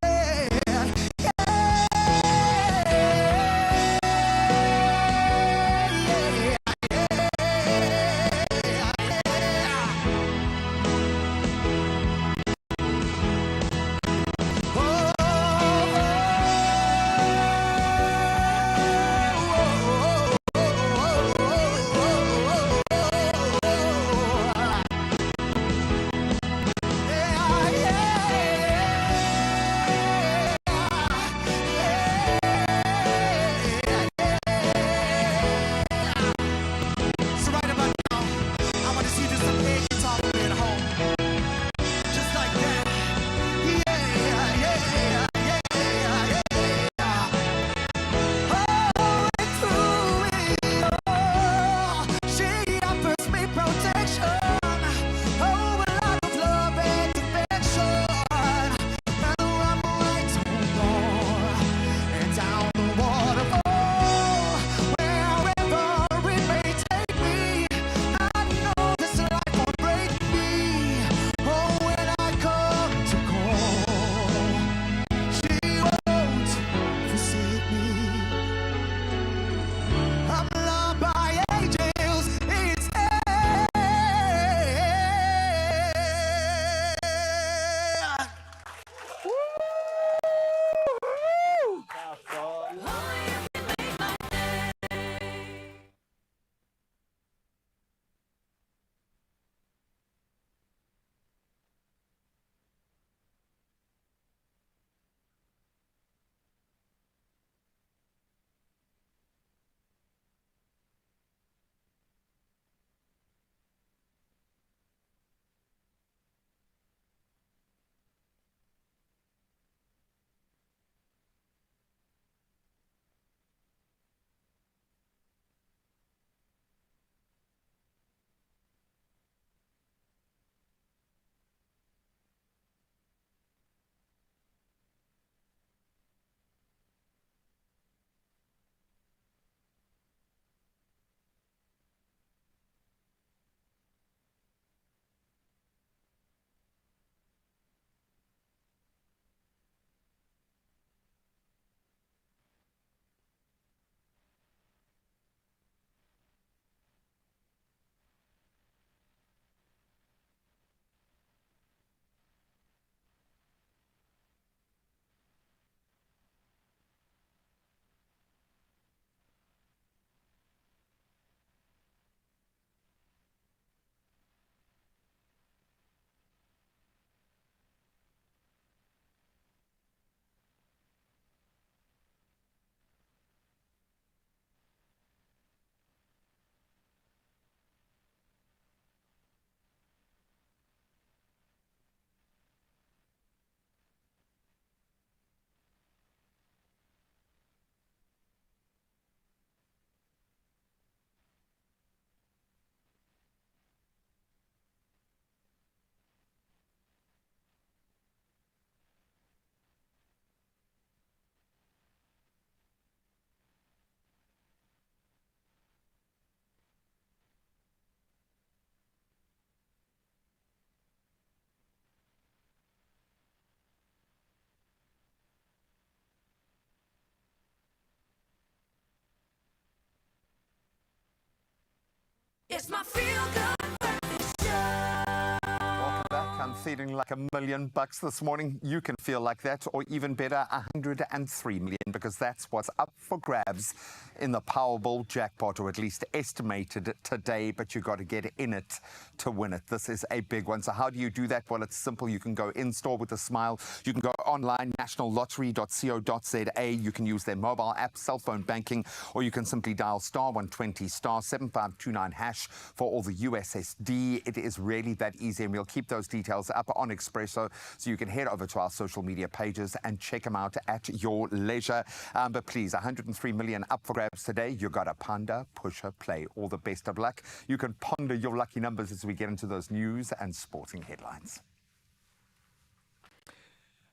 S4: It's my feel-good breakfast show.
S2: Welcome back. I'm feeling like $1 million this morning. You can feel like that, or even better, 103 million, because that's what's up for grabs in the Powerball jackpot, or at least estimated today, but you got to get in it to win it. This is a big one. So how do you do that? Well, it's simple. You can go in-store with a smile. You can go online, nationallottery.co.za. You can use their mobile app, cell phone banking, or you can simply dial *120 *7529# for all the USSD. It is really that easy, and we'll keep those details up on Expresso, so you can head over to our social media pages and check them out at your leisure. But please, 103 million up for grabs today. You got to ponder, push, or play. All the best of luck. You can ponder your lucky numbers as we get into those news and sporting headlines.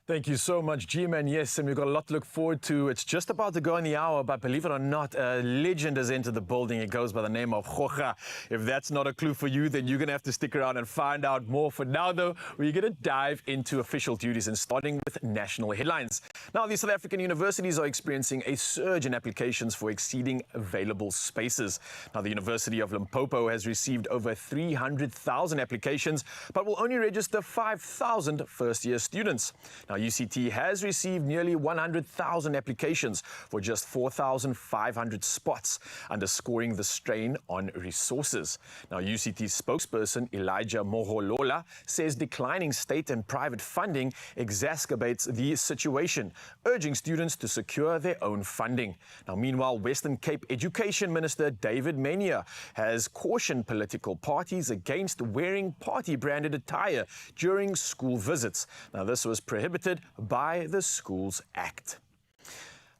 S1: Thank you so much, G-Man. Yes, and we've got a lot to look forward to. It's just about to go in the hour, but believe it or not, a legend has entered the building. It goes by the name of Jorge. If that's not a clue for you, then you're going to have to stick around and find out more. For now, though, we're going to dive into official duties, and starting with national headlines. Now, the South African universities are experiencing a surge in applications for exceeding available spaces. Now, the University of Limpopo has received over 300,000 applications, but will only register 5,000 first-year students. Now, UCT has received nearly 100,000 applications for just 4,500 spots, underscoring the strain on resources. Now, UCT spokesperson Elijah Moholola says declining state and private funding exacerbates the situation, urging students to secure their own funding. Now, meanwhile, Western Cape Education Minister David Menia has cautioned political parties against wearing party-branded attire during school visits. Now, this was prohibited by the Schools Act.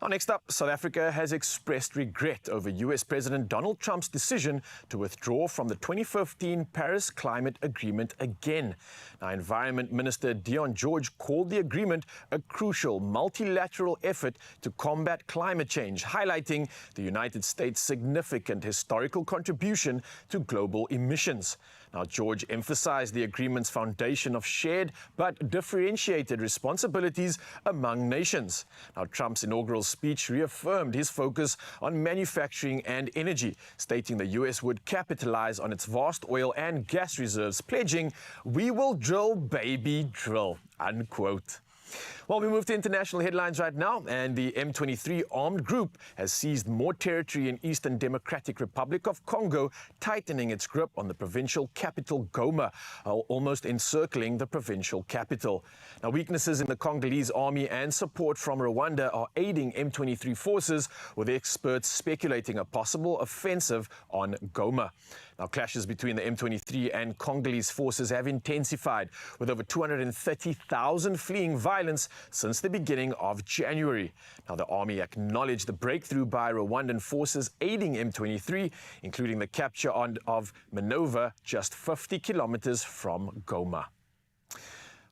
S1: Now, next up, South Africa has expressed regret over US President Donald Trump's decision to withdraw from the 2015 Paris Climate Agreement again. Now, Environment Minister Dion George called the agreement a crucial multilateral effort to combat climate change, highlighting the United States' significant historical contribution to global emissions. Now, George emphasized the agreement's foundation of shared but differentiated responsibilities among nations. Now, Trump's inaugural speech reaffirmed his focus on manufacturing and energy, stating the U.S. would capitalize on its vast oil and gas reserves, pledging, "We will drill, baby, drill," unquote. Well, we move to international headlines right now, and the M23 armed group has seized more territory in Eastern Democratic Republic of Congo, tightening its grip on the provincial capital Goma, almost encircling the provincial capital. Now, weaknesses in the Congolese army and support from Rwanda are aiding M23 forces, with experts speculating a possible offensive on Goma. Now, clashes between the M23 and Congolese forces have intensified, with over 230,000 fleeing violence since the beginning of January. Now, the army acknowledged the breakthrough by Rwandan forces aiding M23, including the capture of Minova, just 50 kilometers from Goma.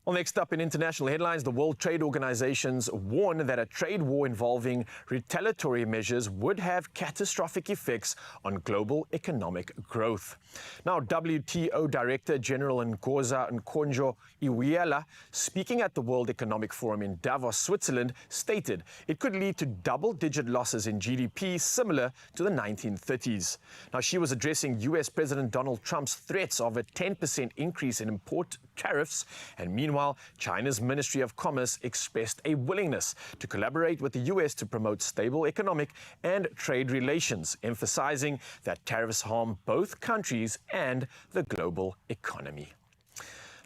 S1: Well, next up in international headlines, the World Trade Organizations warn that a trade war involving retaliatory measures would have catastrophic effects on global economic growth. Now, WTO Director General Ngozi Okonjo-Iweala, speaking at the World Economic Forum in Davos, Switzerland, stated it could lead to double-digit losses in GDP similar to the 1930s. Now, she was addressing US President Donald Trump's threats of a 10% increase in import tariffs, and meanwhile, China's Ministry of Commerce expressed a willingness to collaborate with the US to promote stable economic and trade relations, emphasizing that tariffs harm both countries and the global economy.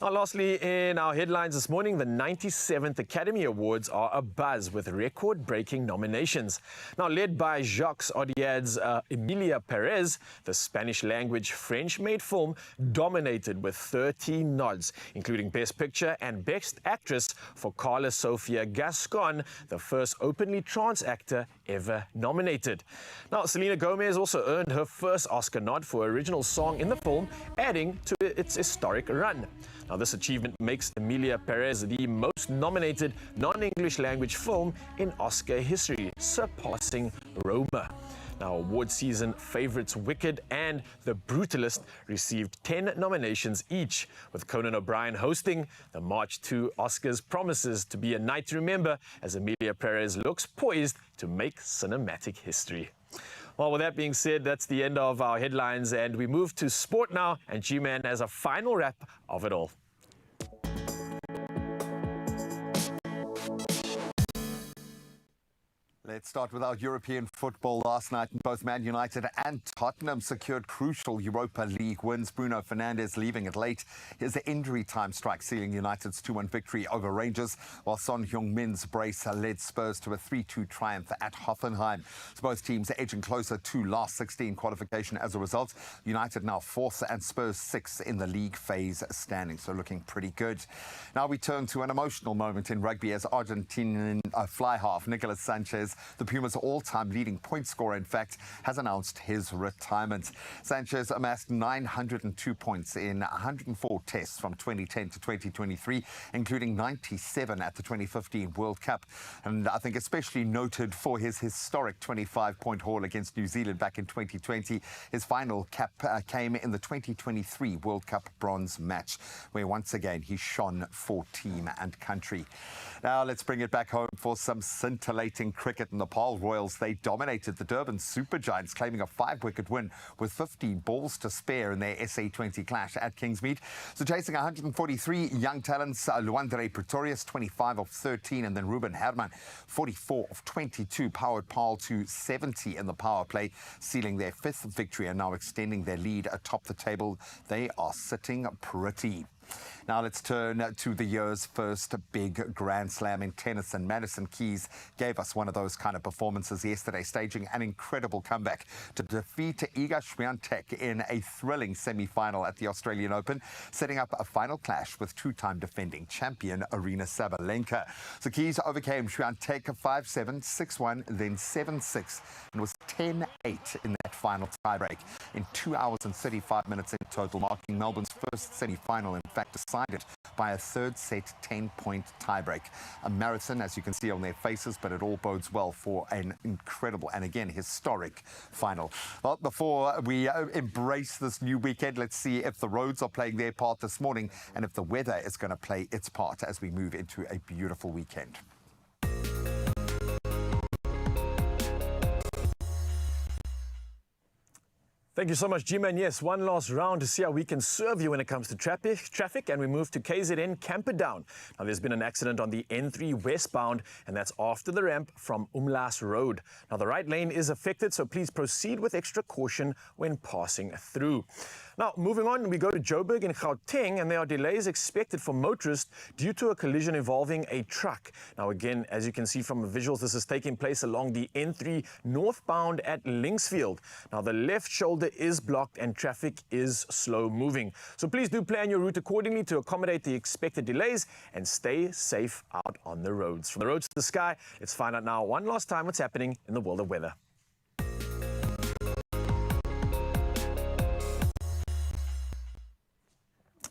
S1: Now, lastly, in our headlines this morning, the 97th Academy Awards are abuzz with record-breaking nominations. Now, led by Jacques Audiard's Emilia Perez, the Spanish-language French-made film dominated with 13 nods, including Best Picture and Best Actress for Carla Sofia Gascon, the first openly trans actor ever nominated. Now, Selena Gomez also earned her first Oscar nod for original song in the film, adding to its historic run. Now, this achievement makes Emilia Perez the most nominated non-English language film in Oscar history, surpassing Roma. Now, award season favorites Wicked and The Brutalist received 10 nominations each, with Conan O'Brien hosting. The March to Oscars promises to be a night to remember as Emilia Perez looks poised to make cinematic history. Well, with that being said, that's the end of our headlines, and we move to sport now, and G-Man has a final wrap of it all.
S2: Let's start with our European football. Last night, both Man United and Tottenham secured crucial Europa League wins. Bruno Fernandes leaving it late. His injury time strike sealing United's 2-1 victory over Rangers, while Son Heung-min's brace led Spurs to a 3-2 triumph at Hoffenheim. So both teams edging closer to last 16 qualification as a result. United now 4th and Spurs 6th in the league phase standing, so looking pretty good. Now we turn to an emotional moment in rugby as Argentinian fly half Nicolas Sanchez, the Pumas' all-time leading point scorer, in fact, has announced his retirement. Sanchez amassed 902 points in 104 tests from 2010 to 2023, including 97 at the 2015 World Cup. And I think especially noted for his historic 25-point haul against New Zealand back in 2020. His final cap came in the 2023 World Cup bronze match, where once again he shone for team and country. Now let's bring it back home for some scintillating cricket. In the Nepal Royals, they dominated the Durban Super Giants, claiming a 5-wicket win with 15 balls to spare in their SA20 clash at Kingsmead. So chasing 143 young talents, Luandre Pretorius, 25 of 13, and then Ruben Herman, 44 of 22, powered Paarl to 70 in the power play, sealing their 5th victory and now extending their lead atop the table. They are sitting pretty. Now let's turn to the year's first big Grand Slam in tennis, and Madison Keys gave us one of those kind of performances yesterday, staging an incredible comeback to defeat Iga Swiatek in a thrilling semi-final at the Australian Open, setting up a final clash with two-time defending champion Aryna Sabalenka. So Keys overcame Swiatek 5-7, 6-1, then 7-6, and was 10-8 in that final tiebreak in 2 hours and 35 minutes in total, marking Melbourne's first semi-final, in fact decided by a third set 10-point tiebreak. A marathon, as you can see on their faces, but it all bodes well for an incredible and again historic final. Well, before we embrace this new weekend, let's see if the roads are playing their part this morning and if the weather is going to play its part as we move into a beautiful weekend.
S1: Thank you so much, G-Man. Yes, one last round to see how we can serve you when it comes to traffic, and we move to KZN Camperdown. Now, there's been an accident on the N3 westbound, and that's after the ramp from Umlaas Road. Now, the right lane is affected, so please proceed with extra caution when passing through. Now, moving on, we go to Joburg in Gauteng, and there are delays expected for motorists due to a collision involving a truck. Now, again, as you can see from the visuals, this is taking place along the N3 northbound at Linksfield. Now, the left shoulder is blocked and traffic is slow moving. So please do plan your route accordingly to accommodate the expected delays and stay safe out on the roads. From the roads to the sky, let's find out now one last time what's happening in the world of weather.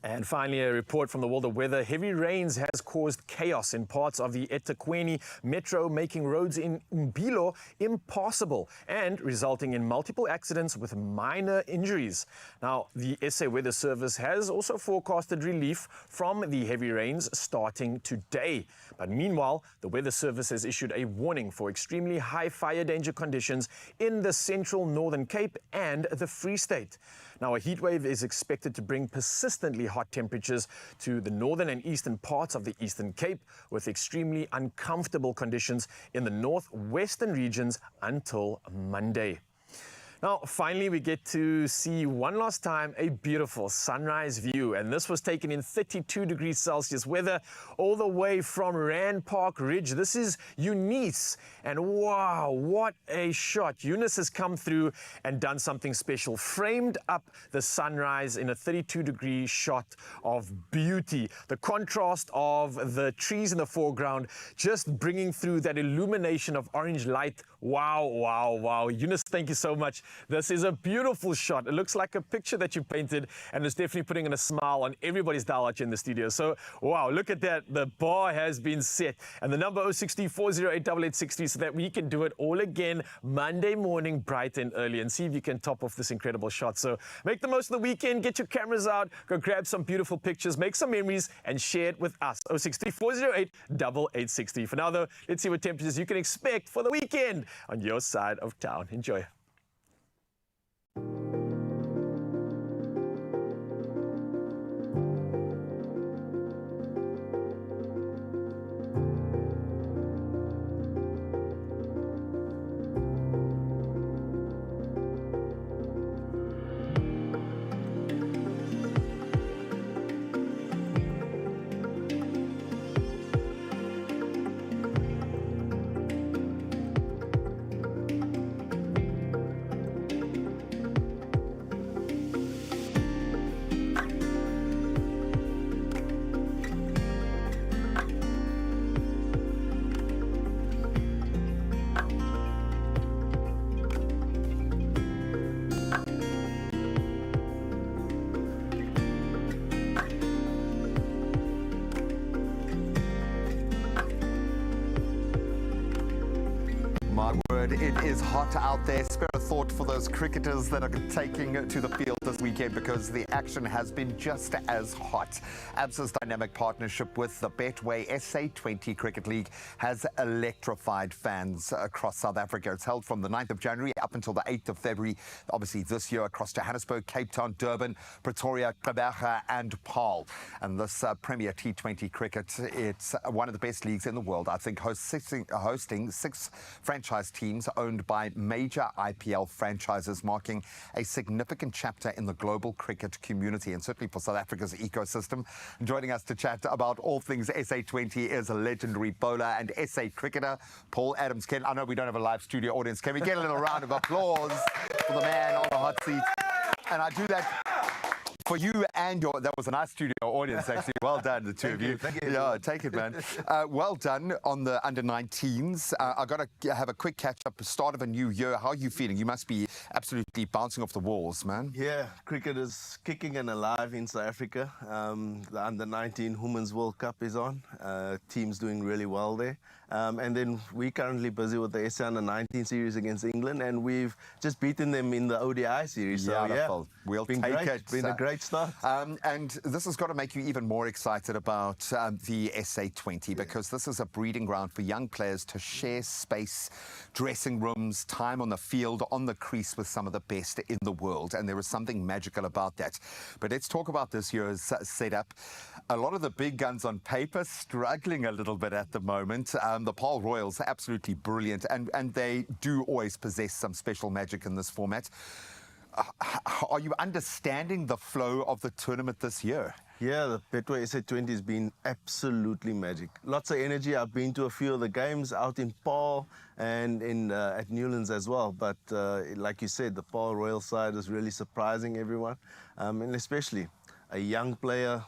S1: And finally, a report from the world of weather. Heavy rains has caused chaos in parts of the eThekwini metro, making roads in Umbilo impassable and resulting in multiple accidents with minor injuries. Now, the SA Weather Service has also forecasted relief from the heavy rains starting today. But meanwhile, the Weather Service has issued a warning for extremely high fire danger conditions in the central Northern Cape and the Free State. Now, a heat wave is expected to bring persistently hot temperatures to the northern and eastern parts of the Eastern Cape, with extremely uncomfortable conditions in the northwestern regions until Monday. Now, finally, we get to see one last time a beautiful sunrise view, and this was taken in 32 degrees Celsius weather all the way from Rand Park Ridge. This is Eunice, and wow, what a shot. Eunice has come through and done something special, framed up the sunrise in a 32-degree shot of beauty. The contrast of the trees in the foreground just bringing through that illumination of orange light. Wow, wow, wow. Eunice, thank you so much. This is a beautiful shot. It looks like a picture that you painted, and it's definitely putting in a smile on everybody's dial out here in the studio. So, wow, look at that. The bar has been set. And the number 060-408-8863 so that we can do it all again Monday morning, bright and early, and see if you can top off this incredible shot. So make the most of the weekend, get your cameras out, go grab some beautiful pictures, make some memories, and share it with us. 060-408-8863. For now, though, let's see what temperatures you can expect for the weekend on your side of town. Enjoy.
S2: is hot out there. Spare a thought for those cricketers that are taking to the field this weekend, because the action has been just as hot. ABSA's dynamic partnership with the Betway SA20 Cricket League has electrified fans across South Africa. It's held from the 9th of January up until the 8th of February, obviously this year across Johannesburg, Cape Town, Durban, Pretoria, Gqeberha and Paarl. And this Premier T20 cricket, it's one of the best leagues in the world, I think, hosting 6 franchise teams owned by major IPL franchises, marking a significant chapter in the global cricket community and certainly for South Africa's ecosystem. Joining us to chat about all things SA20 is a legendary bowler and SA cricketer, Paul Adams. Ken, I know we don't have a live studio audience. Can we get a little round of applause for the man on the hot seat? And I do that for you and your... That was a nice studio audience, actually. Well done, the two of you.
S11: Thank you.
S2: Yeah, take it, man. Well done on the under-19s. I got to have a quick catch-up, start of a new year. How are you feeling? You must be absolutely bouncing off the walls, man.
S11: Yeah, cricket is kicking and alive in South Africa. The under-19 Women's World Cup is on. Team's doing really well there. And then we're currently busy with the SA under-19 series against England, and we've just beaten them in the ODI series. So, yeah,
S2: we'll
S11: been
S2: take
S11: great.
S2: it.
S11: It's been a great start.
S2: And this has got to make you even more excited about the SA20, because this is a breeding ground for young players to share space, dressing rooms, time on the field, on the crease with some of the best in the world. And there is something magical about that. But let's talk about this year's setup. A lot of the big guns on paper struggling a little bit at the moment. The Paarl Royals are absolutely brilliant, and they do always possess some special magic in this format. Are you understanding the flow of the tournament this year?
S11: Yeah, the Betway SA20 has been absolutely magic. Lots of energy. I've been to a few of the games out in Paarl and at Newlands as well. But like you said, the Paarl Royal side is really surprising everyone, and especially a young player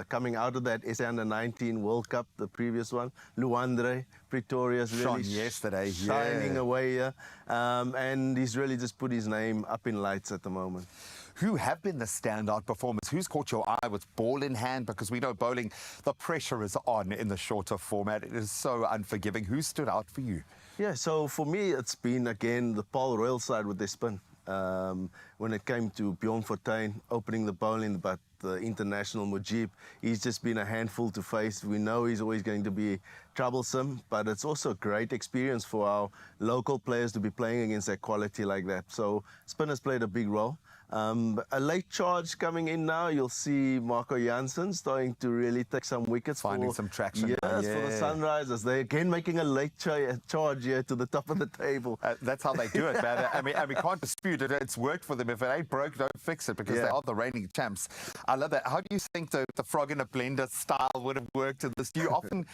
S11: coming out of that SA Under-19 World Cup, the previous one, Luandre, Pretoria's really
S2: yesterday,
S11: shining away here. And he's really just put his name up in lights at the moment.
S2: Who have been the standout performers? Who's caught your eye with ball in hand? Because we know bowling, the pressure is on in the shorter format. It is so unforgiving. Who stood out for you?
S11: Yeah, so for me, it's been, again, the Paarl Royal side with their spin. When it came to Bjorn Fortuin opening the bowling, but the international Mujib, he's just been a handful to face. We know he's always going to be troublesome, but it's also a great experience for our local players to be playing against a quality like that. So spinners played a big role. A late charge coming in now. You'll see Marco Jansen starting to really take some wickets.
S2: Finding some traction.
S11: Yes, for the Sunrisers. They're again making a late charge here to the top of the table.
S2: That's how they do it, man. and we can't dispute it. It's worked for them. If it ain't broke, don't fix it, because they are the reigning champs. I love that. How do you think the frog in a blender style would have worked in this? Do you often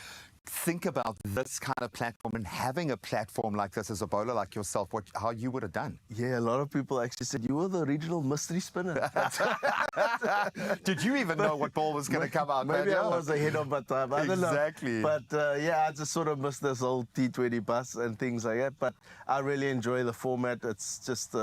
S2: think about this kind of platform and having a platform like this as a bowler like yourself, how you would have done?
S11: Yeah, a lot of people actually said you were the original mystery spinner.
S2: Did you even know what ball was going to come out?
S11: Maybe I was ahead of my time. I don't know.
S2: Exactly.
S11: But yeah, I just sort of missed this whole T20 bus and things like that. But I really enjoy the format. It's just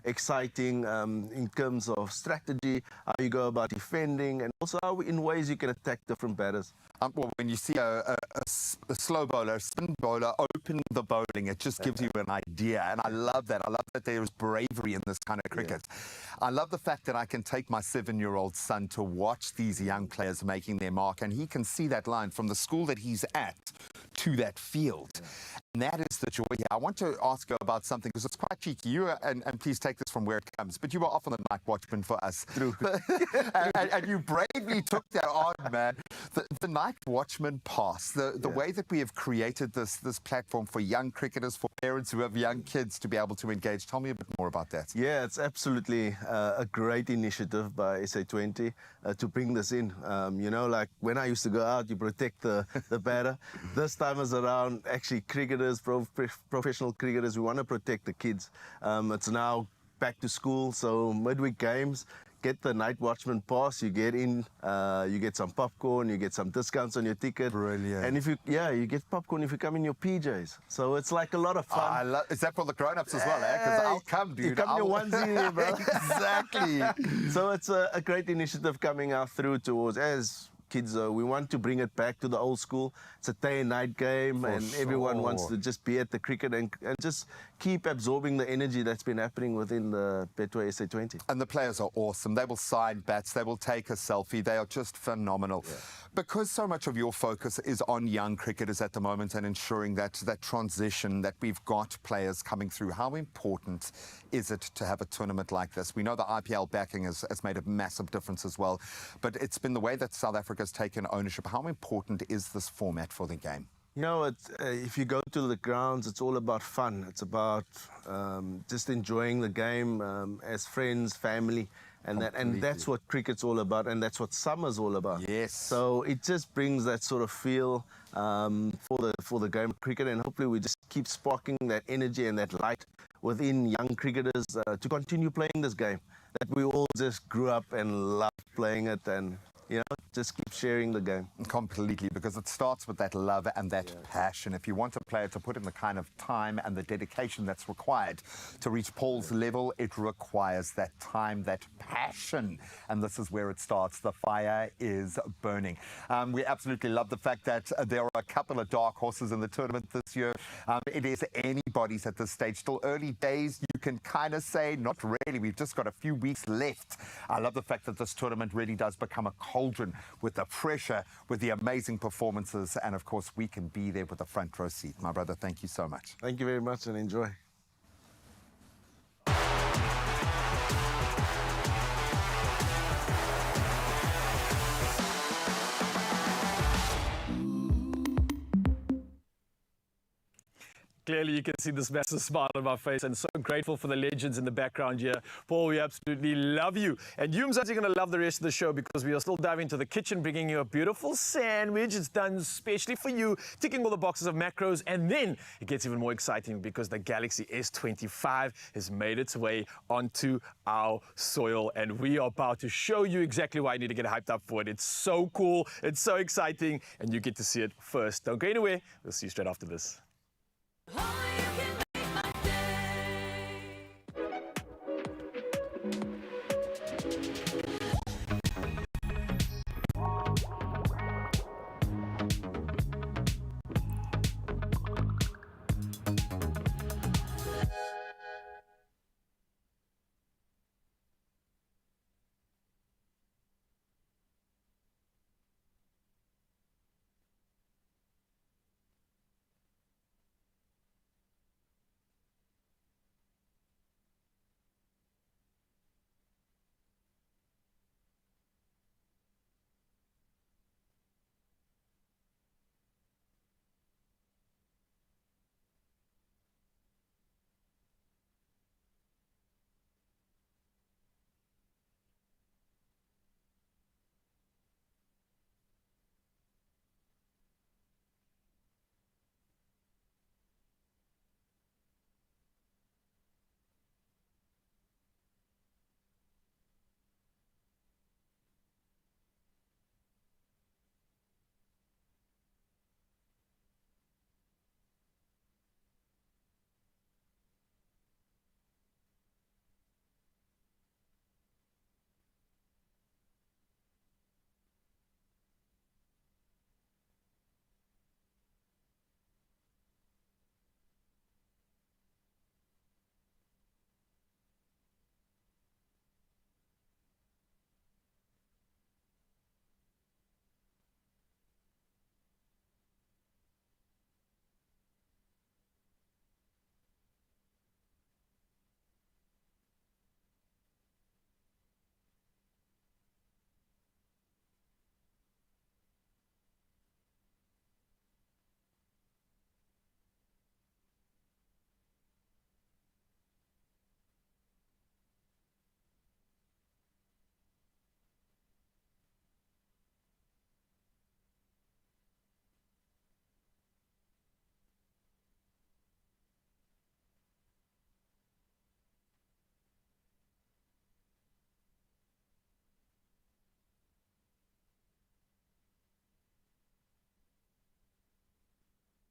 S11: exciting in terms of strategy, how you go about defending, and also how in ways you can attack different batters.
S2: Well, when you see a slow bowler, a spin bowler opening the bowling, it just gives you an idea. And I love that. I love that there is bravery in this kind of cricket. I love the fact that I can take my 7-year-old son to watch these young players making their mark, and he can see that line from the school that he's at to that field. And that is the joy here. I want to ask you about something, because it's quite cheeky. You were, and please take this from where it comes, but you were often the night watchman for us.
S11: True.
S2: and you bravely took that on, man. The night watchman pass, the way that we have created this platform for young cricketers, for parents who have young kids to be able to engage. Tell me a bit more about that.
S11: Yeah, it's absolutely a great initiative by SA20 to bring this in. You know, like when I used to go out, you protect the batter. This time is around actually cricketers, professional cricketers, we want to protect the kids. It's now back to school, so midweek games, get the night watchman pass, you get in, you get some popcorn, you get some discounts on your ticket.
S2: Brilliant.
S11: And if you get popcorn if you come in your PJs. So it's like a lot of fun.
S2: Is that for the grown-ups as well, Because I'll come, dude.
S11: You come in your onesie, bro.
S2: Exactly.
S11: So it's a great initiative coming out through towards, as kids. We want to bring it back to the old school. It's a day and night game, and everyone wants to just be at the cricket and just keep absorbing the energy that's been happening within the Betway SA20.
S2: And the players are awesome. They will sign bats. They will take a selfie. They are just phenomenal. Yeah. Because so much of your focus is on young cricketers at the moment and ensuring that transition, that we've got players coming through, how important is it to have a tournament like this? We know the IPL backing has made a massive difference as well, but it's been the way that South Africa's taken ownership. How important is this format for the game?
S11: You know, if you go to the grounds, it's all about fun. It's about just enjoying the game as friends, family, and that's what cricket's all about, and that's what summer's all about.
S2: Yes.
S11: So it just brings that sort of feel for the game of cricket, and hopefully we just keep sparking that energy and that light within young cricketers to continue playing this game that we all just grew up and loved playing it, and you know, just keep sharing the game.
S2: Completely, because it starts with that love and that passion. If you want a player to put in the kind of time and the dedication that's required to reach Paul's level, it requires that time, that passion. And this is where it starts. The fire is burning. We absolutely love the fact that there are a couple of dark horses in the tournament this year. It is anybody's at this stage. Still early days, you can kind of say, not really. We've just got a few weeks left. I love the fact that this tournament really does become a cauldron with the pressure, with the amazing performances, and of course we can be there with the front row seat. My brother, thank you so much.
S11: Thank you very much, and enjoy.
S1: Clearly, you can see this massive smile on my face, and so grateful for the legends in the background here. Paul, we absolutely love you. And you, Mzansi, are going to love the rest of the show because we are still diving into the kitchen, bringing you a beautiful sandwich. It's done specially for you, ticking all the boxes of macros. And then it gets even more exciting because the Galaxy S25 has made its way onto our soil. And we are about to show you exactly why you need to get hyped up for it. It's so cool. It's so exciting. And you get to see it first. Don't go anywhere. We'll see you straight after this.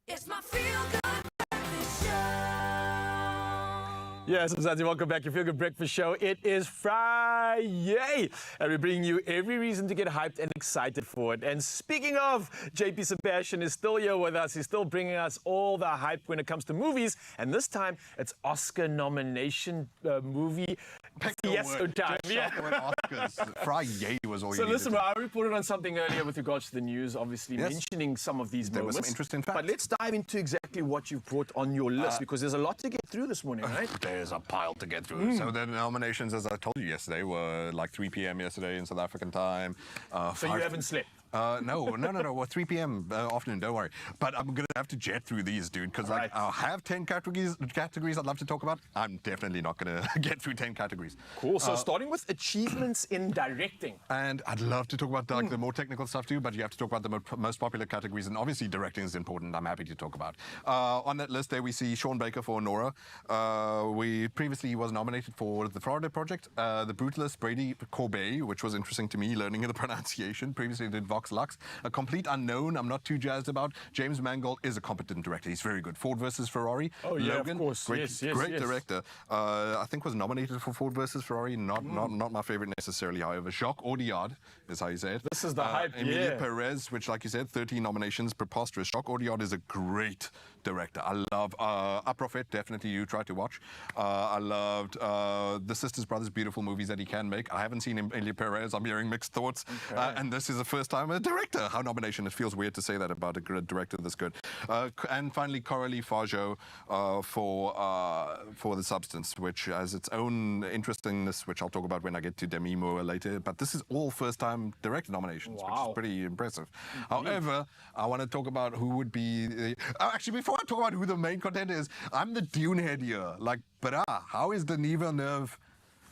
S4: It's my feel good breakfast show.
S1: Yes, Mzansi, welcome back. Your Feel Good Breakfast Show. It is Friday, and we're bringing you every reason to get hyped and excited for it. And speaking of, JP Sebastian is still here with us. He's still bringing us all the hype when it comes to movies. And this time, it's Oscar nomination movie fiasco time.
S2: Oscars. Friday was all
S1: So
S2: you
S1: listen,
S2: needed.
S1: I reported on something earlier with regards to the news, obviously
S2: Yes.
S1: mentioning some of these
S2: There were
S1: moments.
S2: some interesting facts.
S1: But let's dive into exactly what you've brought on your list, because there's a lot to get through this morning, right?
S2: There's a pile to get through. So the nominations, as I told you yesterday, were like 3 p.m. yesterday in South African time.
S1: So you haven't slept?
S2: No. Well, 3 p.m. Afternoon, don't worry. But I'm going to have to jet through these, dude, because like, I'll have 10 categories I'd love to talk about. I'm definitely not going to get through 10 categories.
S1: Cool. So starting with achievements in directing.
S2: And I'd love to talk about like, the more technical stuff too, but you have to talk about the most popular categories. And obviously directing is important. I'm happy to talk about. On that list there, we see Sean Baker for Nora. He was nominated for The Florida Project. The Brutalist Brady Corbet, which was interesting to me, learning the pronunciation. Previously did Vox Lux. A Complete Unknown, I'm not too jazzed about. James Mangold is a competent director. He's very good. Ford versus Ferrari.
S1: Oh, yeah,
S2: Logan,
S1: of course.
S2: Great,
S1: Yes,
S2: great
S1: yes.
S2: director. I think was nominated for Ford versus Ferrari. Not my favorite necessarily, however. Jacques Audiard is how you say it.
S1: This is the hype,
S2: Emilia
S1: yeah.
S2: Perez, which, like you said, 13 nominations, preposterous. Jacques Audiard is a great director. I love Aprofet, definitely you try to watch. I loved the Sisters Brothers beautiful movies that he can make. I haven't seen Emilia Perez. I'm hearing mixed thoughts. And this is the first time a director. How nomination? It feels weird to say that about a good director this good. And finally, Coralie Fargeau for The Substance, which has its own interestingness, which I'll talk about when I get to Demi Moore later. But this is all first-time director nominations, which is pretty impressive. However, I want to talk about who would be... actually, before I talk about who the main contender is, I'm the Dune head here. Like, how is Denis Villeneuve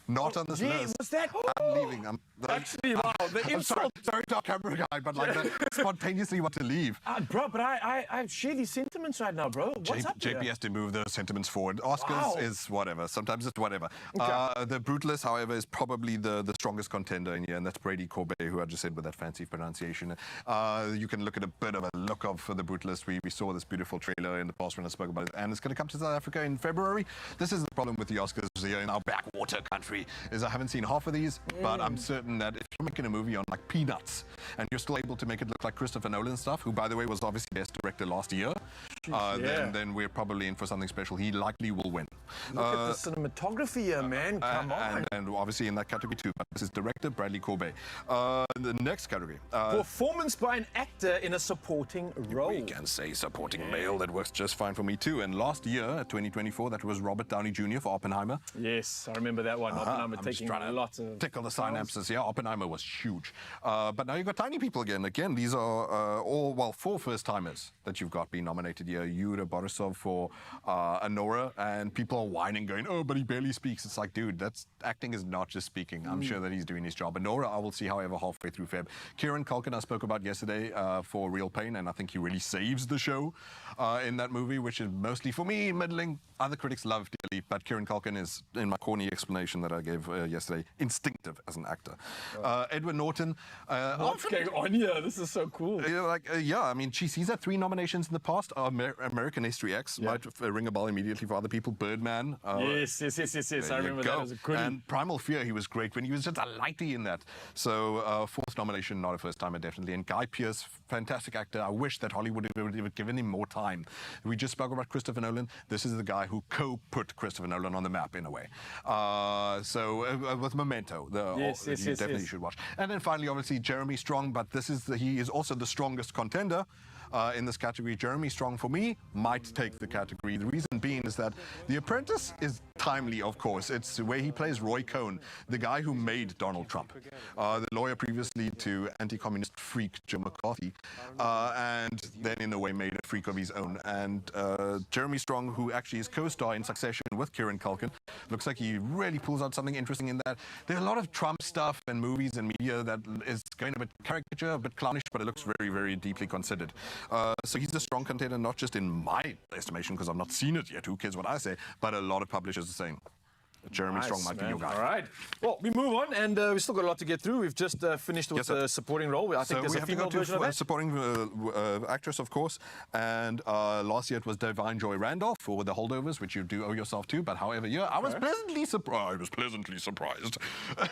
S2: not on this list?
S1: Was that?
S2: I'm leaving.
S1: Actually, wow, the
S2: I'm
S1: insult.
S2: sorry to our camera guy, but like spontaneously want to leave.
S1: Bro, but I share these sentiments right now, bro. What's up
S2: JP
S1: here?
S2: has to move the sentiments forward. Oscars
S1: Wow.
S2: is whatever. Sometimes it's whatever. The Brutalist, however, is probably the strongest contender in here, and that's Brady Corbet, who I just said with that fancy pronunciation. You can look at a bit of a look of for the Brutalist. We saw this beautiful trailer in the past when I spoke about it, and it's going to come to South Africa in February. This is the problem with the Oscars here in our backwater country, is I haven't seen half of these, but I'm certain that if you're making a movie on like Peanuts, and you're still able to make it look like Christopher Nolan stuff, who by the way was obviously best director last year, then we're probably in for something special. He likely will win.
S1: Look at the cinematography here, man. Come on.
S2: And obviously in that category too. But this is director Bradley Corbet. The next category.
S1: Performance by an actor in a supporting role.
S2: We can say supporting male. That works just fine for me too. And last year, 2024, that was Robert Downey Jr. for Oppenheimer.
S1: Yes, I remember that one. Oppenheimer
S2: I'm
S1: taking
S2: just trying to
S1: lots of
S2: tickle the synapses. Yeah, Oppenheimer was huge. But now you've got tiny people again. Again, these are four first-timers that you've got being nominated here. Yura Borisov for Anora, and people are whining, going, oh, but he barely speaks. It's like, dude, acting is not just speaking. I'm sure that he's doing his job. Anora, I will see, however, halfway through Feb. Kieran Culkin, I spoke about yesterday for Real Pain, and I think he really saves the show in that movie, which is mostly, for me, middling. Other critics love dearly, but Kieran Culkin is, in my corny explanation that I gave yesterday, instinctive as an actor. Edward Norton.
S1: What's going on here? This is so cool.
S2: I mean, geez, he's had 3 nominations in the past. American History X might ring a bell immediately for other people. Birdman.
S1: Yes. I remember that as a goodie.
S2: And Primal Fear, he was great when he was just a lighty in that. So, 4th nomination, not a first timer, definitely. And Guy Pearce, fantastic actor. I wish that Hollywood would have given him more time. We just spoke about Christopher Nolan. This is the guy who co-put Christopher Nolan on the map in a way. With Memento, you definitely should watch. And then finally, obviously, Jeremy Strong, but he is also the strongest contender in this category. Jeremy Strong, for me, might take the category. The reason being is that The Apprentice is timely, of course. It's where he plays Roy Cohn, the guy who made Donald Trump, the lawyer previously to anti-communist freak Jim McCarthy, and then in a way made a freak of his own. And Jeremy Strong, who actually is co-star in Succession with Kieran Culkin, looks like he really pulls out something interesting in that. There are a lot of Trump stuff and movies and media that is going a bit caricature, a bit clownish, but it looks very, very deeply considered. So he's a strong contender, not just in my estimation, because I've not seen it yet, who cares what I say, but a lot of publishers are saying.
S6: Jeremy Strong might be your guy.
S1: All right. Well, we move on, and we've still got a lot to get through. We've just finished with the supporting role. I think there's a female version of that.
S6: Supporting actress, of course. And last year it was Divine Joy Randolph for The Holdovers, which you do owe yourself to. But however, yeah, I was pleasantly surprised.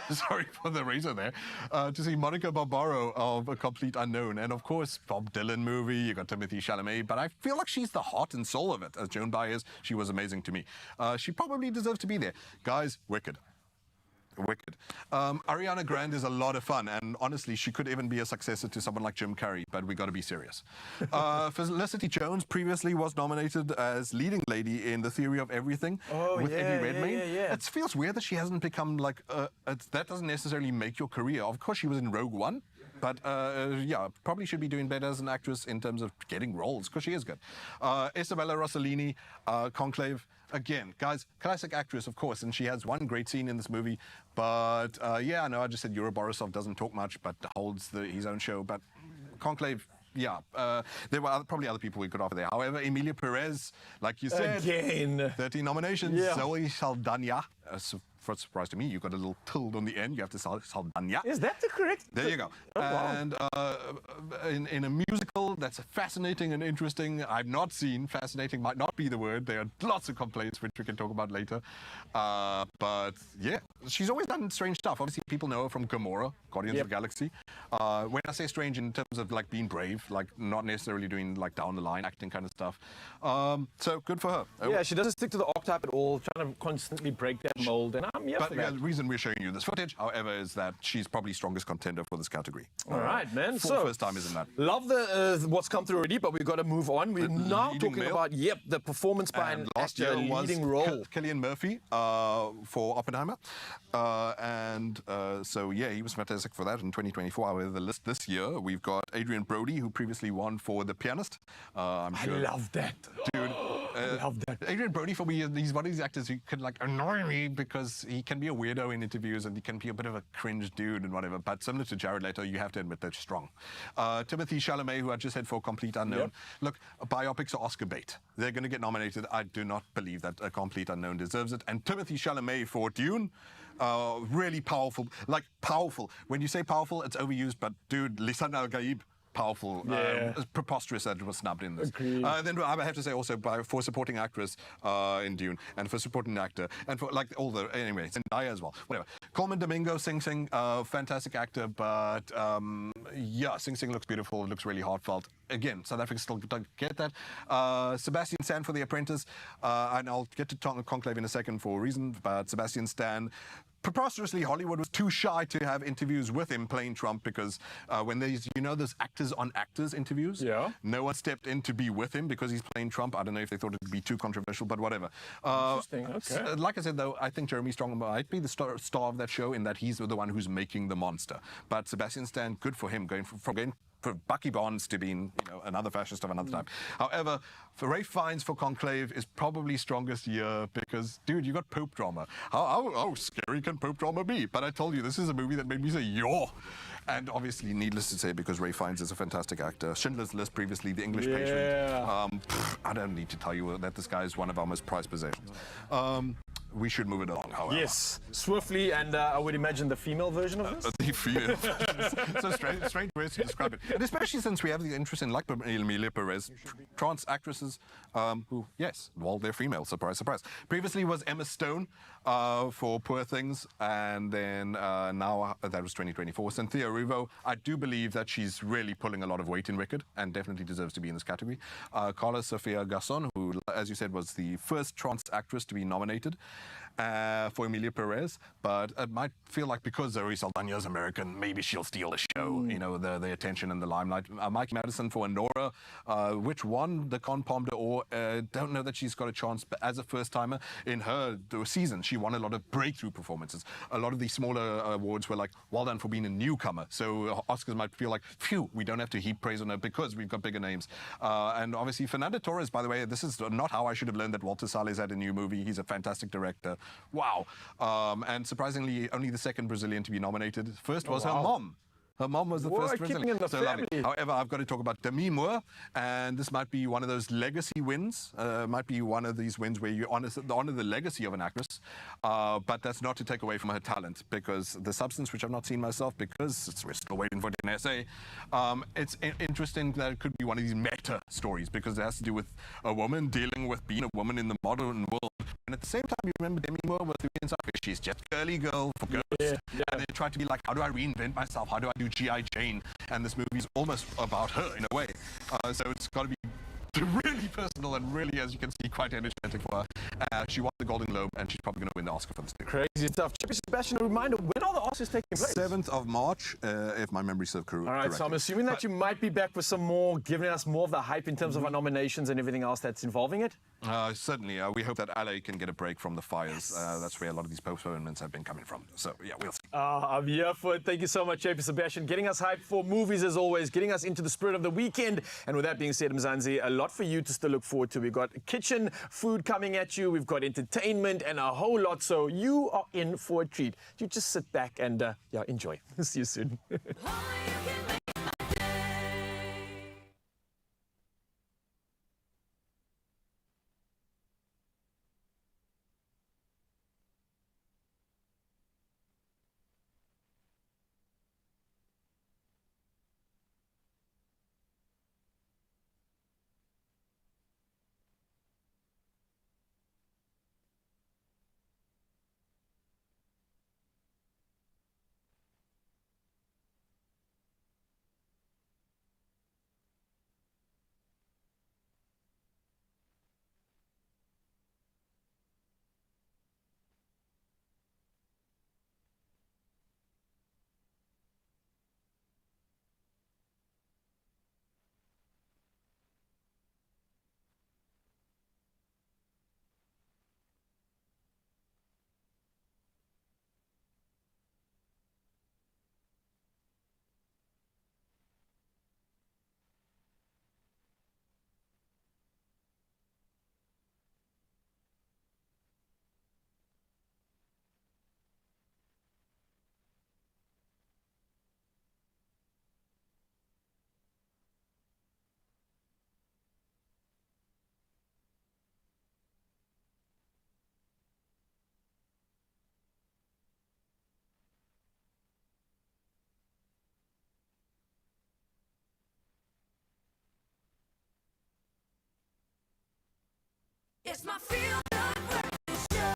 S6: Sorry for the razor there. To see Monica Barbaro of A Complete Unknown. And of course, Bob Dylan movie. You got Timothy Chalamet. But I feel like she's the heart and soul of it. As Joan Baez, she was amazing to me. She probably deserves to be there. Guys, wicked. Ariana Grande is a lot of fun, and honestly, she could even be a successor to someone like Jim Carrey, but we got to be serious. Felicity Jones previously was nominated as leading lady in The Theory of Everything with Eddie Redmayne. It feels weird that she hasn't become like, that doesn't necessarily make your career. Of course, she was in Rogue One. But yeah, probably should be doing better as an actress in terms of getting roles, because she is good. Isabella Rossellini, Conclave, again, guys, classic actress, of course, and she has one great scene in this movie. But yeah, I know I just said Yura Borisov doesn't talk much, but holds his own show. But Conclave, yeah, there were probably other people we could offer there. However, Emilia Perez, like you said,
S1: again,
S6: 13 nominations. Zoe Saldana. For a surprise to me, you got a little tilde on the end. You have to Saldana.
S1: Is that the correct?
S6: There you go.
S1: Oh, wow.
S6: And in a musical, that's fascinating and interesting. I've not seen. Fascinating might not be the word. There are lots of complaints, which we can talk about later. But yeah, she's always done strange stuff. Obviously, people know her from Gamora, Guardians of the Galaxy. When I say strange in terms of like being brave, like not necessarily doing like down the line acting kind of stuff. So good for her.
S1: Yeah, she doesn't stick to the archetype at all, trying to constantly break that mold. And
S6: but the reason we're showing you this footage, however, is that she's probably strongest contender for this category.
S1: All right, man.
S6: So first time, isn't that?
S1: Love the what's come through already, but we've got to move on. We're now talking about the performance by an actor leading role.
S6: Cillian Murphy for Oppenheimer, so yeah, he was fantastic for that in 2024. However, the list this year we've got Adrian Brody, who previously won for The Pianist. I'm sure.
S1: I love that,
S6: dude.
S1: I love that.
S6: Adrian Brody, for me, he's one of these actors who can like annoy me because he can be a weirdo in interviews and he can be a bit of a cringe dude and whatever. But similar to Jared Leto, you have to admit they're strong. Timothy Chalamet, who I just said for Complete Unknown. Look, biopics are Oscar bait. They're going to get nominated. I do not believe that A Complete Unknown deserves it. And Timothy Chalamet for Dune. Really powerful. Like powerful. When you say powerful, it's overused. But dude, Lisan Al-Gaib. Powerful, preposterous that it was snubbed in this. Then I have to say also for supporting actress in Dune, and for supporting actor, and for like all the anyway, Zendaya as well. Whatever. Coleman Domingo, Sing Sing, fantastic actor, but yeah, Sing Sing looks beautiful. It looks really heartfelt. Again, South Africa still don't get that. Sebastian Stan for The Apprentice, and I'll get to Conclave in a second for a reason. But Sebastian Stan. Preposterously, Hollywood was too shy to have interviews with him playing Trump because when there's, there's actors on actors interviews, no one stepped in to be with him because he's playing Trump. I don't know if they thought it would be too controversial, but whatever.
S1: Interesting, okay.
S6: Like I said, though, I think Jeremy Strong might be the star of that show in that he's the one who's making the monster. But Sebastian Stan, good for him, going from Bucky Barnes to being, another fascist of another type. However, for Ralph Fiennes for Conclave is probably strongest year because, dude, you got Pope drama. How scary can Pope drama be? But I told you, this is a movie that made me say, yaw. And obviously, needless to say, because Ralph Fiennes is a fantastic actor. Schindler's List, previously The English Patient. I don't need to tell you that this guy is one of our most prized possessions. We should move it along, however.
S1: Yes, swiftly, and I would imagine the female version of this?
S6: The female version. So strange ways to describe it. And especially since we have the interest in, like Emilia Perez, trans actresses who, yes, well, they're female, surprise, surprise. Previously was Emma Stone for Poor Things, and then now, that was 2024, Cynthia Erivo. I do believe that she's really pulling a lot of weight in Wicked, and definitely deserves to be in this category. Carla Sofia Garçon, who, as you said, was the first trans actress to be nominated for Emilia Perez, but it might feel like because Zoe Saldana is American, maybe she'll steal the show, the attention and the limelight. Mikey Madison for Honora, which won the Con Palme d'Or. Don't know that she's got a chance, but as a first-timer in her season, she won a lot of breakthrough performances. A lot of the smaller awards were like, well done for being a newcomer. So Oscars might feel like, phew, we don't have to heap praise on her because we've got bigger names. And obviously, Fernando Torres, by the way, this is not how I should have learned that Walter Salles had a new movie. He's a fantastic director. Wow. And surprisingly, only the second Brazilian to be nominated. First was her mom. Her mom was the
S1: Whoa,
S6: first
S1: keeping in the
S6: so lovely.
S1: family.
S6: However, I've got to talk about Demi Moore, and this might be one of those legacy wins. Might be one of these wins where you honor the legacy of an actress, but that's not to take away from her talent, because the substance, which I've not seen myself because we're still waiting for it in SA, it's interesting that it could be one of these meta stories, because it has to do with a woman dealing with being a woman in the modern world. And at the same time, you remember Demi Moore was doing something. She's just girly girl for girls. And they tried to be like, how do I reinvent myself? How do I do G.I. Jane? And this movie is almost about her in a way. So it's got to be really personal and really, as you can see, quite energetic for her. She won the Golden Globe, and she's probably going to win the Oscar for this too.
S1: Crazy stuff. Chippy Sebastian, a reminder, when are the Oscars taking place?
S6: 7th of March, if my memory serves correctly.
S1: All right, so I'm assuming that you might be back with some more, giving us more of the hype in terms of our nominations and everything else that's involving it.
S6: Certainly. We hope that LA can get a break from the fires. That's where a lot of these postponements have been coming from. So, yeah, we'll see.
S1: I'm here for it. Thank you so much, JP Sebastian, getting us hyped for movies as always, getting us into the spirit of the weekend. And with that being said, Mzansi, a lot for you to still look forward to. We've got kitchen food coming at you. We've got entertainment and a whole lot. So you are in for a treat. You just sit back and enjoy. See you soon.
S4: It's my Feel Good Breakfast Show.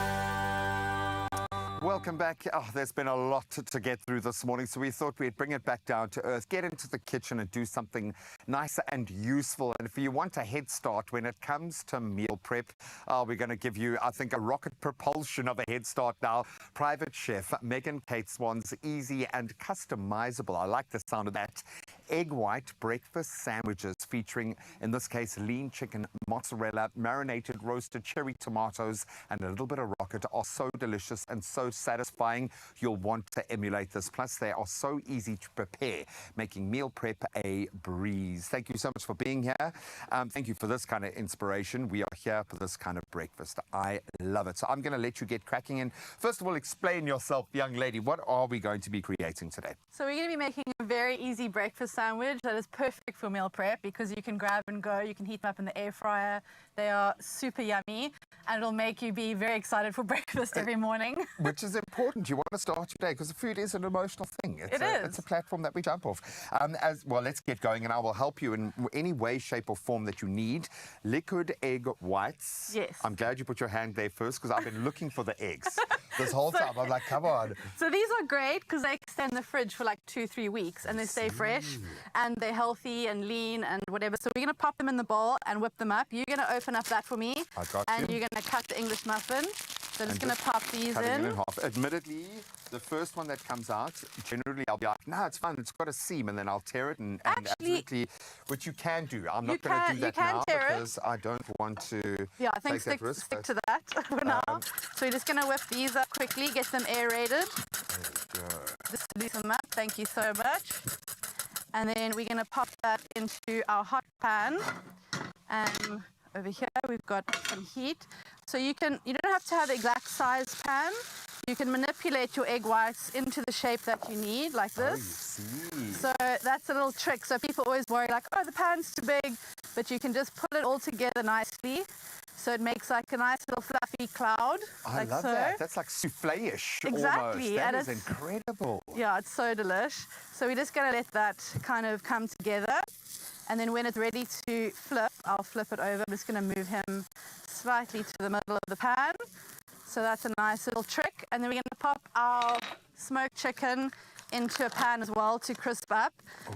S2: Welcome back. Oh, there's been a lot to get through this morning, so we thought we'd bring it back down to earth, get into the kitchen and do something nice and useful. And if you want a head start when it comes to meal prep, we're going to give you, I think, a rocket propulsion of a head start now. Private chef Megan Kate Swan's easy and customizable, I like the sound of that, egg white breakfast sandwiches featuring, in this case, lean chicken, mozzarella, marinated roasted cherry tomatoes, and a little bit of rocket are so delicious and so satisfying. You'll want to emulate this. Plus, they are so easy to prepare, making meal prep a breeze. Thank you so much for being here. Thank you for this kind of inspiration. We are here for this kind of breakfast. I love it. So I'm going to let you get cracking in. First of all, explain yourself, young lady. What are we going to be creating today?
S12: So we're going to be making a very easy breakfast sandwich that is perfect for meal prep because you can grab and go. You can heat them up in the air fryer. They are super yummy and it'll make you be very excited for breakfast every morning.
S2: Which is important. You want to start your day because food is an emotional thing. It's a platform that we jump off. As well, let's get going, and I will help you in any way, shape, or form that you need. Liquid egg whites.
S12: Yes.
S2: I'm glad you put your hand there first because I've been looking for the eggs this whole time. I'm like, come on.
S12: So these are great because they stay in the fridge for like 2-3 weeks and they stay fresh and they're healthy and lean and whatever. So we're going to pop them in the bowl and whip them up. You're going to open up that for me.
S2: I got
S12: and
S2: you.
S12: you're going to cut the English muffin. So I'm just going to pop these
S2: Cutting
S12: in.
S2: it in half. Admittedly, the first one that comes out, generally I'll be like, no, it's fine, it's got a seam, and then I'll tear it, and absolutely, which you can do. I'm not going to do that now because I don't want to
S12: I think
S2: take that risk.
S12: stick to that for now. So we're just going to whip these up quickly, get them aerated. Just loosen them up. Thank you so much. And then we're going to pop that into our hot pan. Over here we've got some heat. So you don't have to have the exact size pan. you can manipulate your egg whites into the shape that you need, like
S2: Oh, you
S12: this.
S2: see.
S12: So that's a little trick. So people always worry like, oh, the pan's too big, but you can just put it all together nicely. So it makes like a nice little fluffy cloud.
S2: I
S12: like
S2: love
S12: so.
S2: that. That's like souffle-ish
S12: Exactly,
S2: almost. That
S12: and
S2: is
S12: it's-
S2: incredible.
S12: Yeah, it's so delish. So we're just gonna let that kind of come together. And then when it's ready to flip, I'll flip it over. I'm just gonna move him slightly to the middle of the pan. So that's a nice little trick. And then we're gonna pop our smoked chicken into a pan as well to crisp up.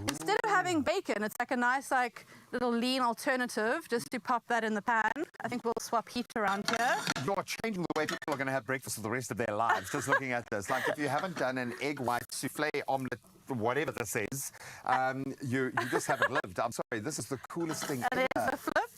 S12: Instead of having bacon, it's like a nice like little lean alternative just to pop that in the pan. I think we'll swap heat around here.
S2: You're changing the way people are going to have breakfast for the rest of their lives, just looking at this. Like, if you haven't done an egg white souffle omelette, whatever this is, you just haven't lived. I'm sorry, this is the coolest thing
S12: And
S2: ever.
S12: there's the flip.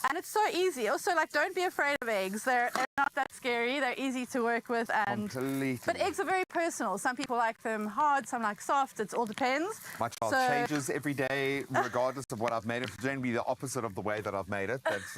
S12: And it's so easy. Also, like, don't be afraid of eggs. They're not that scary. They're easy to work with. And
S2: Completely.
S12: But eggs are very personal. Some people like them hard, some like soft. It all depends.
S2: My child changes every day, regardless of what I've made it. It's generally the opposite of the way that I've made it. That's,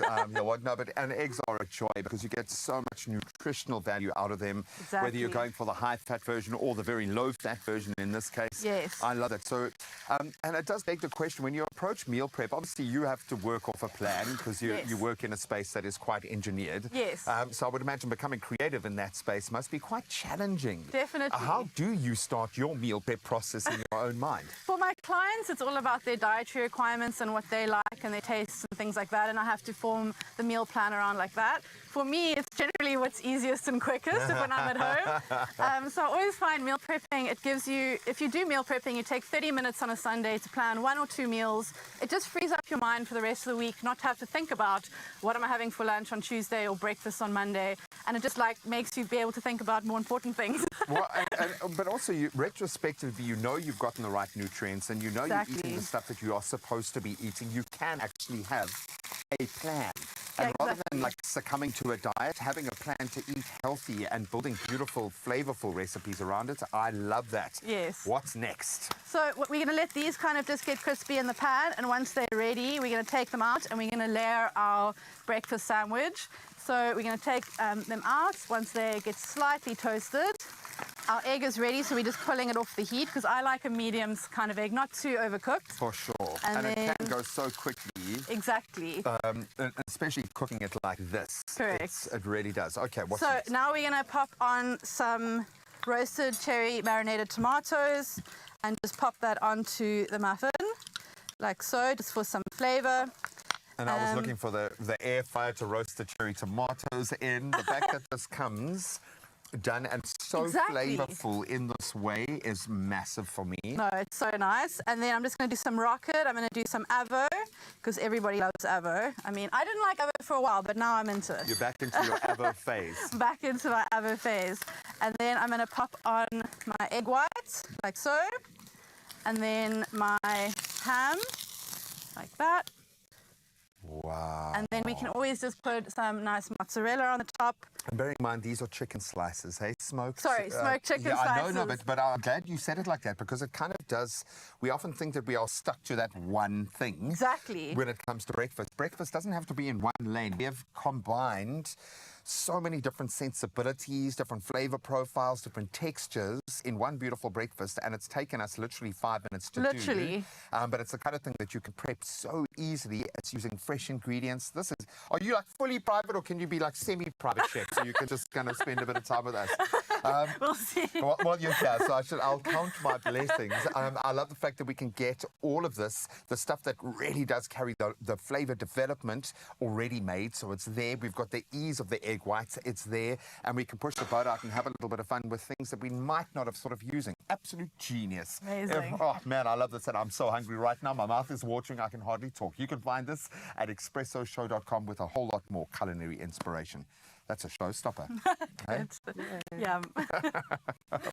S2: and eggs are a joy because you get so much nutritional value out of them. Whether you're
S12: Exactly.
S2: going for the high-fat version or the very low-fat version in this case.
S12: Yes.
S2: I love it. So, and it does beg the question, when you approach meal prep, obviously you have to work off a plan because you work in a space that is quite engineered.
S12: Yes.
S2: So I would imagine becoming creative in that space must be quite challenging.
S12: Definitely.
S2: How do you start your meal prep process in your own mind?
S12: For my clients, it's all about their dietary requirements and what they like and their tastes and things like that. And I have to form the meal plan around like that. For me, it's generally what's easiest and quickest when I'm at home. So I always find meal prepping, it gives you, if you do meal prepping, you take 30 minutes on a Sunday to plan 1 or 2 meals. It just frees up your mind for the rest of the week, not to have to think about what am I having for lunch on Tuesday or breakfast on Monday. And it just like makes you be able to think about more important things.
S2: Well, but also, retrospectively, you know you've gotten the right nutrients and you know you're eating the stuff that you are supposed to be eating. You can actually have a plan. And rather than like succumbing to a diet, having a plan to eat healthy and building beautiful, flavorful recipes around it, I love that.
S12: Yes.
S2: What's next?
S12: So we're going to let these kind of just get crispy in the pan, and once they're ready, we're going to take them out and we're going to layer our breakfast sandwich. So we're going to take them out once they get slightly toasted. Our egg is ready, so we're just pulling it off the heat because I like a medium kind of egg, not too overcooked.
S2: For sure.
S12: And
S2: it
S12: then-
S2: can go so quickly.
S12: Exactly.
S2: And especially cooking it like this.
S12: Correct.
S2: It really does. Okay, what's
S12: So
S2: next?
S12: now we're going to pop on some roasted cherry marinated tomatoes and just pop that onto the muffin, like so, just for some flavor.
S2: And I was looking for the air fryer to roast the cherry tomatoes in. The fact that this comes done and so
S12: Exactly.
S2: flavorful in this way is massive for me.
S12: No, it's so nice. And then I'm just going to do some rocket. I'm going to do some avo because everybody loves avo. I mean, I didn't like avo for a while, but now I'm into it.
S2: You're back into your avo phase.
S12: Back into my avo phase. And then I'm going to pop on my egg whites, like so. And then my ham, like that.
S2: Wow.
S12: And then we can always just put some nice mozzarella on the top.
S2: And bearing in mind, these are chicken slices, hey? Smoked.
S12: Sorry, smoked chicken
S2: yeah, I know,
S12: slices.
S2: but I'm glad you said it like that because it kind of does. We often think that we are stuck to that one thing.
S12: Exactly.
S2: When it comes to breakfast. Breakfast doesn't have to be in one lane. We have combined so many different sensibilities, different flavor profiles, different textures in one beautiful breakfast, and it's taken us literally 5 minutes to do.
S12: Literally.
S2: But it's the kind of thing that you can prep so easily. It's using fresh ingredients. This is. Are you like fully private, or can you be like semi-private chef, so you can just kind of spend a bit of time with us?
S12: We'll see.
S2: Well, you're here, so I'll count my blessings. I love the fact that we can get all of this, the stuff that really does carry the flavor development already made. So it's there. We've got the ease of the egg whites. It's there. And we can push the boat out and have a little bit of fun with things that we might not have sort of using. Absolute genius.
S12: Amazing.
S2: Oh, man, I love this. And I'm so hungry right now. My mouth is watering. I can hardly talk. You can find this at expressoshow.com with a whole lot more culinary inspiration. That's a showstopper. Hey?
S12: Yum.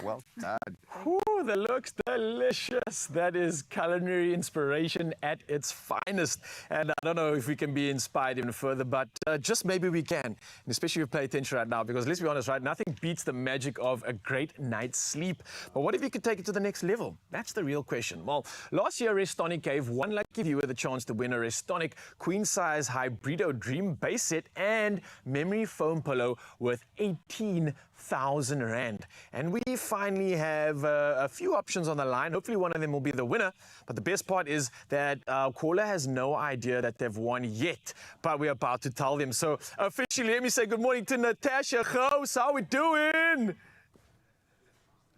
S2: Well done. Whew,
S1: Ooh, that looks delicious. That is culinary inspiration at its finest. And I don't know if we can be inspired even further, but just maybe we can. And especially if you pay attention right now, because let's be honest, right? Nothing beats the magic of a great night's sleep. But what if you could take it to the next level? That's the real question. Well, last year, Restonic gave one lucky viewer the chance to win a Restonic queen-size Hybrido Dream base set and memory foam pillow with 18,000 Rand. And we finally have a few options on the line. Hopefully one of them will be the winner. But the best part is that our caller has no idea that they've won yet. But we're about to tell them. So officially, let me say good morning to Natasha Gous. How we doing?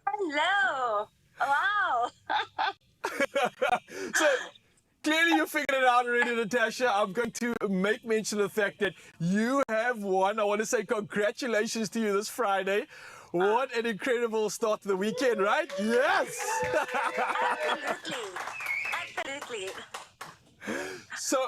S13: Hello. Wow.
S1: So clearly you figured it out already, Natasha. I'm going to make mention of the fact that you have won. I want to say congratulations to you this Friday. What an incredible start to the weekend, right? Yes!
S13: Absolutely. Absolutely.
S1: So,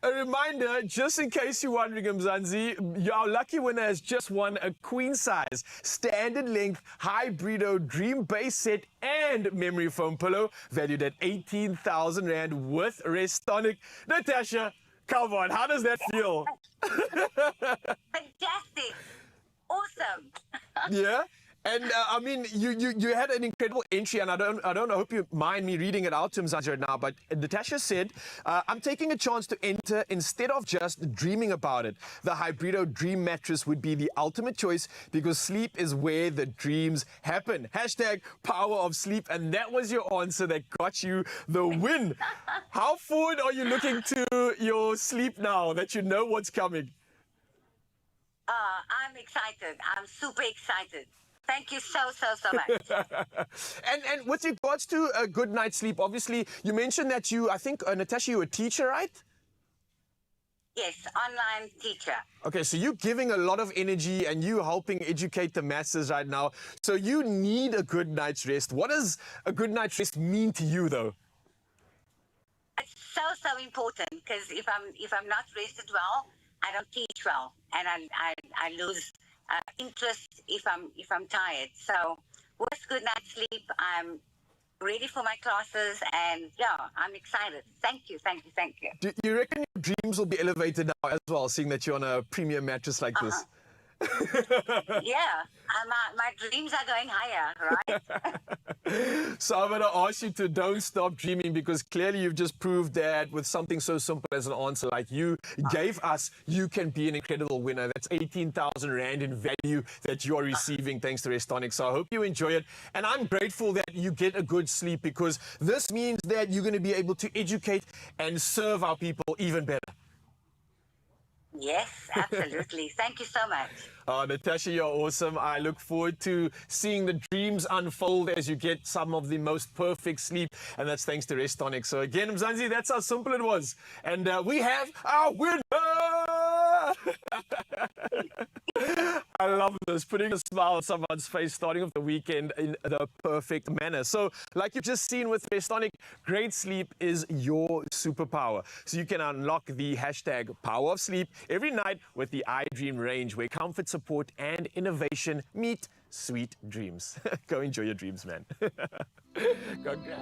S1: a reminder, just in case you're wondering, Mzansi, our lucky winner has just won a queen-size, standard-length Hybrido Dream base set and memory foam pillow valued at 18,000 Rand with Restonic. Natasha, come on, how does that feel?
S13: Fantastic. Awesome.
S1: Yeah? And I mean, you had an incredible entry, and I don't hope you mind me reading it out to Mzansi right now, but Natasha said, I'm taking a chance to enter instead of just dreaming about it. The Hybrido Dream mattress would be the ultimate choice because sleep is where the dreams happen. Hashtag power of sleep, and that was your answer that got you the win. How forward are you looking to your sleep now that you know what's coming?
S13: I'm excited. I'm super excited. Thank you so much.
S1: And with regards to a good night's sleep, obviously, you mentioned that I think, Natasha, you're a teacher, right?
S13: Yes, online teacher.
S1: Okay, so you're giving a lot of energy and you helping educate the masses right now. So you need a good night's rest. What does a good night's rest mean to you, though?
S13: It's so important because if I'm not rested well, I don't teach well, and I lose interest if I'm tired. So with good night's sleep, I'm ready for my classes, and yeah, I'm excited. Thank you.
S1: Do you reckon your dreams will be elevated now as well, seeing that you're on a premium mattress like this?
S13: Yeah, my dreams are going higher, right?
S1: So I'm going to ask you to don't stop dreaming, because clearly you've just proved that with something so simple as an answer like you gave us, you can be an incredible winner. That's 18,000 Rand in value that you're receiving thanks to Restonic. So I hope you enjoy it. And I'm grateful that you get a good sleep, because this means that you're going to be able to educate and serve our people even better.
S13: Yes, absolutely. Thank you so much.
S1: Natasha, you're awesome. I look forward to seeing the dreams unfold as you get some of the most perfect sleep, and that's thanks to Restonic. So again, Mzansi, that's how simple it was. And we have our winner! I love this, putting a smile on someone's face, starting off the weekend in the perfect manner. So, like you've just seen with Restonic, great sleep is your superpower. So you can unlock the hashtag power of sleep every night with the iDream range, where comfort, support, and innovation meet sweet dreams. Go enjoy your dreams, man. Congrats.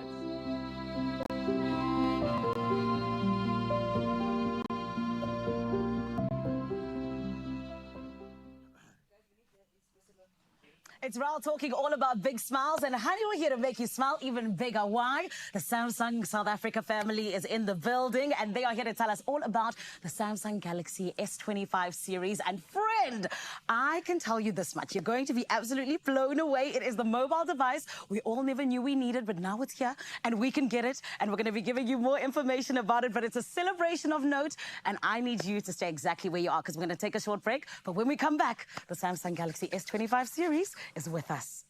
S3: It's Raul talking all about big smiles, and honey, we're here to make you smile even bigger. Why? The Samsung South Africa family is in the building, and they are here to tell us all about the Samsung Galaxy S25 series. And friend, I can tell you this much. You're going to be absolutely blown away. It is the mobile device we all never knew we needed, but now it's here, and we can get it, and we're going to be giving you more information about it. But it's a celebration of note, and I need you to stay exactly where you are, because we're going to take a short break. But when we come back, the Samsung Galaxy S25 series is with us.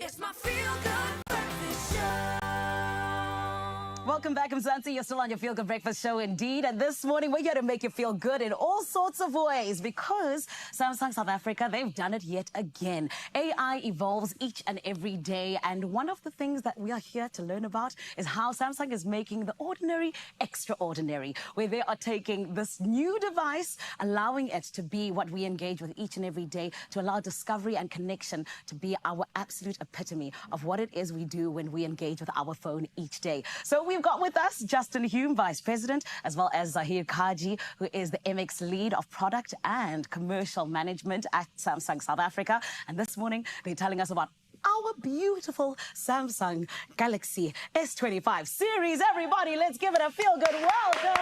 S4: It's my Feel Good Breakfast Show.
S3: Welcome back, Mzansi. You're still on your Feel Good Breakfast Show indeed. And this morning, we're here to make you feel good in all sorts of ways because Samsung South Africa, they've done it yet again. AI evolves each and every day. And one of the things that we are here to learn about is how Samsung is making the ordinary extraordinary, where they are taking this new device, allowing it to be what we engage with each and every day, to allow discovery and connection to be our absolute epitome of what it is we do when we engage with our phone each day. So we've got with us Justin Hume, Vice President, as well as Zahir Kaji, who is the MX Lead of Product and Commercial Management at Samsung South Africa. And this morning, they're telling us about our beautiful Samsung Galaxy S25 series. Everybody, let's give it a feel-good welcome.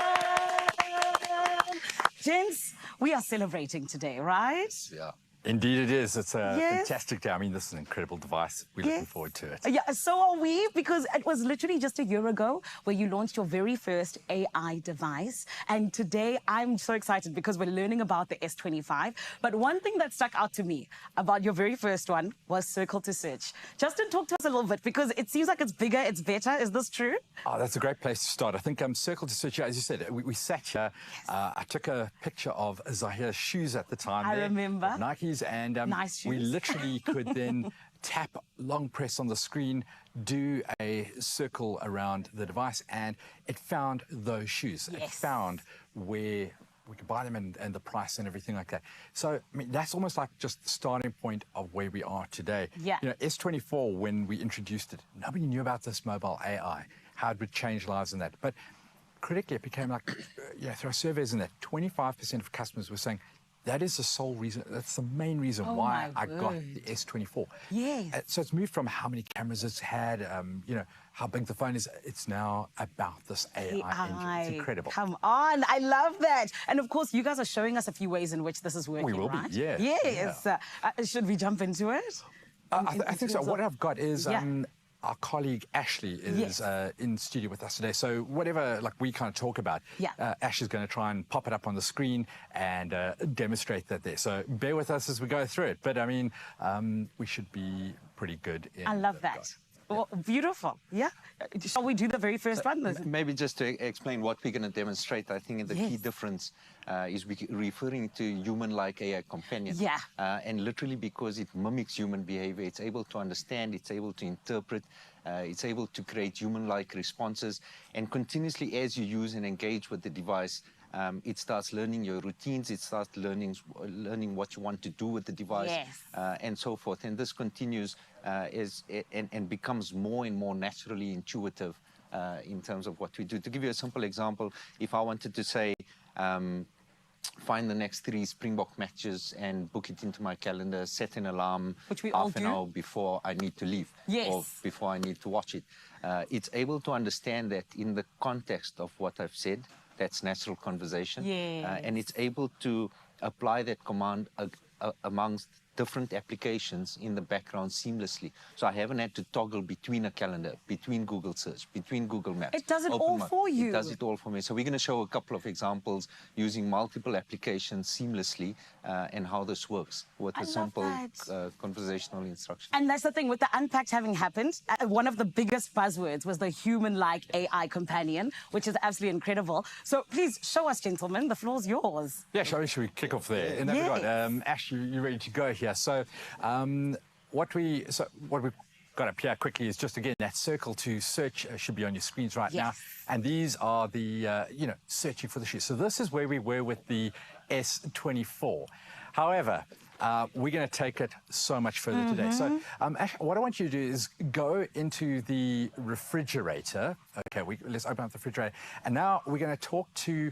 S3: Gents, we are celebrating today, right?
S14: Yeah. Indeed it is. It's a
S3: Yes.
S14: fantastic day. I mean, this is an incredible device. We're looking forward to it.
S3: Yeah, so are we, because it was literally just a year ago where you launched your very first AI device. And today I'm so excited because we're learning about the S25. But one thing that stuck out to me about your very first one was Circle to Search. Justin, talk to us a little bit because it seems like it's bigger, it's better. Is this true?
S14: Oh, that's a great place to start. I think Circle to Search, as you said, we sat here. I took a picture of Zahir's shoes at the time.
S3: I remember.
S14: Nikes, and
S3: Nice
S14: we
S3: shoes.
S14: literally could then tap long press on the screen, do a circle around the device, and it found those shoes. It found where we could buy them and the price and everything like that. So, I mean, that's almost like just the starting point of where we are today.
S3: Yeah.
S14: You know, S24, when we introduced it, nobody knew about this mobile AI, how it would change lives and that. But critically, it became like, through our surveys and that, 25% of customers were saying, that is the sole reason, that's the main reason
S3: Oh
S14: why
S3: my
S14: I got
S3: word.
S14: the S24.
S3: Yes.
S14: So it's moved from how many cameras it's had, how big the phone is. It's now about this AI engine. It's incredible.
S3: Come on, I love that. And of course, you guys are showing us a few ways in which this is working,
S14: We will be,
S3: right?
S14: yeah,
S3: Yes. Should we jump into it?
S14: I think so.
S3: terms
S14: What
S3: of-
S14: I've got is
S3: Yeah.
S14: our colleague Ashley is in studio with us today. So whatever we kind of talk about, Ashley's going to try and pop it up on the screen and demonstrate that there. So bear with us as we go through it. But I mean, we should be pretty good.
S3: I love that. Well, beautiful. Yeah. Shall we do the very first one?
S16: Maybe just to explain what we're going to demonstrate, I think the key difference is we're referring to human-like AI companion.
S3: Yeah.
S16: And literally because it mimics human behavior, it's able to understand, it's able to interpret, it's able to create human-like responses. And continuously, as you use and engage with the device, it starts learning your routines, it starts learning what you want to do with the device, and so forth. And this continues and becomes more and more naturally intuitive in terms of what we do. To give you a simple example, if I wanted to say, find the next 3 Springbok matches and book it into my calendar, set an alarm half an hour before I need to leave or before I need to watch it. It's able to understand that in the context of what I've said, that's natural conversation. And it's able to apply that command amongst different applications in the background seamlessly. So I haven't had to toggle between a calendar, between Google Search, between Google Maps.
S3: It does it all for you.
S16: It does it all for me. So we're going to show a couple of examples using multiple applications seamlessly and how this works with a simple conversational instruction.
S3: And that's the thing, with the Unpacked having happened, one of the biggest buzzwords was the human-like AI companion, which is absolutely incredible. So please show us, gentlemen, the floor's yours.
S14: Yeah, should we kick off there? In that regard, Ash, you ready to go here? So, what we've got up here quickly is just again that circle to search should be on your screens right now, and these are the searching for the shoes. So this is where we were with the S24. However, we're going to take it so much further today. So, Ash, what I want you to do is go into the refrigerator. Okay, let's open up the refrigerator, and now we're going to talk to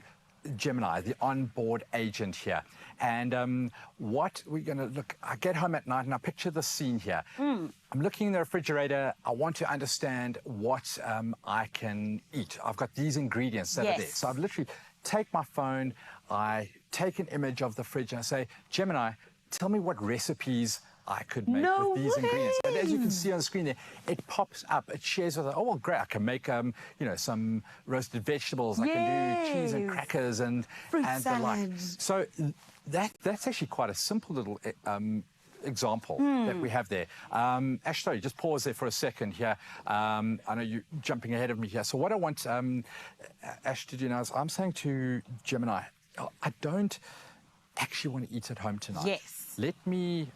S14: Gemini, the onboard agent here. And what we're going to look, I get home at night and I picture the scene here. I'm looking in the refrigerator. I want to understand what I can eat. I've got these ingredients that are there. So I've literally take my phone, I take an image of the fridge and I say, Gemini, tell me what recipes I could make with these ingredients. And as you can see on the screen there, it pops up, it shares with us, oh, well, great, I can make, some roasted vegetables, I can do cheese and crackers and
S3: Fruit
S14: the like.
S3: salads.
S14: So that's actually quite a simple little example that we have there. Ash, sorry, just pause there for a second here. I know you're jumping ahead of me here. So what I want Ash to do now is I'm saying to Gemini, I don't actually want to eat at home tonight.
S3: Yes.
S14: Let me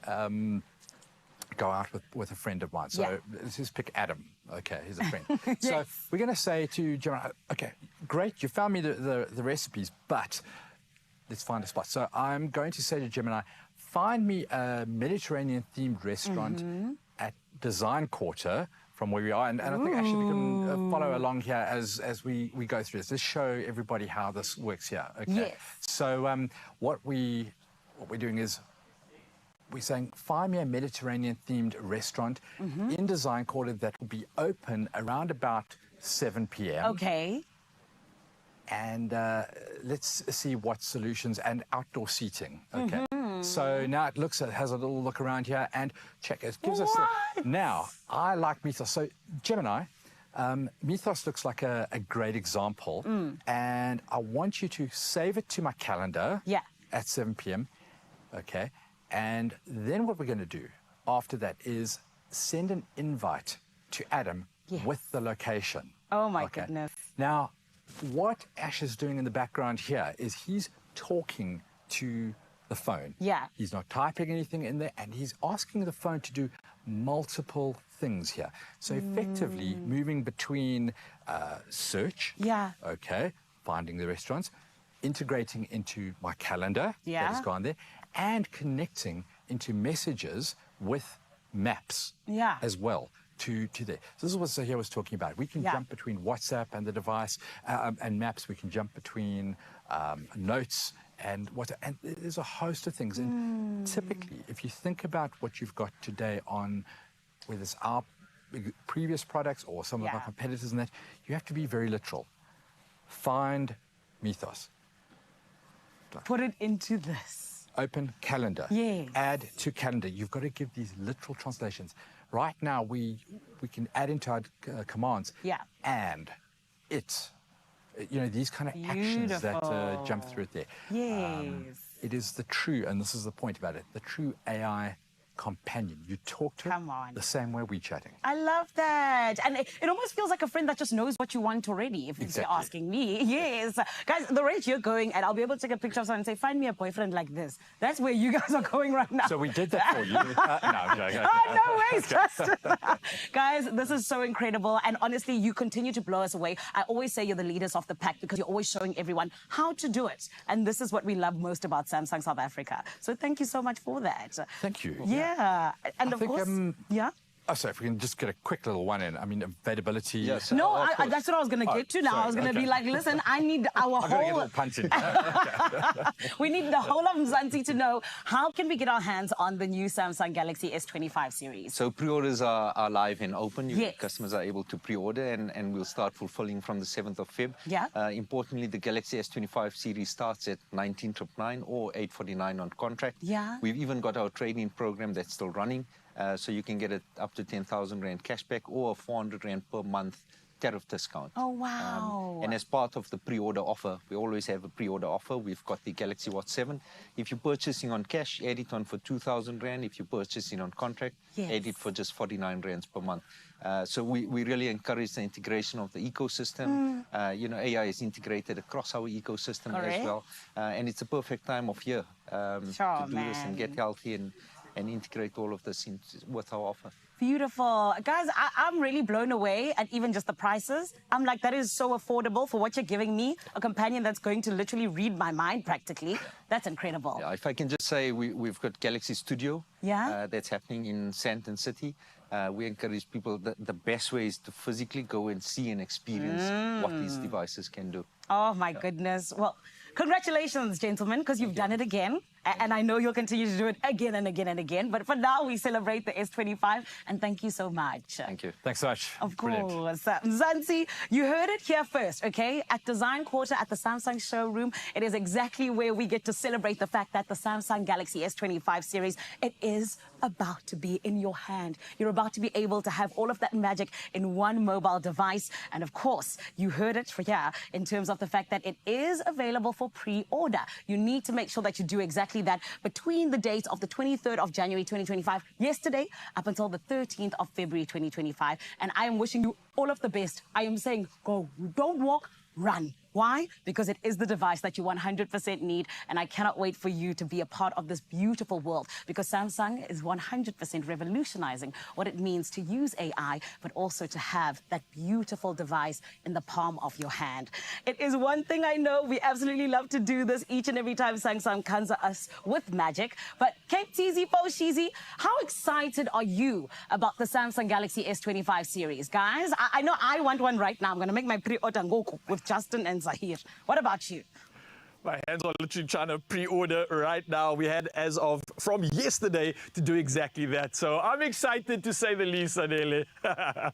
S14: go out with a friend of mine. So let's just pick Adam. Okay, he's a friend. So we're going to say to Gemini, okay, great, you found me the recipes, but let's find a spot. So I'm going to say to Gemini, find me a Mediterranean-themed restaurant at Design Quarter from where we are. And I think actually we can follow along here as we go through this. Let's show everybody how this works here. Okay.
S3: Yes.
S14: So what we're doing is we're saying, find me a Mediterranean-themed restaurant in Design Quarter that will be open around about 7 p.m.
S3: Okay.
S14: And let's see what solutions and outdoor seating. Okay. So now it has a little look around here and check. It gives us now. I like Mythos. So Gemini, Mythos looks like a great example, and I want you to save it to my calendar. At 7 p.m. Okay. And then what we're going to do after that is send an invite to Adam with the location.
S3: Oh, my goodness.
S14: Now, what Ash is doing in the background here is he's talking to the phone. He's not typing anything in there, and he's asking the phone to do multiple things here. So effectively moving between search, okay, finding the restaurants, integrating into my calendar that has gone there, and connecting into messages with maps as well to there. So this is what Zahir was talking about. We can jump between WhatsApp and the device and maps. We can jump between notes and WhatsApp. And there's a host of things. And typically, if you think about what you've got today on whether it's our previous products or some of our competitors and that, you have to be very literal. Find Mythos.
S3: Put it into this.
S14: Open calendar. Add to calendar. You've got to give these literal translations. Right now, we can add into our commands. And it's, these kind of actions that jump through it there. It is the true, and this is the point about it, the true AI companion. You talk to it the same way we're chatting.
S3: I love that. And it almost feels like a friend that just knows what you want already, if you're asking me. Yes. Guys, the rate you're going, and I'll be able to take a picture of someone and say, find me a boyfriend like this. That's where you guys are going right now.
S14: So we did that for you. No, I'm joking.
S3: Oh, no ways, Justin. Guys, this is so incredible. And honestly, you continue to blow us away. I always say you're the leaders of the pack because you're always showing everyone how to do it. And this is what we love most about Samsung South Africa. So thank you so much for that.
S14: Thank you.
S3: Yeah. And
S14: I think,
S3: course,
S14: Oh, sorry, if we can just get a quick little one in. I mean, availability.
S3: Yes. No, that's what I was going to get to now.
S14: Sorry,
S3: I was going to be like, listen, I need our whole... We need the whole of Mzansi to know how can we get our hands on the new Samsung Galaxy S25 series?
S16: So pre-orders are live and open. Customers are able to pre-order and we'll start fulfilling from the 7th of Feb. Importantly, the Galaxy S25 series starts at 19,999 or 849 on contract. We've even got our trade-in program that's still running. So you can get it up to 10,000 Rand cashback or 400 Rand per month tariff discount.
S3: Oh, wow.
S16: And as part of the pre-order offer, we always have a pre-order offer. We've got the Galaxy Watch 7. If you're purchasing on cash, add it on for 2,000 Rand. If you're purchasing on contract, add it for just 49 Rands per month. So we really encourage the integration of the ecosystem. AI is integrated across our ecosystem as well. And it's a perfect time of year to do this and get healthy and integrate all of this with our offer.
S3: Beautiful. Guys, I'm really blown away at even just the prices. I'm like, that is so affordable for what you're giving me, a companion that's going to literally read my mind practically. That's incredible.
S16: Yeah, if I can just say, we've got Galaxy Studio that's happening in Sandton City. We encourage people, the best way is to physically go and see and experience what these devices can do.
S3: Oh, my goodness. Well, congratulations, gentlemen, because you've done it again. And I know you'll continue to do it again and again and again. But for now, we celebrate the S25. And thank you so much.
S16: Thank you.
S14: Thanks so much.
S3: Of course. Mzansi, you heard it here first, okay? At Design Quarter at the Samsung showroom, it is exactly where we get to celebrate the fact that the Samsung Galaxy S25 series, it is about to be in your hand. You're about to be able to have all of that magic in one mobile device. And of course, you heard it here in terms of the fact that it is available for pre-order. You need to make sure that you do exactly exactly that between the dates of the 23rd of January 2025, yesterday, up until the 13th of February 2025. And I am wishing you all of the best. I am saying go, don't walk, run. Why? Because it is the device that you 100% need, and I cannot wait for you to be a part of this beautiful world, because Samsung is 100% revolutionizing what it means to use AI, but also to have that beautiful device in the palm of your hand. It is one thing I know, we absolutely love to do this each and every time Samsung comes at us with magic. But Cape TZ Shizi, how excited are you about the Samsung Galaxy S25 series? Guys, I know I want one right now. I'm going to make my pre-order with Justin and Zahir. What about you?
S1: My hands are literally trying to pre-order right now. We had as of from yesterday to do exactly that. So I'm excited to say the least, Adele.
S3: I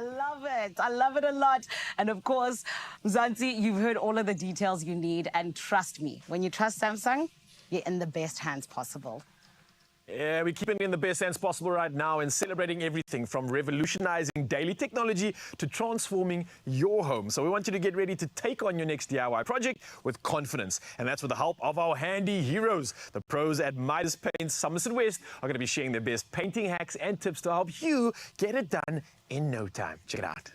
S3: love it. I love it a lot. And of course, Mzansi, you've heard all of the details you need. And trust me, when you trust Samsung, you're in the best hands possible.
S1: Yeah, we're keeping it in the best sense possible right now and celebrating everything from revolutionizing daily technology to transforming your home. So we want you to get ready to take on your next DIY project with confidence. And that's with the help of our handy heroes. The pros at Midas Paints Somerset West are going to be sharing their best painting hacks and tips to help you get it done in no time. Check it out.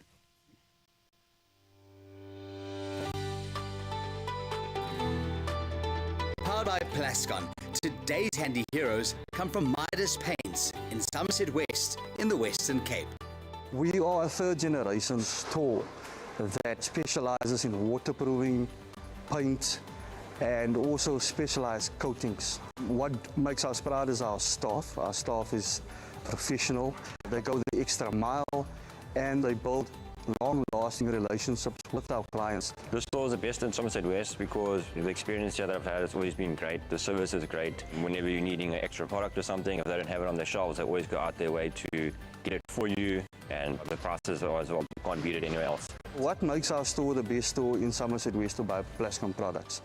S15: Powered by Plascon, today's handy heroes come from Midas Paints in Somerset West in the Western Cape.
S17: We are a third generation store that specializes in waterproofing, paint, and also specialized coatings. What makes us proud is our staff. Our staff is professional. They go the extra mile and they build long-lasting relationships with our clients.
S23: The store is the best in Somerset West because the experience here that I've had has always been great. The service is great. Whenever you're needing an extra product or something, if they don't have it on their shelves, they always go out their way to get it for you, and the prices are as well, you can't beat it anywhere else.
S17: What makes our store the best store in Somerset West to buy Plascon products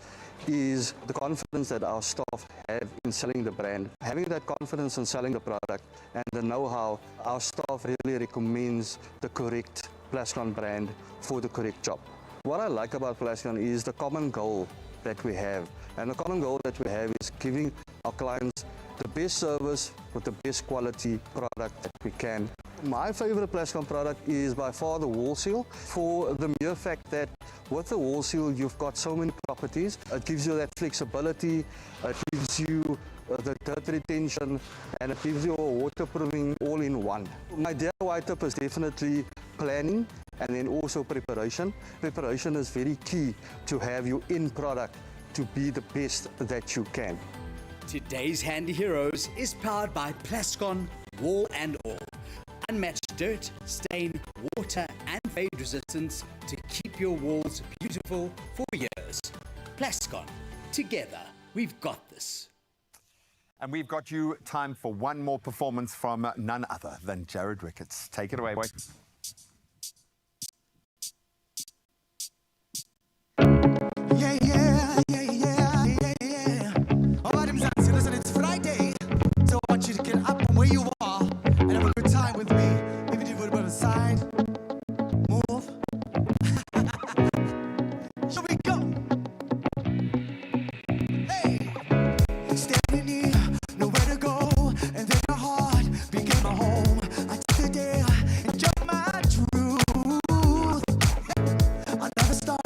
S17: is the confidence that our staff have in selling the brand. Having that confidence in selling the product and the know-how, our staff really recommends the correct Plascon brand for the correct job. What I like about Plascon is the common goal that we have. And the common goal that we have is giving our clients the best service with the best quality product that we can. My favorite Plascon product is by far the wall seal, for the mere fact that with the wall seal you've got so many properties. It gives you that flexibility, it gives you the dirt retention, and it gives you a waterproofing all in one. My DIY tip is definitely planning and then also preparation. Preparation is very key to have your end product to be the best that you can.
S15: Today's handy heroes is powered by Plascon Wall and All. Unmatched dirt, stain, water and fade resistance to keep your walls beautiful for years. Plascon, together we've got this.
S2: And we've got you time for one more performance from none other than Jared Ricketts. Take it away, boy.
S10: Yeah, yeah, yeah, yeah, yeah, yeah. All right, Mzansi, listen, it's Friday, so I want you to get up from where you are and have a good time with me. Maybe do a little bit aside, move. Here we go. Hey, standing here, nowhere to go, and then my heart became my home. I took the day and jumped my truth. I'll never start.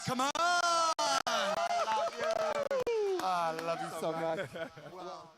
S10: Come on!
S2: I love you so much. Well